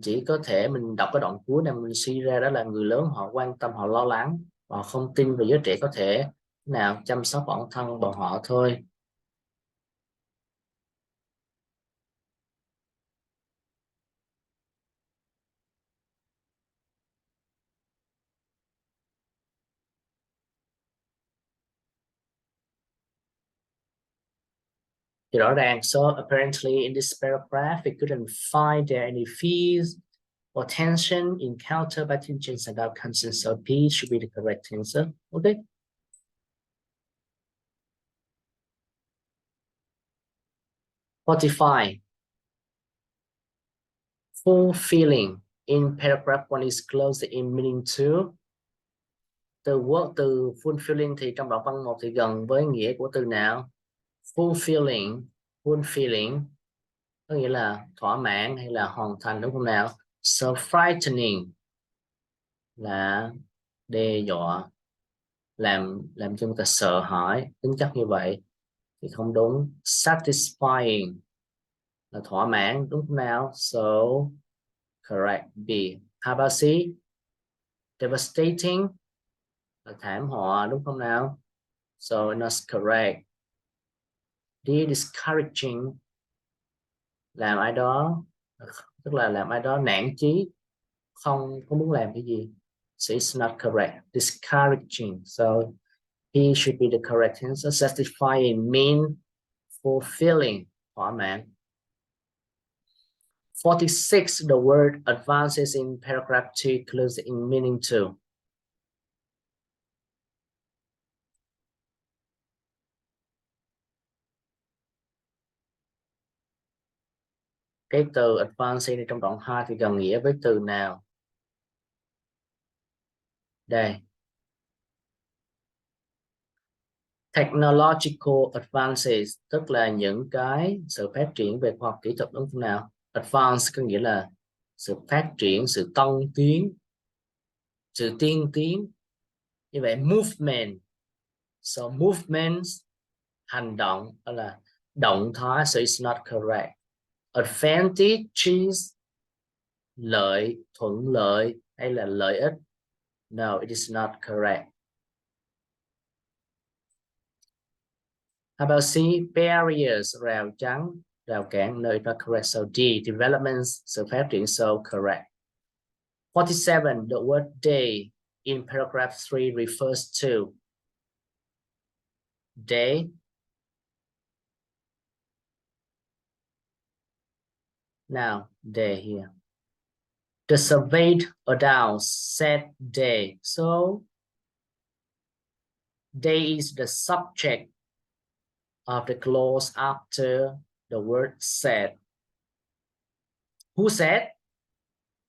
chỉ có thể mình đọc cái đoạn cuối này mình suy ra đó là người lớn họ quan tâm, họ lo lắng, họ không tin về giới trẻ có thể nào chăm sóc bản thân bọn họ thôi. Thì rõ ràng, so apparently in this paragraph we couldn't find there any fears or tension encountered by teachers about consent, so P should be the correct answer. Okay. Forty-five. Fulfilling in paragraph 1 is close in meaning to. Từ fulfilling thì trong đoạn văn 1 thì gần với nghĩa của từ nào? Fulfilling có nghĩa là thỏa mãn hay là hoàn thành, đúng không nào? So frightening là đe dọa, làm cho người ta sợ hãi, tính chất như vậy thì không đúng. Satisfying là thỏa mãn, đúng không nào? So correct, B. How about C? Devastating là thảm họa, đúng không nào? So not correct. D. Discouraging, làm ai đó, tức là làm ai đó nản chí, không muốn làm cái gì. So it's not correct. Discouraging. So P should be the correct answer. Satisfying mean fulfilling, thỏa mãn. 46. The word advances in paragraph 2 close in meaning to. Cái từ advance này trong đoạn 2 thì đồng nghĩa với từ nào? Đây. Technological advances, tức là những cái sự phát triển về khoa học kỹ thuật, đúng không nào? Advance có nghĩa là sự phát triển, sự tân tiến, sự tiên tiến. Như vậy movement, so movements, hành động, đó là động thái, so it's not correct. Advantages, thuận lợi hay là lợi ích, no, it is not correct. How about C? Barriers, rào chắn, rào cản, no, it's not correct. So D, developments, sự phát triển, so correct. 47. The word day in paragraph 3 refers to. Day. Now, day here. The surveyed adults said they. So, they is the subject of the clause after the word said. Who said?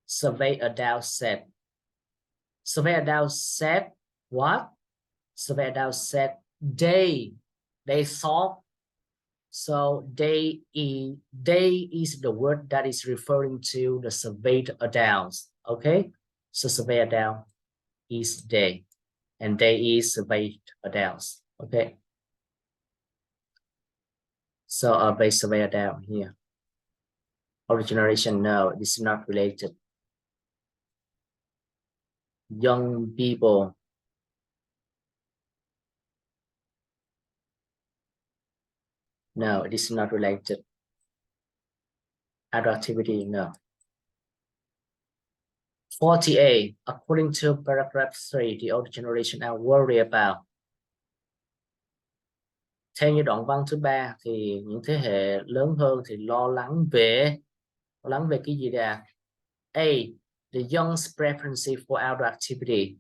Survey adults said. Survey adult said what? Survey adult said they thought. So they is the word that is referring to the surveyed adults. Okay, so survey adult is they, and they is surveyed adults. Okay, so base survey adult here. Origination, no, this is not related. Young people, no, this is not related. Adult activity, no. 48. According to paragraph 3, the older generation are worried about. Theo như đoạn văn thứ 3 thì những thế hệ lớn hơn thì lo lắng về cái gì đây? A. The young's preference for outdoor activity.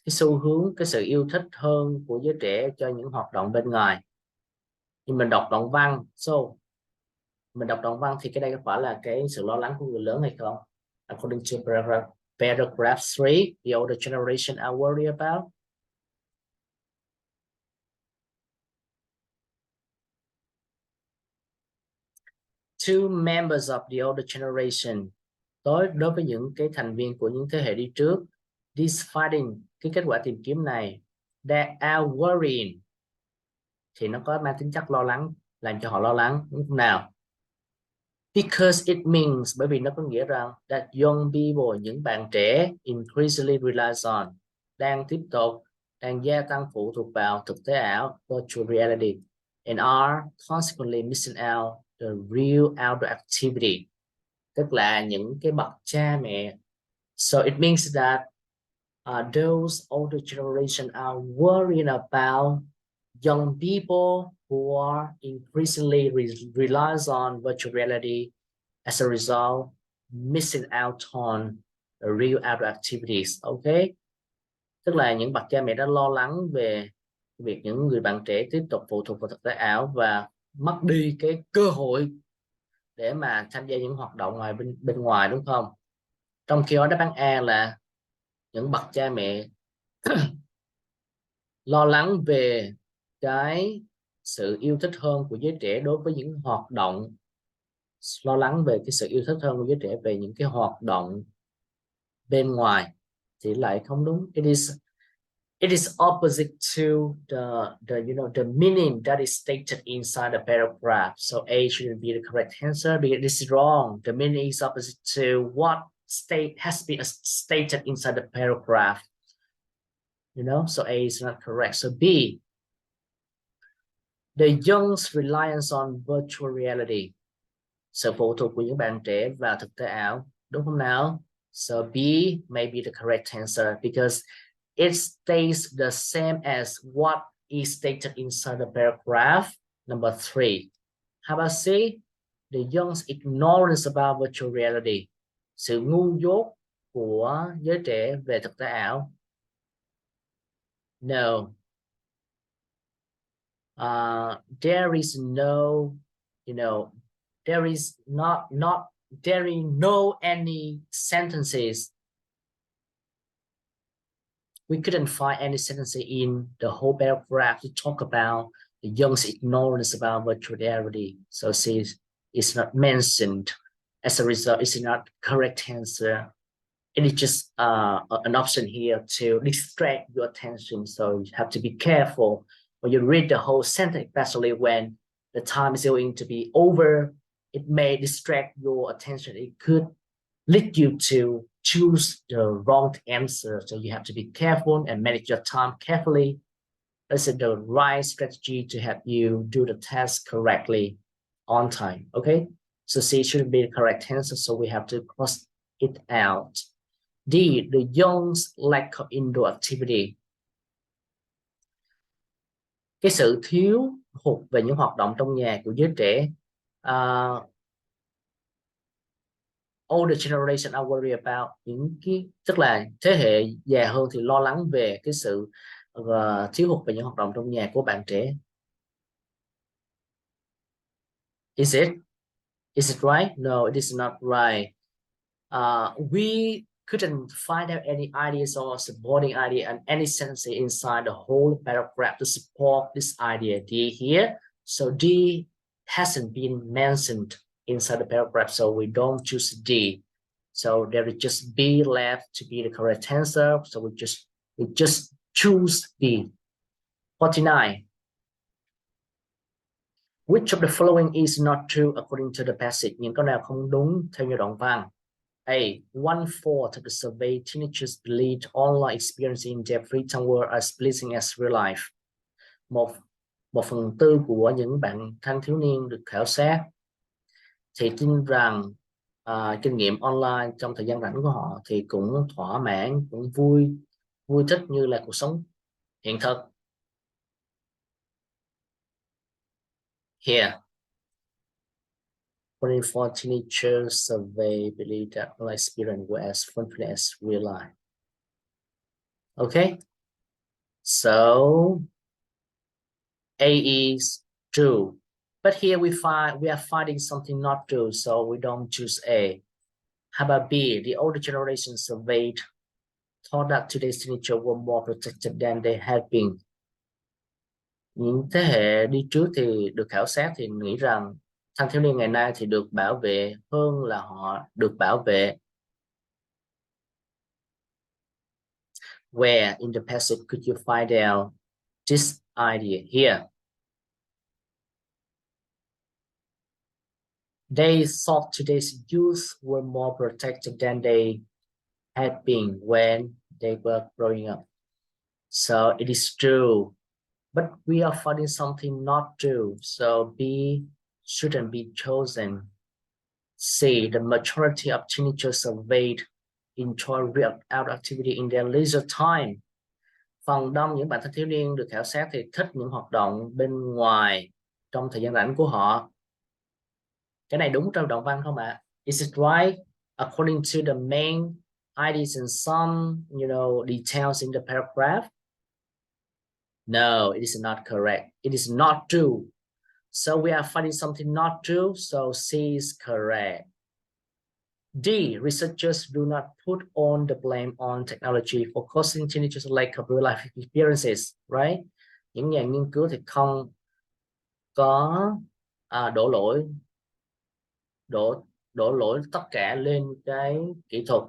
Cái xu hướng, cái sự yêu thích hơn của giới trẻ cho những hoạt động bên ngoài. Nhưng mình đọc đoạn văn, mình đọc đoạn văn thì cái đây có phải là cái sự lo lắng của người lớn hay không? According to paragraph 3, the older generation are worried about. Two members of the older generation, đối với những cái thành viên của những thế hệ đi trước, this finding, cái kết quả tìm kiếm này, they are worrying, thì nó có mang tính chất lo lắng, làm cho họ lo lắng, đúng không nào? Because it means, bởi vì nó có nghĩa rằng that young people, những bạn trẻ, increasingly relies on, đang gia tăng phụ thuộc vào thực tế ảo, virtual reality, and are consequently missing out the real outdoor activity, tức là những cái bậc cha mẹ. So it means that those older generation are worrying about young people who are increasingly relies on virtual reality, as a result missing out on the real outdoor activities. Okay, tức là những bậc cha mẹ đã lo lắng về việc những người bạn trẻ tiếp tục phụ thuộc vào thực tế ảo và mất đi cái cơ hội để mà tham gia những hoạt động bên ngoài, đúng không? Trong khi đó đáp án A là những bậc cha mẹ lo lắng về cái sự yêu thích hơn của giới trẻ đối với những hoạt động, lo lắng về cái sự yêu thích hơn của giới trẻ về những cái hoạt động bên ngoài, thì lại không đúng. It is opposite to the meaning that is stated inside the paragraph. So A shouldn't be the correct answer because this is wrong. The meaning is opposite to what has been stated inside the paragraph. So A is not correct. So B, the young's reliance on virtual reality, sự phụ thuộc của những bạn trẻ vào thực tế ảo, đúng không nào? So B may be the correct answer because it stays the same as what is stated inside the paragraph number 3. How about C? The young's ignorance about virtual reality, sự ngu dốt của giới trẻ về thực tế ảo. No. There is no, there is no any sentences. We couldn't find any sentences in the whole paragraph to talk about the young's ignorance about virtual reality. So C is not mentioned. As a result, it's not correct answer. It is just an option here to distract your attention. So you have to be careful when you read the whole sentence, especially when the time is going to be over. It may distract your attention. It could lead you to choose the wrong answer. So you have to be careful and manage your time carefully. This is the right strategy to help you do the task correctly on time. Okay, so C should be the correct answer. So we have to cross it out. D, the young's lack of indoor activity. Cái sự thiếu hụt về những hoạt động trong nhà của giới trẻ. Older generation are worried about, những cái tức là thế hệ già hơn thì lo lắng về cái sự thiếu hụt về những hoạt động trong nhà của bạn trẻ. Is it right? No, it is not right. We couldn't find out any ideas or supporting idea and any sentence inside the whole paragraph to support this idea. D here. So D hasn't been mentioned inside the paragraph, so we don't choose D. So there is just B left to be the correct answer. So we just choose B. 49. Which of the following is not true according to the passage? Những câu nào không đúng theo như đoạn văn? A. 1/4 of the survey teenagers believed online experience in their free time were as pleasing as real life. Một phần tư của những bạn thanh thiếu niên được khảo sát thì tin rằng kinh nghiệm online trong thời gian rảnh của họ thì cũng thỏa mãn, cũng vui thích như là cuộc sống hiện thực. Here, 24 teenagers survey believe that online experience were as fun as real life. Okay, so A is true, but here we are finding something not true, so we don't choose A. How about B? The older generation surveyed thought that today's teenagers were more protected than they had been. Những thế hệ đi trước thì được khảo sát thì nghĩ rằng thanh thiếu niên ngày nay thì được bảo vệ hơn là họ được bảo vệ. Where in the passage could you find out this idea? Here. They thought today's youth were more protected than they had been when they were growing up. So it is true, but we are finding something not true. So B shouldn't be chosen. C, the majority of teenagers surveyed enjoy real out activity in their leisure time. Phần đông những bạn thanh thiếu niên được khảo sát thì thích những hoạt động bên ngoài trong thời gian rảnh của họ. Cái này đúng trong đoạn văn không ạ? Is it right according to the main ideas and some, details in the paragraph? No, it is not correct. It is not true. So we are finding something not true. So C is correct. D, researchers do not put on the blame on technology for causing teenagers lack of real life experiences, right? Những nhà nghiên cứu thì không có đổ lỗi tất cả lên cái kỹ thuật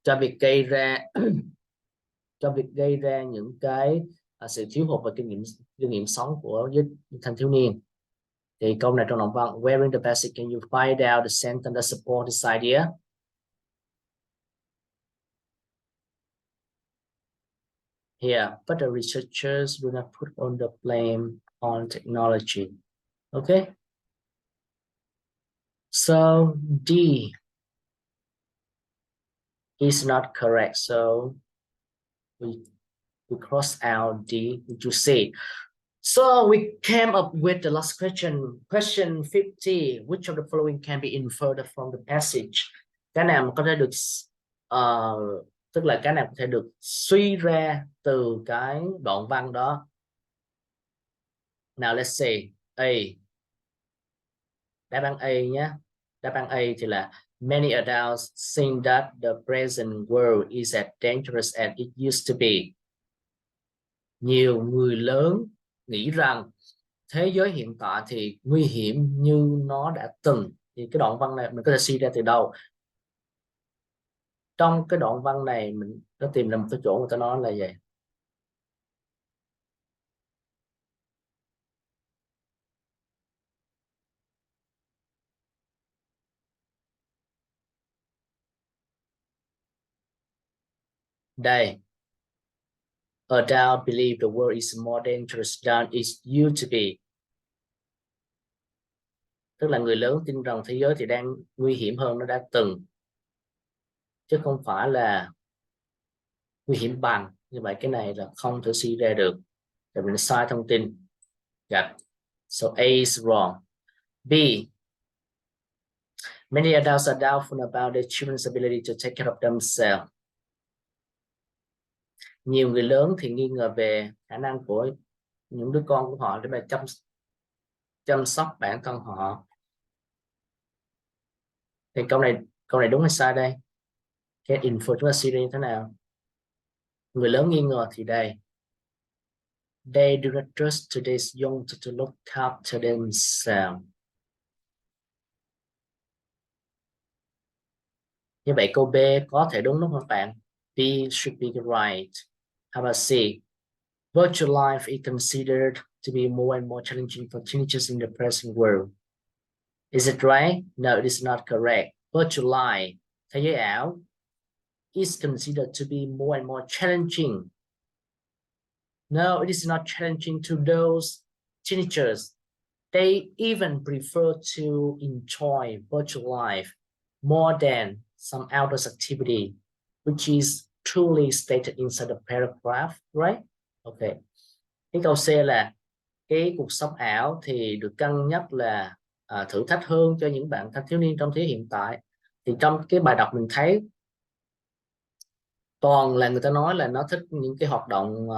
cho việc gây ra những cái sự thiếu hụt về kinh nghiệm sống của thanh thiếu niên. Thì câu này trong đoạn văn, where in the passage can you find out the sentence that support this idea? Here, but the researchers do not put on the blame on technology. Okay. So D is not correct. So we cross out D to C. So we came up with the last question. Question 50. Which of the following can be inferred from the passage? Cái nào có thể được tức là cái nào có thể được suy ra từ cái đoạn văn đó. Now let's say A. Đáp án A nhé. Đáp án A thì là many adults think that the present world is as dangerous as it used to be. Nhiều người lớn nghĩ rằng thế giới hiện tại thì nguy hiểm như nó đã từng. Thì cái đoạn văn này mình có thể suy ra từ đâu? Trong cái đoạn văn này mình có tìm ra một cái chỗ người ta nói là gì? Đây. Adults believe the world is more dangerous than it used to be. Tức là người lớn tin rằng thế giới thì đang nguy hiểm hơn nó đã từng. Chứ không phải là nguy hiểm bằng. Như vậy cái này là không thể suy ra được. Tại mình sai thông tin. Yeah. So A is wrong. B. Many adults are doubtful about their children's ability to take care of themselves. Nhiều người lớn thì nghi ngờ về khả năng của những đứa con của họ để mà chăm sóc bản thân họ. Thì câu này đúng hay sai đây? Cái info chúng ta suy ra như thế nào? Người lớn nghi ngờ thì đây. They do not trust today's young to look after themselves. Như vậy câu B có thể đúng không các bạn? B should be right. How about C? Virtual life is considered to be more and more challenging for teenagers in the present world. Is it right? No, it is not correct. Virtual life, thế giới ảo, is considered to be more and more challenging. No, it is not challenging to those teenagers. They even prefer to enjoy virtual life more than some outdoor activity, which is truly stated inside the paragraph, right? Okay. Cái câu C là cái cuộc sống ảo thì được cân nhắc là thử thách hơn cho những bạn thanh thiếu niên trong thế hệ hiện tại. Thì trong cái bài đọc mình thấy toàn là người ta nói là nó thích những cái hoạt động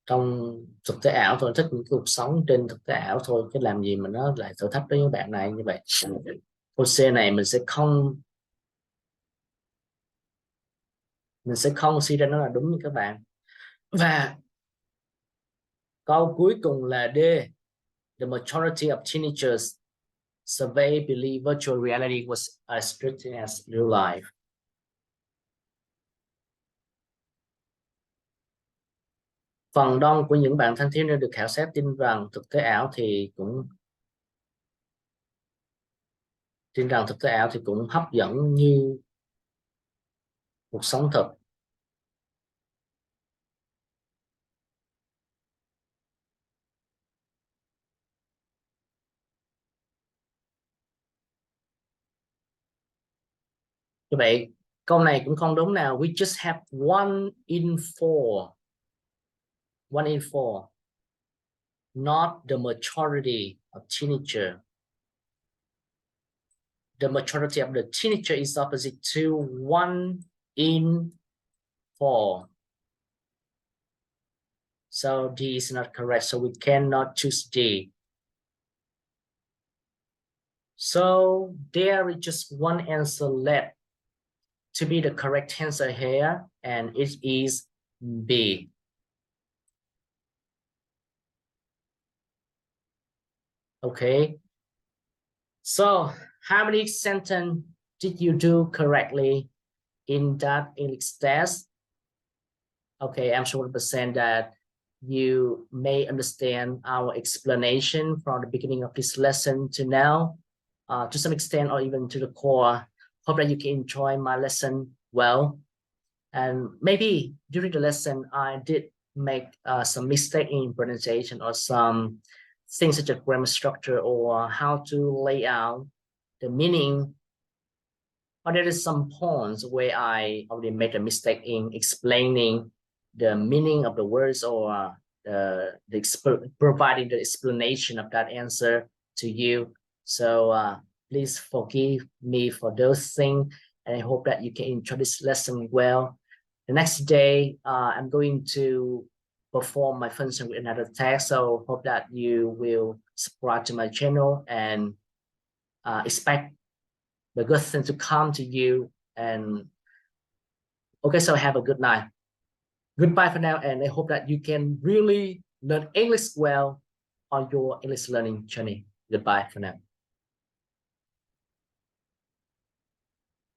trong thực tế ảo thôi, thích những cuộc sống trên thực tế ảo thôi, cái làm gì mà nó lại thử thách với những bạn này như vậy. Câu C này mình sẽ không suy ra nó là đúng như các bạn. Và câu cuối cùng là D. The majority of teenagers surveyed believe virtual reality was as threatening as real life. Phần đông của những bạn thanh thiếu niên được khảo sát tin rằng thực tế ảo thì cũng hấp dẫn như cuộc sống thực. Như vậy câu này cũng không đúng nào. We just have one in four, not the majority of teenager. The majority of the teenager is opposite to 1 in 4. So D is not correct. So we cannot choose D. So there is just one answer left to be the correct answer here, and it is B. Okay. So how many sentences did you do correctly in that English test? Okay, I'm sure % that you may understand our explanation from the beginning of this lesson to now, to some extent, or even to the core. Hope that you can enjoy my lesson well. And maybe during the lesson, I did make some mistake in pronunciation or some things such as grammar structure or how to lay out the meaning. Or there is some points where I already made a mistake in explaining the meaning of the words or providing the explanation of that answer to you. So please forgive me for those things, and I hope that you can enjoy this lesson well. The next day, I'm going to perform my function with another test, so hope that you will subscribe to my channel and expect the good thing to come to you. And okay, so have a good night. Goodbye for now, and I hope that you can really learn English well on your English learning journey. Goodbye for now.